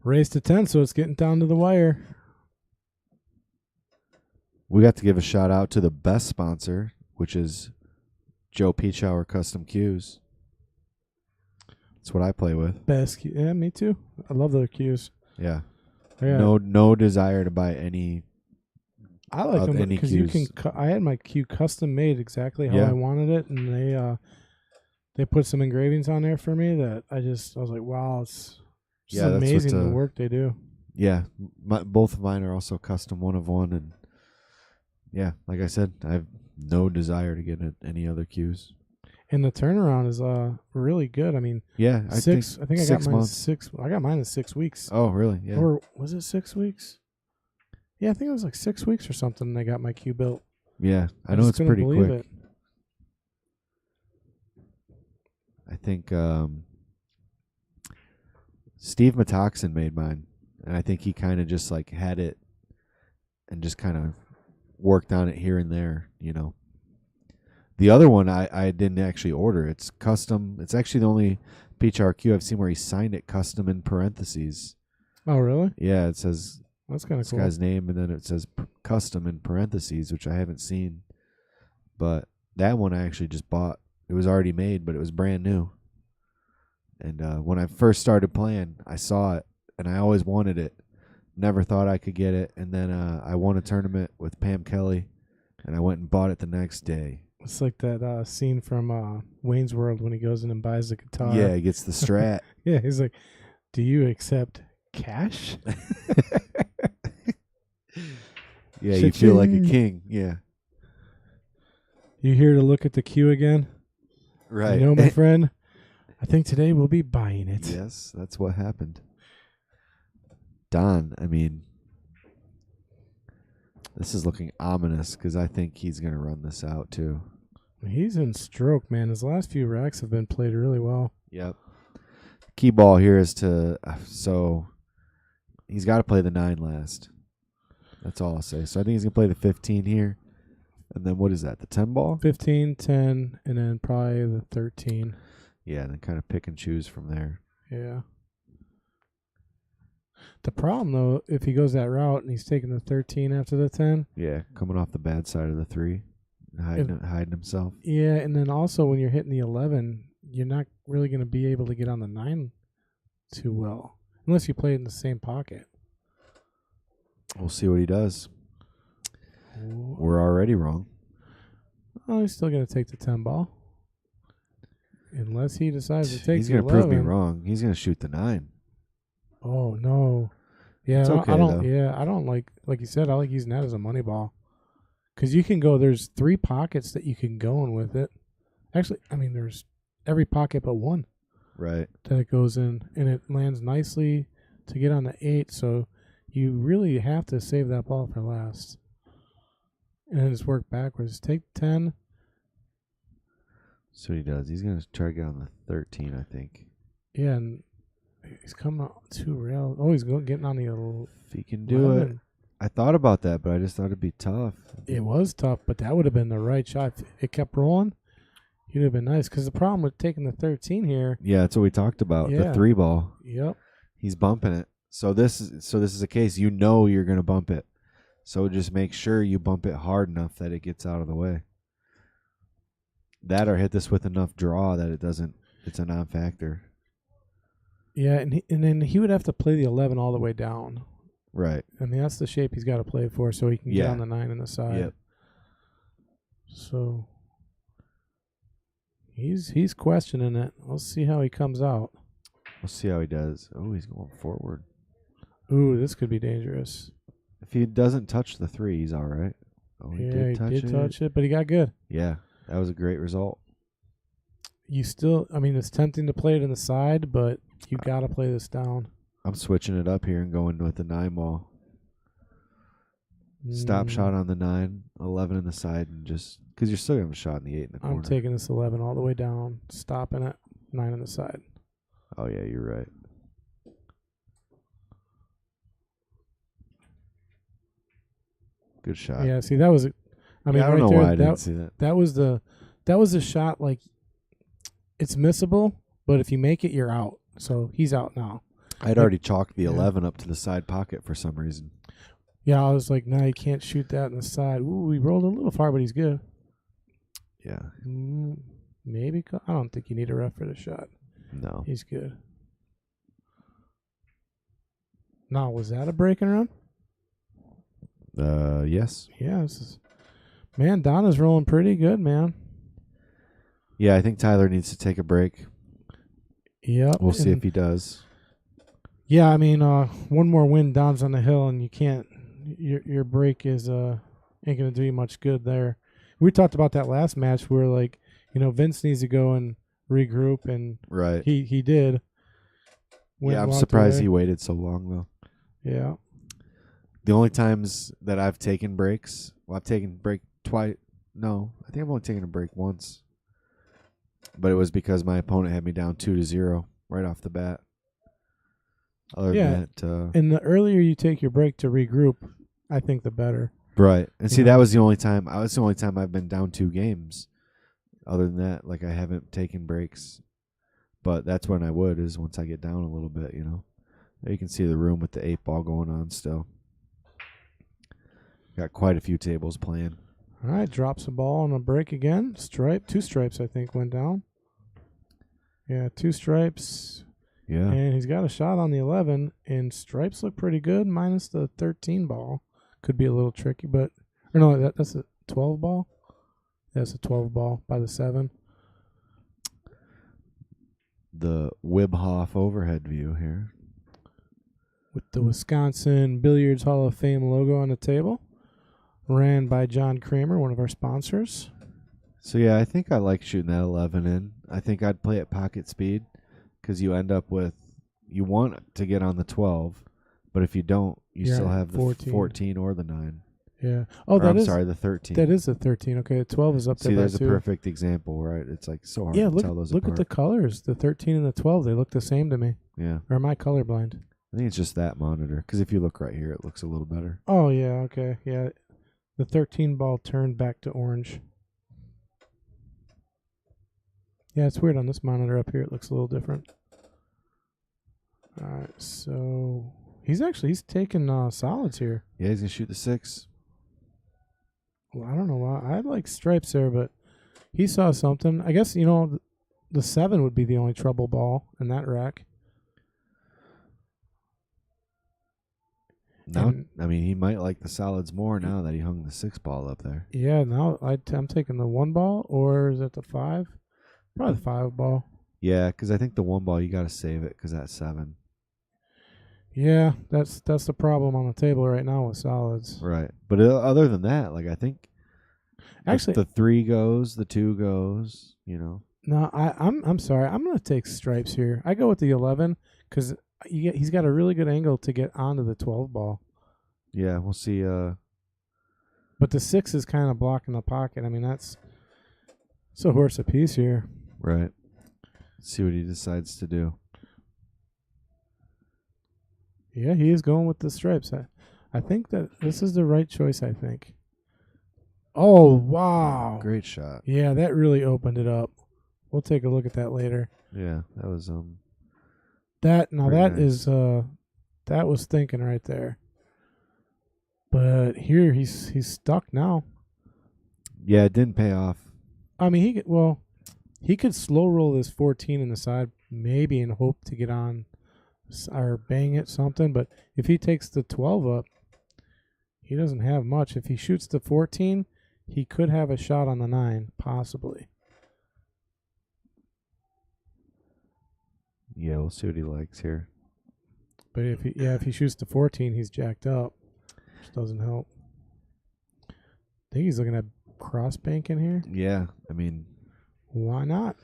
Race to 10, so it's getting down to the wire. We got to give a shout out to the best sponsor, which is Joe Peachauer Custom Cues. That's what I play with. Best cue. Yeah, me too. I love their cues. Yeah. No desire to buy any. I like them because you can. I had my cue custom made exactly how I wanted it, and they put some engravings on there for me that I was like, wow, it's amazing the work they do. Yeah, both of mine are also custom, one of one, and yeah, like I said, I have no desire to get any other cues. And the turnaround is really good. I mean, yeah, I think I got mine 6. I got mine in 6 weeks. Oh, really? Yeah. Or was it 6 weeks? Yeah, I think it was like 6 weeks or something. And I got my cue built. Yeah, I know it's pretty quick. It. I think Steve Matoxin made mine, and I think he kind of just like had it and just kind of worked on it here and there, you know. The other one I didn't actually order. It's custom. It's actually the only Peachauer cue I've seen where he signed it custom in parentheses. Oh, really? Yeah, it says that's kind of cool. This guy's name, and then it says custom in parentheses, which I haven't seen. But that one I actually just bought. It was already made, but it was brand new. And when I first started playing, I saw it, and I always wanted it. Never thought I could get it. And then I won a tournament with Pam Kelly, and I went and bought it the next day. It's like that scene from Wayne's World when he goes in and buys the guitar. Yeah, he gets the Strat. Yeah, he's like, do you accept cash? Yeah, you feel like a king. Yeah. You here to look at the cue again? Right. You know, my friend, I think today we'll be buying it. Yes, that's what happened. Don, I mean, this is looking ominous because I think he's going to run this out too. He's in stroke, man. His last few racks have been played really well. Yep. Key ball here is so he's got to play the 9 last. That's all I'll say. So I think he's going to play the 15 here. And then what is that, the 10 ball? 15, 10, and then probably the 13. Yeah, and then kind of pick and choose from there. Yeah. The problem, though, if he goes that route and he's taking the 13 after the 10. Yeah, coming off the bad side of the 3, hiding himself. Yeah, and then also when you're hitting the 11, you're not really going to be able to get on the 9 too well, unless you play it in the same pocket. We'll see what he does. Ooh. We're already wrong. Oh, he's still going to take the 10 ball. Unless he decides to take the 11. He's going to prove me wrong. He's going to shoot the 9. Oh, no. Yeah, it's okay, though. Yeah, I don't like you said, I like using that as a money ball. Because you can go, there's 3 pockets that you can go in with it. Actually, I mean, there's every pocket but one. Right. That it goes in, and it lands nicely to get on the 8, so you really have to save that ball for last. And then just work backwards. Take 10. So he does. He's going to try to get on the 13, I think. Yeah, and he's coming out 2 rails. Oh, he's getting on the 11. If he can do it. I thought about that, but I just thought it'd be tough. It was tough, but that would have been the right shot. If it kept rolling, he'd have been nice. Because the problem with taking the 13 here. Yeah, that's what we talked about. Yeah. The 3 ball. Yep. He's bumping it. So this is a case you know you're going to bump it. So just make sure you bump it hard enough that it gets out of the way. That or hit this with enough draw that it's a non-factor. Yeah, and then he would have to play the 11 all the way down. Right. I mean, that's the shape he's got to play for, so he can get Yeah. on the 9 in the side. Yep. So he's questioning it. Let's see how he comes out. We'll see how he does. Oh, he's going forward. Ooh, this could be dangerous. If he doesn't touch the 3, he's all right. Oh, he did touch it. But he got good. Yeah, that was a great result. You still, I mean, it's tempting to play it in the side, but you got to play this down. I'm switching it up here and going with the 9 ball. Stop shot on the 9, 11 in the side, and just because you're still going to have a shot in the 8 in the corner. I'm taking this 11 all the way down, stopping at 9 in the side. Oh, yeah, you're right. Good shot. Yeah, see, that was, I mean, I don't right know there, why I didn't see that. That was the shot, like, it's missable, but if you make it, you're out. So he's out now. I'd already chalked the 11 up to the side pocket for some reason. Yeah, I was like, no, you can't shoot that in the side. Ooh, he rolled a little far, but he's good. Yeah. Maybe. I don't think you need a ref for the shot. No. He's good. Now, was that a breaking run? Yes. Yeah. Man, Donna's rolling pretty good, man. Yeah, I think Tyler needs to take a break. Yep. We'll see if he does. Yeah, I mean, one more win, Don's on the hill, and you can't. Your break is ain't gonna do you much good there. We talked about that last match where, like, Vince needs to go and regroup, and right. He did. Yeah, I'm surprised he waited so long though. Yeah. The only times that I've taken breaks, I've taken break twice. No, I think I've only taken a break once. But it was because my opponent had me down 2-0 right off the bat. Other than that, and the earlier you take your break to regroup, I think the better. Right. And see, that was the only time. That's the only time I've been down 2 games. Other than that, like, I haven't taken breaks. But that's when I would, is once I get down a little bit, There you can see the room with the 8 ball going on still. Got quite a few tables playing. All right, drops the ball on a break again. 2 stripes, I think, went down. Yeah, 2 stripes. Yeah. And he's got a shot on the 11, and stripes look pretty good, minus the 13 ball. Could be a little tricky, but... Or no, that's a 12 ball? That's a 12 ball by the 7. The Wibhoff overhead view here. With the Wisconsin Billiards Hall of Fame logo on the table. Ran by John Kramer, one of our sponsors. So, yeah, I think I like shooting that 11 in. I think I'd play at pocket speed because you end up with... You want to get on the 12, but if you don't, you're still have the 14 or the 9. Yeah. Oh, I'm sorry, the 13. That is the 13. Okay, the 12 is up there. See, there's a perfect example, right? It's like so hard to tell those look apart. at the colors. The 13 and the 12, they look the same to me. Yeah. Or am I colorblind? I think it's just that monitor, because if you look right here, it looks a little better. Oh, yeah, okay. Yeah, the 13 ball turned back to orange. Yeah, it's weird on this monitor up here. It looks a little different. All right, so he's taking solids here. Yeah, he's going to shoot the 6. Well, I don't know why. I'd like stripes there, but he saw something. I guess, the 7 would be the only trouble ball in that rack. No, I mean, he might like the solids more now that he hung the 6 ball up there. Yeah, now I'm taking the 1 ball, or is it the 5? Probably the 5 ball. Yeah, because I think the 1 ball, you got to save it because that's 7. Yeah, that's the problem on the table right now with solids. Right. But other than that, like, I think actually the 3 goes, the 2 goes, No, I'm sorry. I'm going to take stripes here. I go with the 11 because he's got a really good angle to get onto the 12 ball. Yeah, we'll see. But the 6 is kind of blocking the pocket. I mean, it's a horse apiece here. Right. Let's see what he decides to do. Yeah, he is going with the stripes. I think that this is the right choice, I think. Oh, wow. Great shot. Yeah, that really opened it up. We'll take a look at that later. Yeah, that was that was thinking right there. But here he's stuck now. Yeah, it didn't pay off. I mean, he could slow roll this 14 in the side maybe and hope to get on or bang it something. But if he takes the 12 up, he doesn't have much. If he shoots the 14, he could have a shot on the 9, possibly. Yeah, we'll see what he likes here. But if he shoots the 14, he's jacked up, which doesn't help. I think he's looking at cross banking here. Yeah, I mean, why not?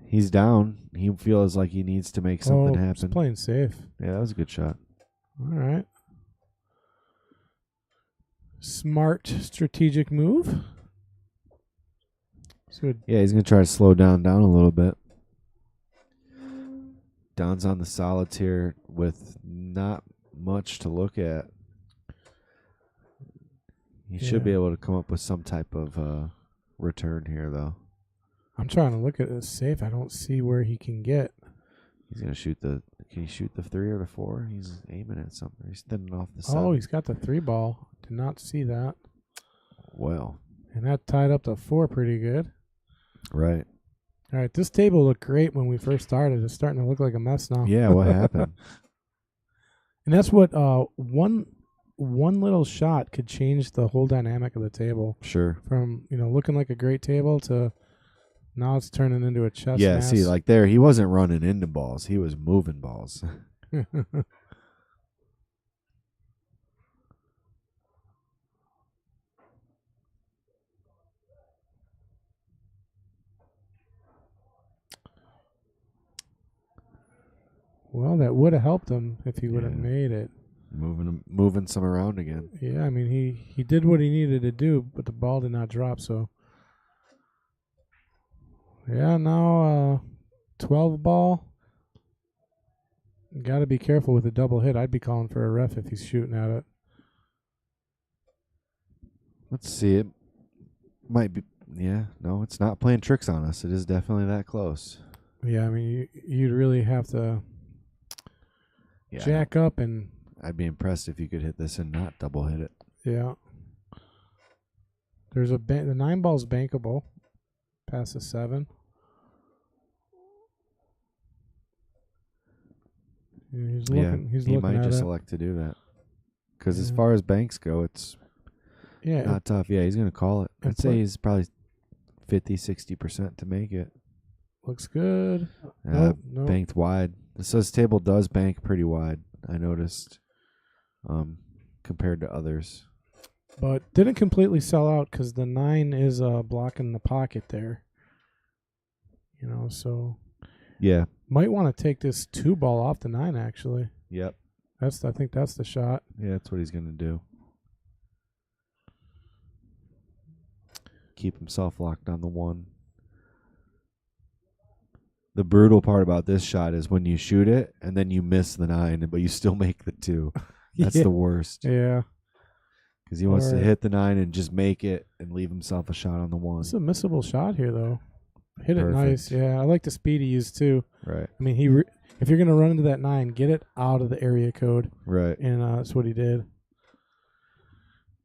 He's down. He feels like he needs to make something happen. He's playing safe. Yeah, that was a good shot. All right. Smart strategic move. Yeah, he's going to try to slow down a little bit. Don's on the solids here with not much to look at. He should be able to come up with some type of return here, though. I'm trying to look at this safe. I don't see where he can get. He's going to shoot the... Can he shoot the 3 or the 4? He's aiming at something. He's thinning off the 7. Oh, he's got the 3 ball. Did not see that. Well. And that tied up the 4 pretty good. Right. All right, this table looked great when we first started. It's starting to look like a mess now. Yeah, what happened? And that's what one little shot could change the whole dynamic of the table. Sure. From, looking like a great table to now it's turning into a chess Yeah, mass. see, like there, he wasn't running into balls. He was moving balls. Well, that would have helped him if he would have made it. Moving some around again. Yeah, I mean, he did what he needed to do, but the ball did not drop, so. Yeah, now 12 ball. Got to be careful with a double hit. I'd be calling for a ref if he's shooting at it. Let's see. It might be. Yeah, no, it's not playing tricks on us. It is definitely that close. Yeah, I mean, you'd really have to jack up and... I'd be impressed if you could hit this and not double hit it. Yeah. There's the 9 ball's bankable. Past the 7. Yeah, he might just elect to do that. Because as far as banks go, it's not tough. Yeah, he's going to call it. I'd say he's probably 50, 60% to make it. Looks good. Nope. Banked wide. This table does bank pretty wide, I noticed, compared to others. But didn't completely sell out because the 9 is blocking the pocket there. So... Yeah. Might want to take this 2 ball off the 9, actually. Yep. I think that's the shot. Yeah, that's what he's going to do. Keep himself locked on the 1. The brutal part about this shot is when you shoot it and then you miss the 9, but you still make the 2. That's the worst. Yeah. Because he wants to hit the 9 and just make it and leave himself a shot on the 1. It's a missable shot here, though. Hit it nice. Yeah, I like the speed he used, too. Right. I mean, if you're going to run into that 9, get it out of the area code. Right. And that's what he did.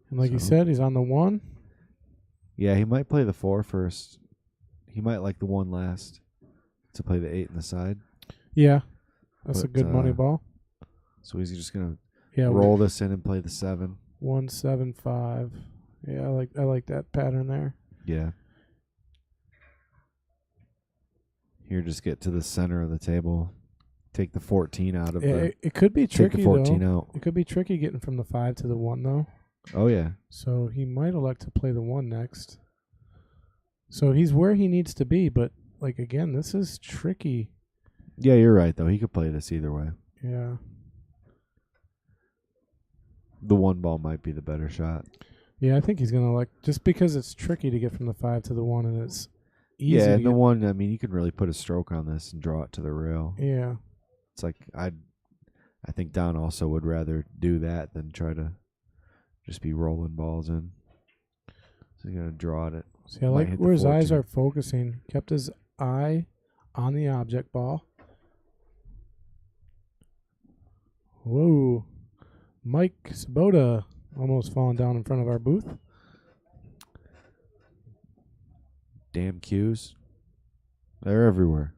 And like you said, he's on the 1. Yeah, he might play the 4 first. He might like the 1 last to play the 8 in the side. Yeah. That's a good money ball. So he's just going to roll this in and play the 7. 1, 7, 5. Yeah, I like that pattern there. Yeah. Here, just get to the center of the table. Take the 14 out of the... It could be tricky, take the 14 out. It could be tricky getting from the 5 to the 1, though. Oh, yeah. So he might elect to play the 1 next. So he's where he needs to be, but, again, this is tricky. Yeah, you're right, though. He could play this either way. Yeah. The 1 ball might be the better shot. Yeah, I think he's going to elect... Just because it's tricky to get from the 5 to the 1, and it's... easy. Yeah, and the 1, I mean, you can really put a stroke on this and draw it to the rail. Yeah. It's like, I think Don also would rather do that than try to just be rolling balls in. So he's going to draw it. See, I like where his eyes are focusing. Kept his eye on the object ball. Whoa. Mike Sabota almost falling down in front of our booth. Damn cues. They're everywhere.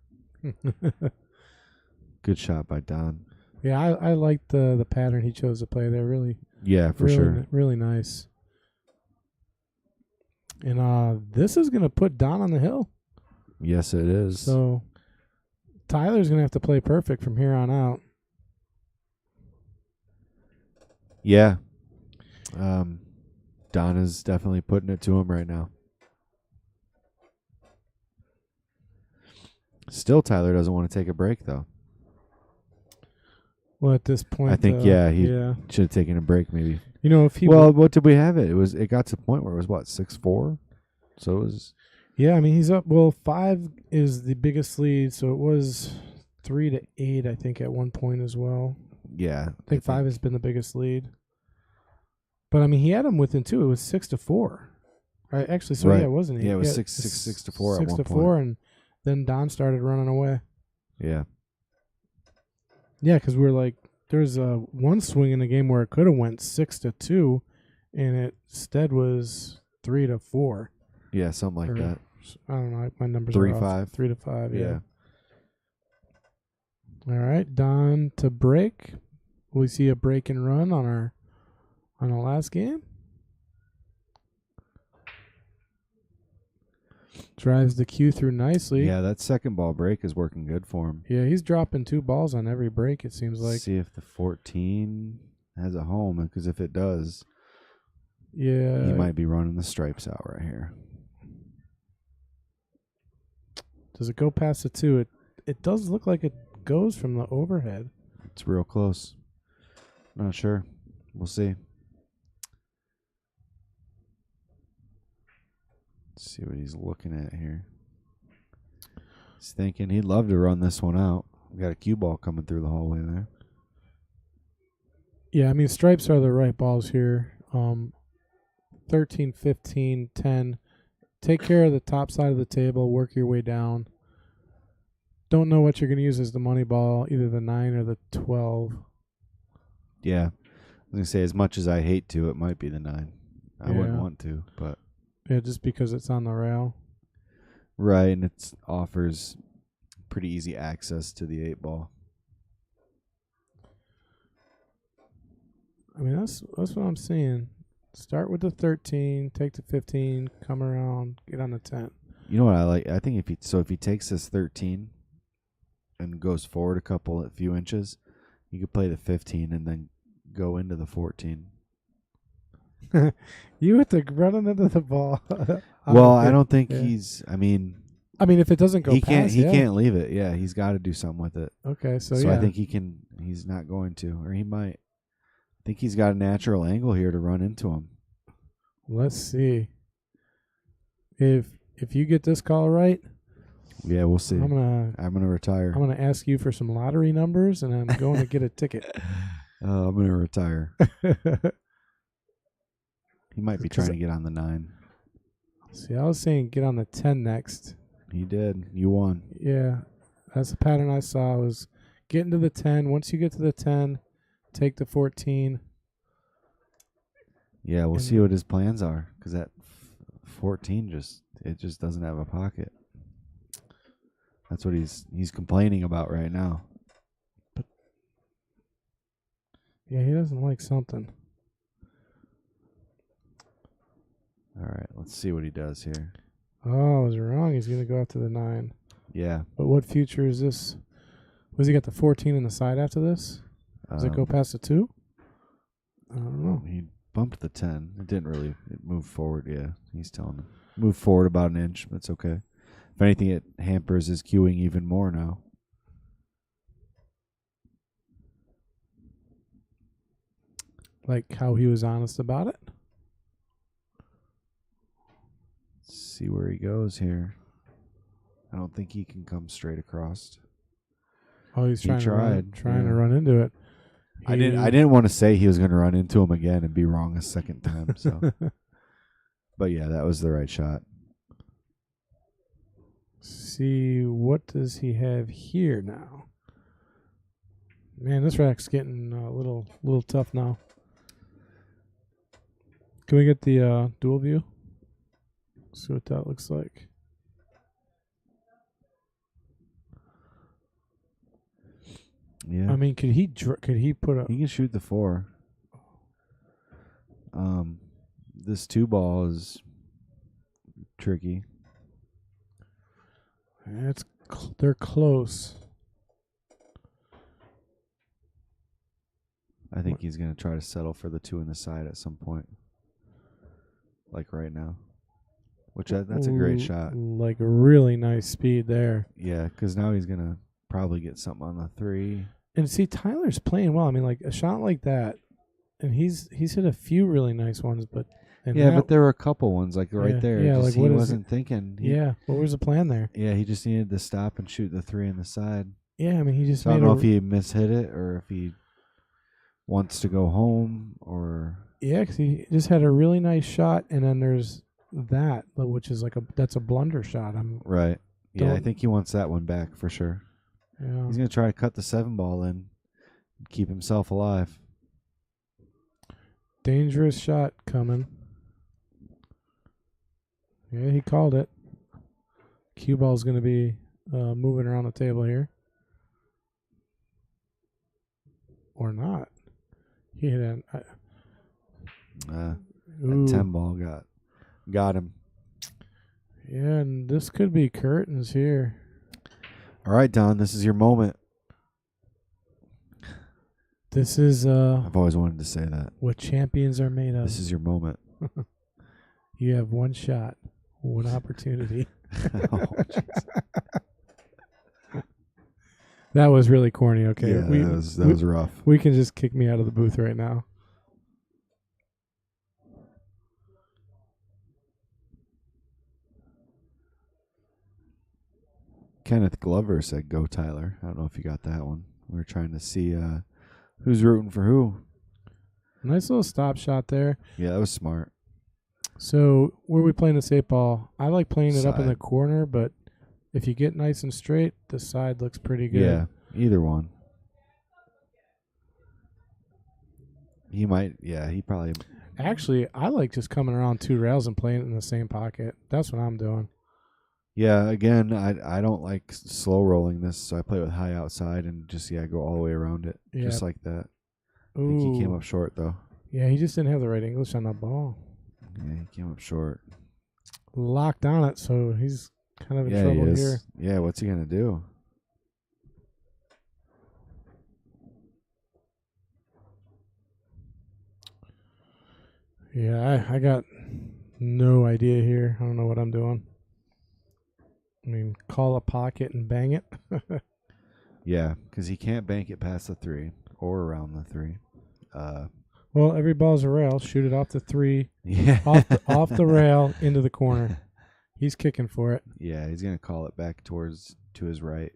Good shot by Don. Yeah, I like the pattern he chose to play there. Really, Yeah, for sure. Really nice. And this is gonna put Don on the hill. Yes, it is. So Tyler's gonna have to play perfect from here on out. Yeah. Don is definitely putting it to him right now. Still, Tyler doesn't want to take a break, though. Well, at this point, I think, he should have taken a break, maybe. You know, if he what did we have it? It got to the point where it was, what, 6-4? So it was... Yeah, I mean, he's up. Well, 5 is the biggest lead, so it was 3-8, I think, at one point as well. Yeah. I think 5 has been the biggest lead. But, I mean, he had him within 2. It was 6-4. Right? Actually, so right. yeah, wasn't he? Yeah, it was 6-4 at one 6-4, point. and then Don started running away. Yeah. Yeah, because we're like, there's one swing in the game where it could have went 6-2, and it instead was 3-4. Yeah, something like that. I don't know. My numbers 3-5. are off. 3-5. Yeah. All right, Don to break. We see a break and run on the last game. Drives the cue through nicely. Yeah, that second ball break is working good for him. Yeah, he's dropping 2 balls on every break, it seems like. See if the 14 has a home, because if it does, yeah, he might be running the stripes out right here. Does it go past the 2? It does look like it goes from the overhead. It's real close. Not sure. We'll see. Let's see what he's looking at here. He's thinking he'd love to run this one out. We got a cue ball coming through the hallway there. Yeah, I mean, stripes are the right balls here. 13, 15, 10. Take care of the top side of the table. Work your way down. Don't know what you're going to use as the money ball, either the 9 or the 12. Yeah. I was going to say, as much as I hate to, it might be the 9. I wouldn't want to, but... Yeah, just because it's on the rail. Right, and it offers pretty easy access to the 8 ball. I mean, that's what I'm saying. Start with the 13, take the 15, come around, get on the 10. You know what I like? I think if he takes this 13 and goes forward a few inches, you could play the 15 and then go into the 14. You with the running into the ball. Well, I don't think he's. I mean, if it doesn't go, he can't leave it. Yeah, he's got to do something with it. Okay, so I think he can. He's not going to, or he might. I think he's got a natural angle here to run into him. Let's see. If you get this call right, yeah, we'll see. I'm gonna retire. I'm gonna ask you for some lottery numbers, and I'm going to get a ticket. I'm gonna retire. He might be trying to get on the 9. See, I was saying get on the 10 next. He did. You won. Yeah, that's the pattern I saw. Was get into the 10. Once you get to the 10, take the 14. Yeah, we'll see what his plans are, because that 14 just doesn't have a pocket. That's what he's complaining about right now. But yeah, he doesn't like something. All right, let's see what he does here. Oh, I was wrong. He's going to go after the 9. Yeah. But what future is this? Was he got the 14 in the side after this? Does it go past the 2? I don't know. He bumped the 10. It didn't really. It moved forward, yeah. He's telling him. Move forward about an inch. That's okay. If anything, it hampers his cueing even more now. Like how he was honest about it? See where he goes here. I don't think he can come straight across. Oh, he's trying to run into it. I didn't want to say he was going to run into him again and be wrong a second time. So, but yeah, that was the right shot. See, what does he have here now? Man, this rack's getting a little tough now. Can we get the dual view? See what that looks like. Yeah. mean, could he put a? He can shoot the 4. This 2 ball is tricky. They're close. I think he's going to try to settle for the 2 in the side at some point. Like right now. Which that's a great shot. Like really nice speed there. Yeah, because now he's going to probably get something on the 3. And see, Tyler's playing well. I mean, like a shot like that, and he's hit a few really nice ones, but but there were a couple ones like right there. Yeah, like he wasn't thinking. What was the plan there? Yeah, he just needed to stop and shoot the 3 in the side. Yeah, I mean, he just. So I don't know if he mishit it or if he wants to go home or. Yeah, because he just had a really nice shot, and then there's that, which is that's a blunder shot. Right. Yeah, I think he wants that one back for sure. Yeah. He's going to try to cut the 7 ball in, keep himself alive. Dangerous shot coming. Yeah, he called it. Cue ball's going to be moving around the table here. Or not. He hit it. That 10 ball got him. Yeah, and this could be curtains here. All right, Don, this is your moment. This is I've always wanted to say that. What champions are made of. This is your moment. You have one shot, one opportunity. Oh, that was really corny. Okay, yeah, that was rough. We can just kick me out of the booth right now. Kenneth Glover said, "Go Tyler." I don't know if you got that one. We were trying to see who's rooting for who. Nice little stop shot there. Yeah, that was smart. So where are we playing this 8 ball? I like playing it up in Side. the corner, but if you get nice and straight, the side looks pretty good. Yeah, either one. He might. Yeah, he probably. Actually, I like just coming around 2 rails and playing it in the same pocket. That's what I'm doing. Yeah, again, I don't like slow rolling this, so I play with high outside and just go all the way around it, just like that. I think he came up short though. Yeah, he just didn't have the right English on that ball. Yeah, he came up short. Locked on it, so he's kind of in trouble here. Yeah, what's he gonna do? Yeah, I got no idea here. I don't know what I'm doing. I mean, call a pocket and bang it. Yeah, because he can't bank it past the 3 or around the 3. Well, every ball's a rail. Shoot it off the 3, Yeah, off the rail into the corner. He's kicking for it. Yeah, he's gonna call it back to his right.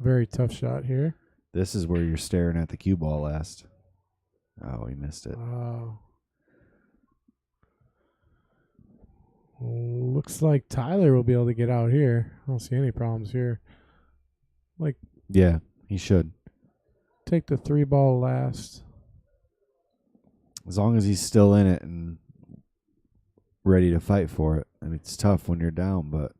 Very tough shot here. This is where you're staring at the cue ball last. Oh, he missed it. Oh. Looks like Tyler will be able to get out here. I don't see any problems here. Yeah, he should. Take the 3 ball last. As long as he's still in it and ready to fight for it. I mean, it's tough when you're down, but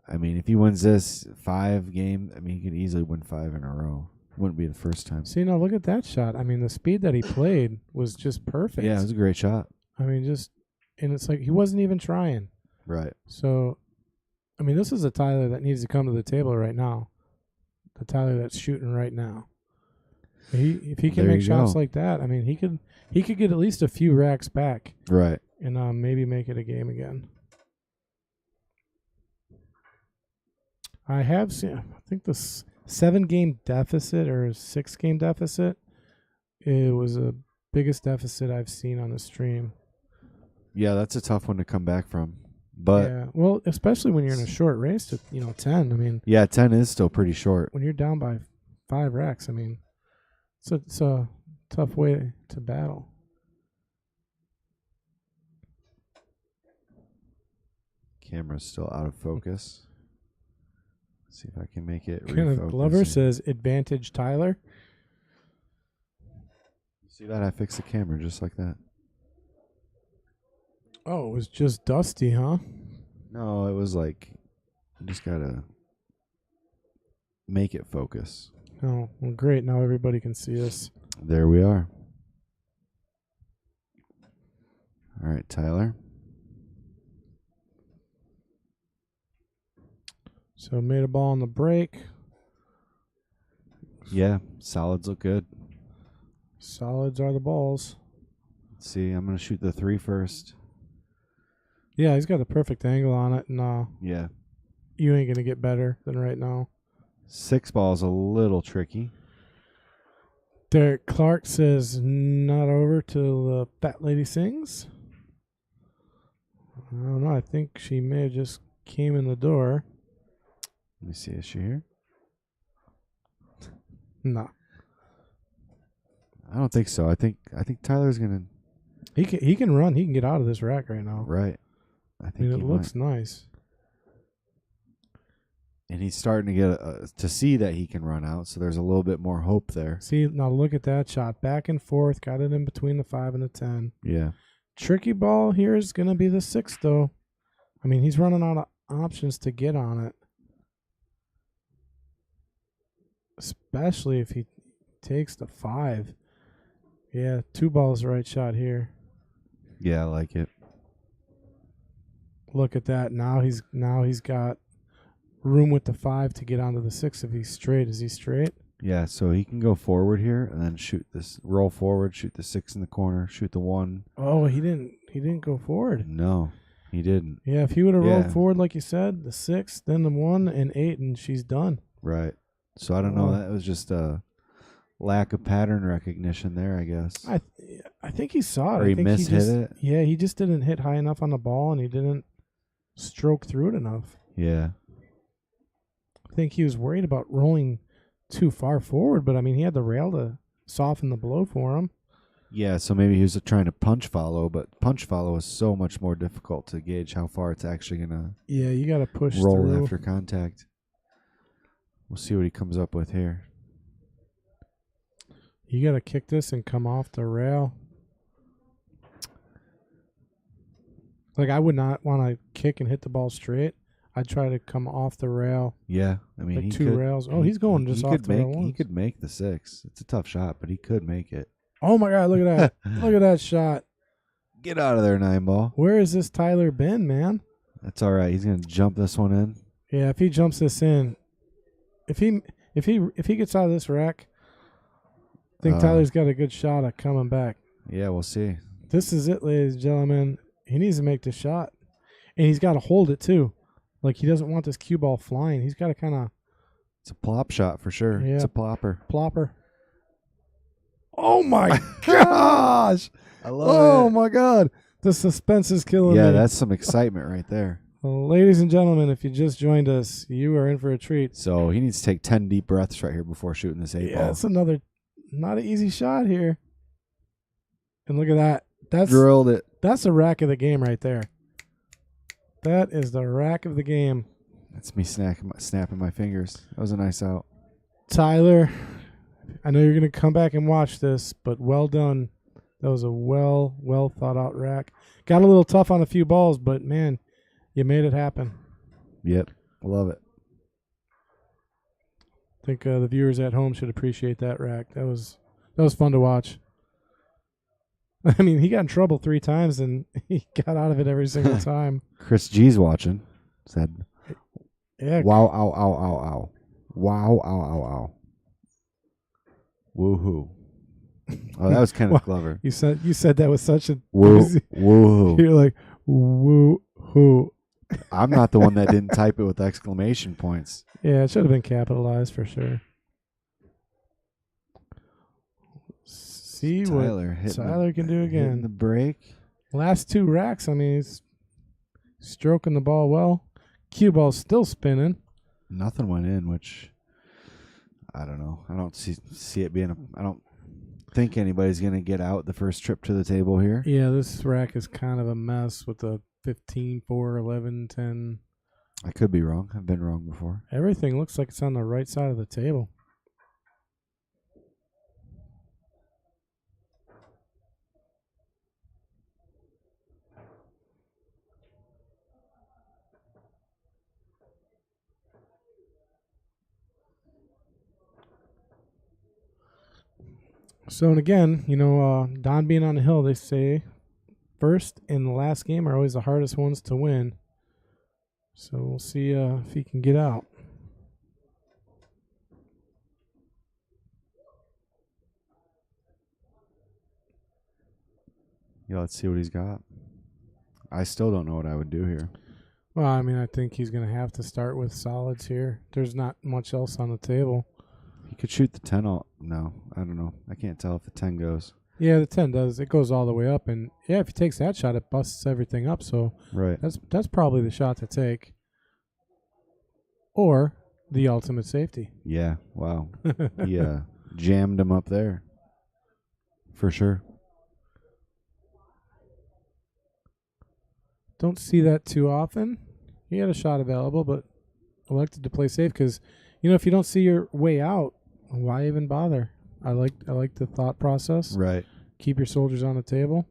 I mean, if he wins this 5 game, I mean, he could easily win 5 in a row. Wouldn't be the first time. See, now look at that shot. I mean, the speed that he played was just perfect. Yeah, it was a great shot. I mean, and it's like he wasn't even trying. Right. So, I mean, this is a Tyler that needs to come to the table right now. The Tyler that's shooting right now. If he can make shots like that, I mean, he could get at least a few racks back. Right. And maybe make it a game again. I have seen, I think the 7-game deficit or 6-game deficit, it was the biggest deficit I've seen on the stream. Yeah, that's a tough one to come back from. But yeah, well, especially when you're in a short race to 10. I mean, yeah, 10 is still pretty short. When you're down by 5 racks, I mean, it's a tough way to battle. Camera's still out of focus. Let's see if I can make it. Kenneth Glover says advantage Tyler. See that? I fixed the camera just like that. Oh, it was just dusty, huh? No, it was like, you just gotta make it focus. Oh, well, great. Now everybody can see us. There we are. All right, Tyler. So made a ball on the break. Yeah, solids look good. Solids are the balls. Let's see, I'm going to shoot the 3 first. Yeah, he's got the perfect angle on it, and Yeah. you ain't going to get better than right now. 6 ball's a little tricky. Derek Clark says not over till the fat lady sings. I don't know. I think she may have just came in the door. Let me see. Is she here? No. I don't think so. I think Tyler's gonna. He can run. He can get out of this rack right now. Right. I think it looks nice. And he's starting to get to see that he can run out. So there's a little bit more hope there. See, now look at that shot. Back and forth. Got it in between the 5 and the 10. Yeah. Tricky ball here is going to be the 6, though. I mean, he's running out of options to get on it. Especially if he takes the 5. Yeah, 2 balls the right shot here. Yeah, I like it. Look at that. Now he's got room with the 5 to get onto the 6 if he's straight. Is he straight? Yeah, so he can go forward here and then shoot this, roll forward, shoot the 6 in the corner, shoot the 1. Oh, he didn't go forward. No, he didn't. Yeah, if he would have rolled forward like you said, the 6, then the 1 and 8, and she's done. Right. So I don't know. That was just a lack of pattern recognition there, I guess. I think he saw it. Or he mishit it. Yeah, he just didn't hit high enough on the ball, and he didn't stroke through it enough. Yeah. I think he was worried about rolling too far forward, but I mean, he had the rail to soften the blow for him. Yeah, so maybe he was trying to punch follow, but punch follow is so much more difficult to gauge how far it's actually gonna. Yeah, you got to push roll through after contact. We'll see what he comes up with here. You got to kick this and come off the rail. Like, I would not want to kick and hit the ball straight. I'd try to come off the rail. Yeah, I mean, like he 2 could, rails. Oh, he's going just off the rail once. He could make the 6. It's a tough shot, but he could make it. Oh my God! Look at that! Look at that shot. Get out of there, 9 ball. Where has this Tyler been, man? That's all right. He's gonna jump this one in. Yeah, if he jumps this in, if he gets out of this rack, I think Tyler's got a good shot at coming back. Yeah, we'll see. This is it, ladies and gentlemen. He needs to make the shot, and he's got to hold it too. Like, he doesn't want this cue ball flying. He's got to kind of. It's a plop shot for sure. Yeah. It's a plopper. Plopper. Oh my gosh! I love it. Oh my God! The suspense is killing me. Yeah, that's some excitement right there. Well, ladies and gentlemen, if you just joined us, you are in for a treat. So he needs to take 10 deep breaths right here before shooting this 8 ball. Yeah, it's another not an easy shot here. And look at that. That's drilled it. That's the rack of the game right there. That is the rack of the game. That's me snapping my fingers. That was a nice out. Tyler, I know you're going to come back and watch this, but well done. That was a well thought out rack. Got a little tough on a few balls, but man, you made it happen. Yep. Love it. I think the viewers at home should appreciate that rack. That was fun to watch. I mean, he got in trouble 3 times, and he got out of it every single time. Chris G's watching. Said, yeah. Wow, ow, ow, ow, ow. Wow, ow, ow, ow. Woohoo. Oh, that was kind of clever. You said that with such a... Woohoo. You're like, woo-hoo. I'm not the one that didn't type it with exclamation points. Yeah, it should have been capitalized for sure. See Tyler what Tyler can do again. Hitting the break. Last 2 racks, I mean, he's stroking the ball well. Cue ball's still spinning. Nothing went in, which I don't know. I don't see it being I don't think anybody's going to get out the first trip to the table here. Yeah, this rack is kind of a mess with the 15, 4, 11, 10. I could be wrong. I've been wrong before. Everything looks like it's on the right side of the table. So, and again, Don being on the hill, they say first and the last game are always the hardest ones to win. So we'll see if he can get out. Yeah, let's see what he's got. I still don't know what I would do here. Well, I mean, I think he's going to have to start with solids here. There's not much else on the table. He could shoot the 10 all. No, I don't know. I can't tell if the 10 goes. Yeah, the 10 does. It goes all the way up. And, yeah, if he takes that shot, it busts everything up. So Right. that's probably the shot to take. Or the ultimate safety. Yeah, wow. He jammed him up there. For sure. Don't see that too often. He had a shot available, but elected to play safe because, if you don't see your way out, why even bother? I like the thought process. Right. Keep your soldiers on the table.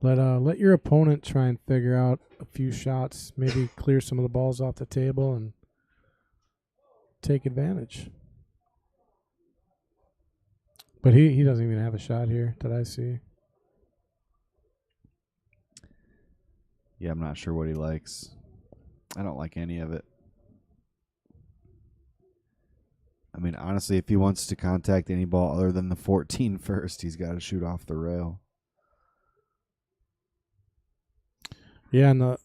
Let your opponent try and figure out a few shots, maybe clear some of the balls off the table and take advantage. But he doesn't even have a shot here that I see. Yeah, I'm not sure what he likes. I don't like any of it. I mean, honestly, if he wants to contact any ball other than the 14 first, he's got to shoot off the rail. Yeah, and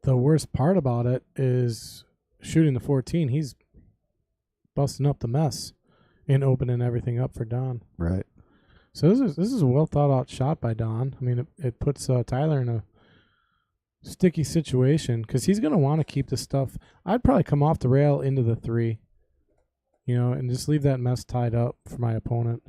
the worst part about it is shooting the 14. He's busting up the mess and opening everything up for Don. Right. So this is a well thought out shot by Don. I mean, it puts Tyler in a sticky situation because he's going to want to keep the stuff. I'd probably come off the rail into the 3, and just leave that mess tied up for my opponent.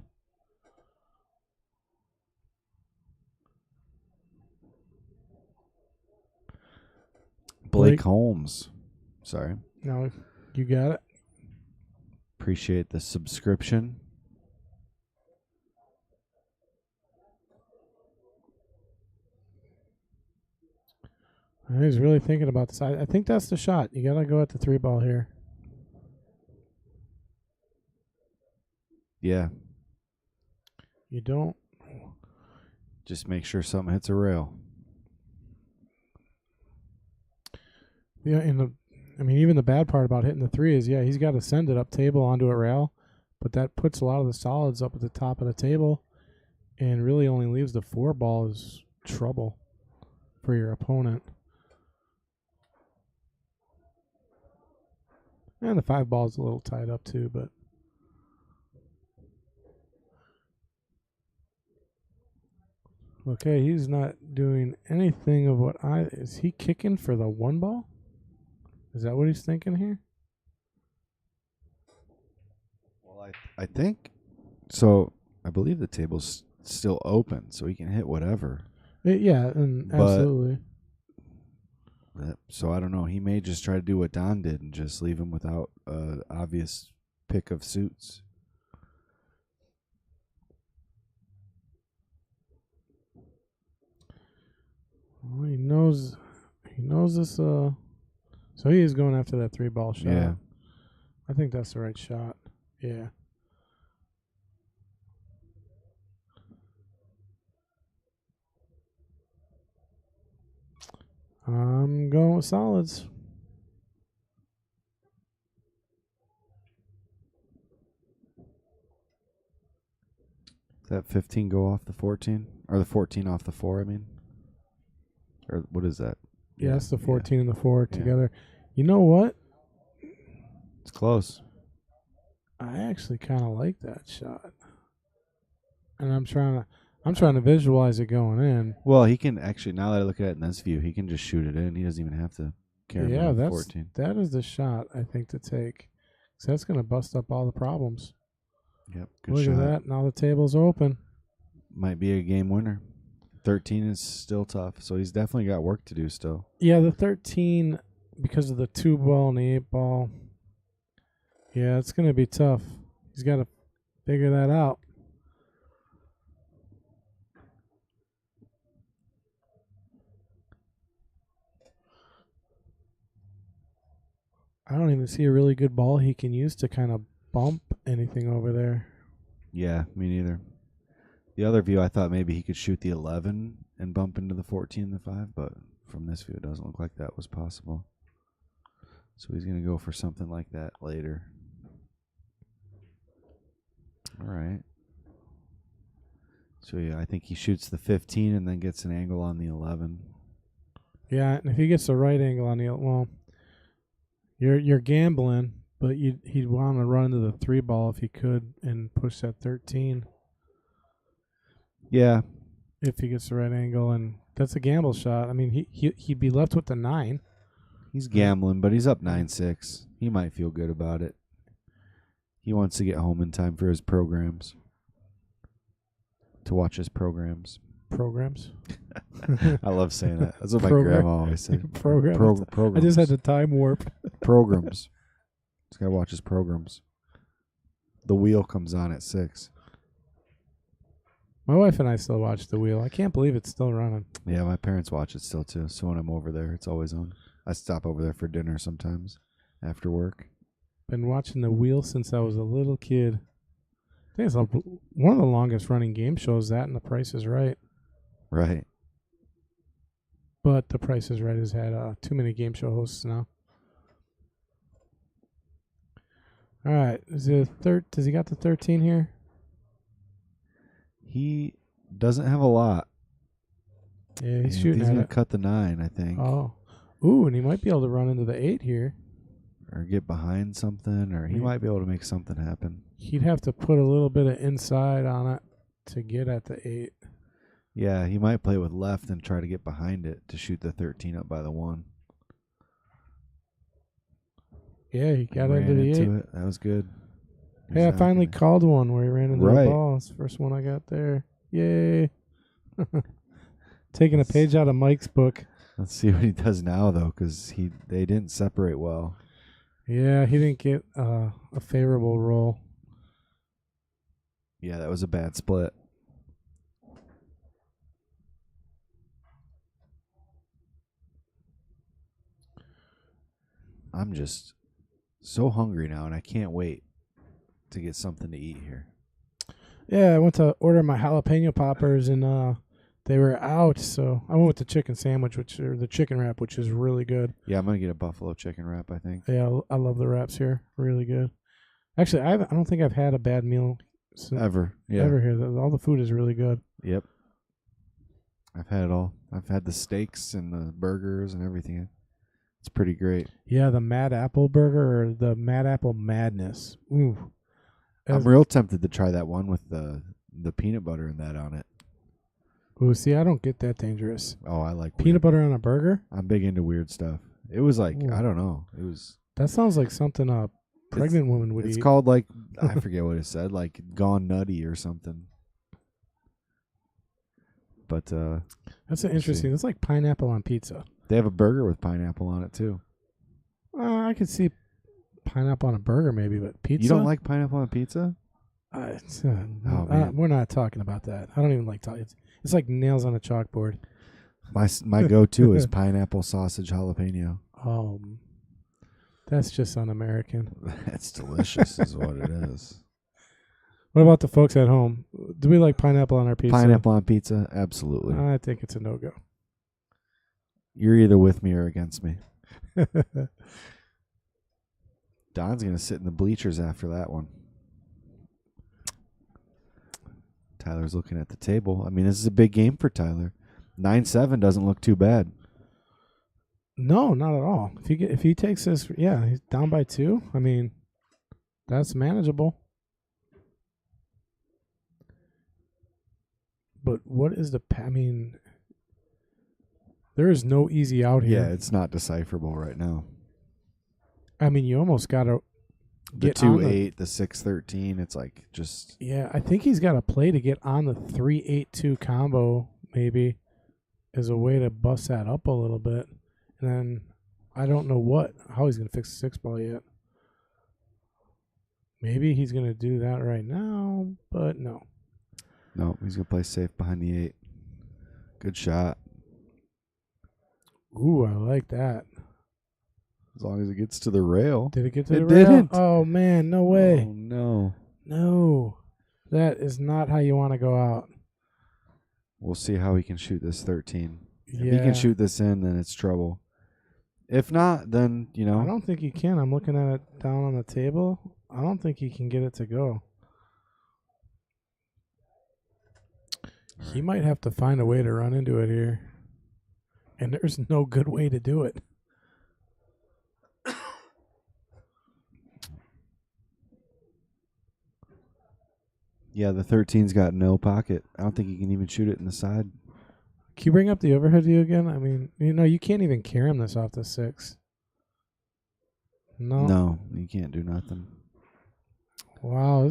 Blake Holmes. Sorry. No, you got it. Appreciate the subscription. He's really thinking about this. I think that's the shot. You got to go at the 3 ball here. Yeah. You don't. Just make sure something hits a rail. Yeah, even the bad part about hitting the 3 is, he's got to send it up table onto a rail, but that puts a lot of the solids up at the top of the table and really only leaves the 4 ball as trouble for your opponent. And the 5 ball is a little tied up too, but okay, he's not doing anything of what is he kicking for the 1 ball? Is that what he's thinking here? Well, I think so. I believe the table's still open, so he can hit whatever. Absolutely. So I don't know. He may just try to do what Don did and just leave him without an obvious pick of suits. Well, he knows this. So he is going after that 3 ball shot. Yeah. I think that's the right shot. Yeah. I'm going with solids. Does that 15 go off the 14? Or the 14 off the 4, I mean? Or what is that? Yeah, it's the 14 and the 4 together. You know what? It's close. I actually kind of like that shot. And I'm trying to visualize it going in. Well, he can actually, now that I look at it in this view, he can just shoot it in. He doesn't even have to care about the 14. That is the shot I think to take. So that's going to bust up all the problems. Yep, good Look shot. at that. Now the table's open. Might be a game winner. 13 is still tough, so he's definitely got work to do still. Yeah, the 13, because of the 2 ball and the 8 ball, yeah, it's going to be tough. He's got to figure that out. I don't even see a really good ball he can use to kind of bump anything over there. Yeah, me neither. The other view, I thought maybe he could shoot the 11 and bump into the 14 and the 5, but from this view, it doesn't look like that was possible. So he's going to go for something like that later. All right. So yeah, I think he shoots the 15 and then gets an angle on the 11. Yeah, and if he gets the right angle on the you're gambling, but he'd want to run to the 3 ball if he could and push that 13. Yeah, if he gets the right angle, and that's a gamble shot. I mean, he'd be left with the 9. he's gambling, but he's up 9-6. He might feel good about it. He wants to get home in time for his programs. To watch his programs. Programs. I love saying that. That's what my grandma always said. Programs. Programs. I just had the time warp. Programs. This guy watches programs. The Wheel comes on at 6. My wife and I still watch The Wheel. I can't believe it's still running. Yeah, my parents watch it still too. So when I'm over there, it's always on. I stop over there for dinner sometimes after work. Been watching The Wheel since I was a little kid. I think it's one of the longest running game shows, that and The Price is Right. Right. But The Price is Right has had too many game show hosts now. All right. Does he got the 13 here? He doesn't have a lot. Yeah, he's shooting he's at gonna it. cut the 9, I think. Oh. Ooh, and he might be able to run into the 8 here. Or get behind something, or he might be able to make something happen. He'd have to put a little bit of inside on it to get at the 8. Yeah, he might play with left and try to get behind it to shoot the 13 up by the 1. Yeah, he got into the 8. It. That was good. Hey, I finally called one where he ran into the ball. It's the first one I got there. Yay. Taking a page out of Mike's book. Let's see what he does now, though, because they didn't separate well. Yeah, he didn't get a favorable roll. Yeah, that was a bad split. I'm just so hungry now, and I can't wait to get something to eat here. Yeah, I went to order my jalapeno poppers, and they were out, so I went with the chicken sandwich, or the chicken wrap, which is really good. Yeah, I'm gonna get a buffalo chicken wrap, I think. Yeah, I love the wraps here. Really good. Actually, I don't think I've had a bad meal ever. Yeah. Ever here. All the food is really good. Yep. I've had it all. I've had the steaks and the burgers and everything. It's pretty great. Yeah, the Mad Apple burger or the Mad Apple Madness. Ooh. I'm real tempted to try that one with the peanut butter and that on it. Ooh, see, I don't get that dangerous. Oh, I like peanut butter on a burger? I'm big into weird stuff. It was like, ooh. I don't know. It was. That sounds like something a pregnant woman would eat. It's called like, I forget what it said, like Gone Nutty or something. But that's interesting. It's like pineapple on pizza. They have a burger with pineapple on it too. I could see pineapple on a burger maybe, but pizza. You don't like pineapple on pizza? We're not talking about that. I don't even like talking. It's like nails on a chalkboard. My go-to is pineapple sausage jalapeno. That's just un-American. That's delicious, is what it is. What about the folks at home? Do we like pineapple on our pizza? Pineapple on pizza? Absolutely. I think it's a no-go. You're either with me or against me. Don's going to sit in the bleachers after that one. Tyler's looking at the table. I mean, this is a big game for Tyler. 9-7 doesn't look too bad. No, not at all. If he takes this, yeah, he's down by 2. I mean, that's manageable. But what is I mean, there is no easy out here. Yeah, it's not decipherable right now. I mean, you almost got to get the 2-8, the 6-13. It's like just. Yeah, I think he's got to play to get on the 3-8-2 combo, maybe, as a way to bust that up a little bit. And then I don't know how he's going to fix the 6 ball yet. Maybe he's going to do that right now, but no. No, he's going to play safe behind the 8. Good shot. Ooh, I like that. As long as it gets to the rail. Did it get to the It rail? didn't. Oh, man, no way. Oh, no. No. That is not how you want to go out. We'll see how he can shoot this 13. Yeah. If he can shoot this in, then it's trouble. If not, then, I don't think he can. I'm looking at it down on the table. I don't think he can get it to go. He might have to find a way to run into it here. And there's no good way to do it. Yeah, the 13's got no pocket. I don't think he can even shoot it in the side. Can you bring up the overhead view again? I mean, you can't even carry him this off the 6. No. No, you can't do nothing. Wow,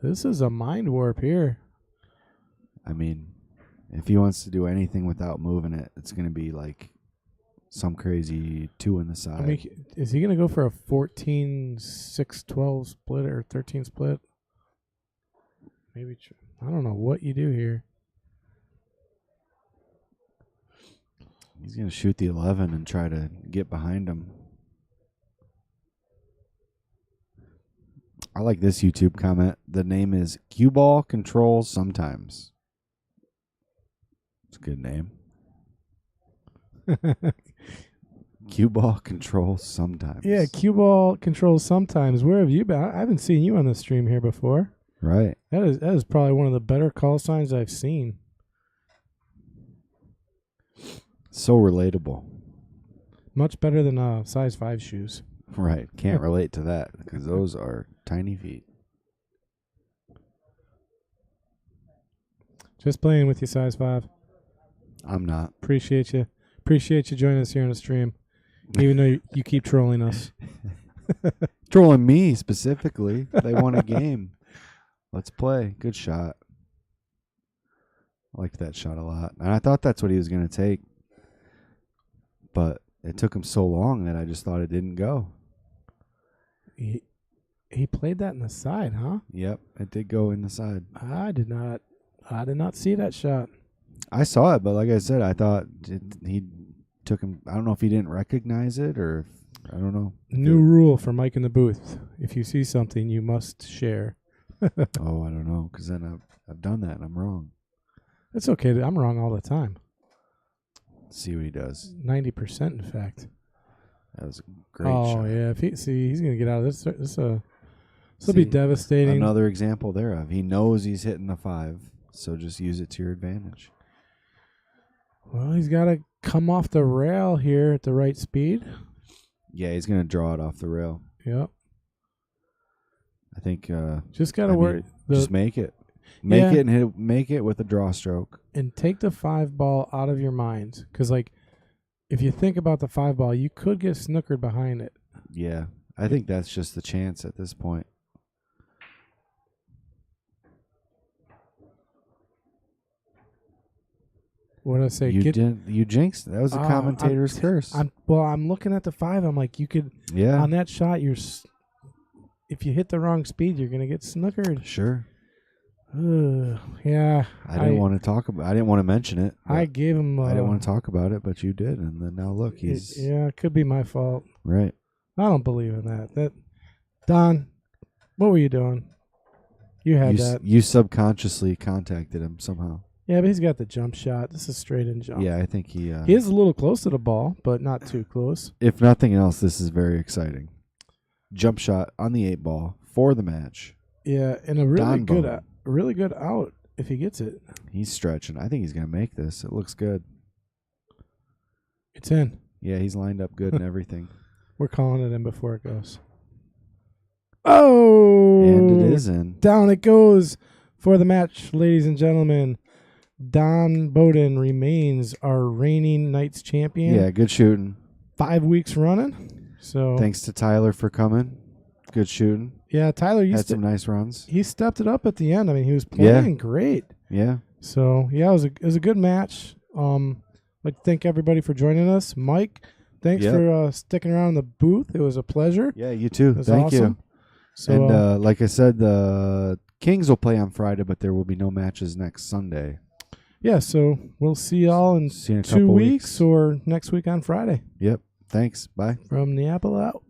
this is a mind warp here. I mean, if he wants to do anything without moving it, it's going to be like some crazy 2 in the side. I mean, is he going to go for a 14-6-12 split or 13 split? Maybe. I don't know what you do here. He's going to shoot the 11 and try to get behind him. I like this YouTube comment. The name is Cue Ball Controls Sometimes. It's a good name. Cue Ball Controls Sometimes. Yeah, cue ball controls sometimes. Where have you been? I haven't seen you on the stream here before. Right. That is probably one of the better call signs I've seen. So relatable. Much better than size 5 shoes. Right. Can't relate to that because those are tiny feet. Just playing with you, size 5. I'm not. Appreciate you. Appreciate you joining us here on the stream, even though you keep trolling us. Trolling me specifically. They won a game. Let's play. Good shot. I liked that shot a lot. And I thought that's what he was going to take. But it took him so long that I just thought it didn't go. He played that in the side, huh? Yep, it did go in the side. I did not see that shot. I saw it, but like I said, I thought he took him. I don't know if he didn't recognize it or I don't know. New rule for Mike in the booth. If you see something, you must share. Oh, I don't know, because then I've done that and I'm wrong. It's okay. I'm wrong all the time. Let's see what he does. 90%, in fact. That was a great shot. Oh, yeah. He's going to get out of this. This will be devastating. Another example thereof. He knows he's hitting the 5, so just use it to your advantage. Well, he's got to come off the rail here at the right speed. Yeah, he's going to draw it off the rail. Yep. I think just got to worry. Just make it. Make it and hit. Make it with a draw stroke. And take the 5 ball out of your mind. Because, like, if you think about the 5 ball, you could get snookered behind it. Yeah. I think that's just the chance at this point. What did I say? You jinxed. That was a commentator's curse. I'm looking at the 5. I'm like, you could. Yeah. On that shot, if you hit the wrong speed, you're gonna get snookered. Sure. Yeah. I didn't want to mention it. I gave him. I didn't want to talk about it, but you did, and then now look, he's. It could be my fault. Right. I don't believe in that. Don, what were you doing? You had that. You subconsciously contacted him somehow. Yeah, but he's got the jump shot. This is straight in jump. Yeah, I think he is a little close to the ball, but not too close. If nothing else, this is very exciting. Jump shot on the 8 ball for the match. Yeah, and a really good out if he gets it. He's stretching. I think he's going to make this. It looks good. It's in. Yeah, he's lined up good and everything. We're calling it in before it goes. Oh! And it is in. Down it goes for the match, ladies and gentlemen. Don Bodden remains our reigning Knights champion. Yeah, good shooting. 5 weeks running. So thanks to Tyler for coming. Good shooing. Yeah, Tyler had some nice runs. He stepped it up at the end. I mean, he was playing great. Yeah. So yeah, it was a good match. I'd like to thank everybody for joining us. Mike, thanks for sticking around in the booth. It was a pleasure. Yeah, you too. Thank you. So, and like I said, the Kings will play on Friday, but there will be no matches next Sunday. Yeah, so we'll see y'all in 2 weeks or next week on Friday. Yep. Thanks. Bye. From Neapoli out.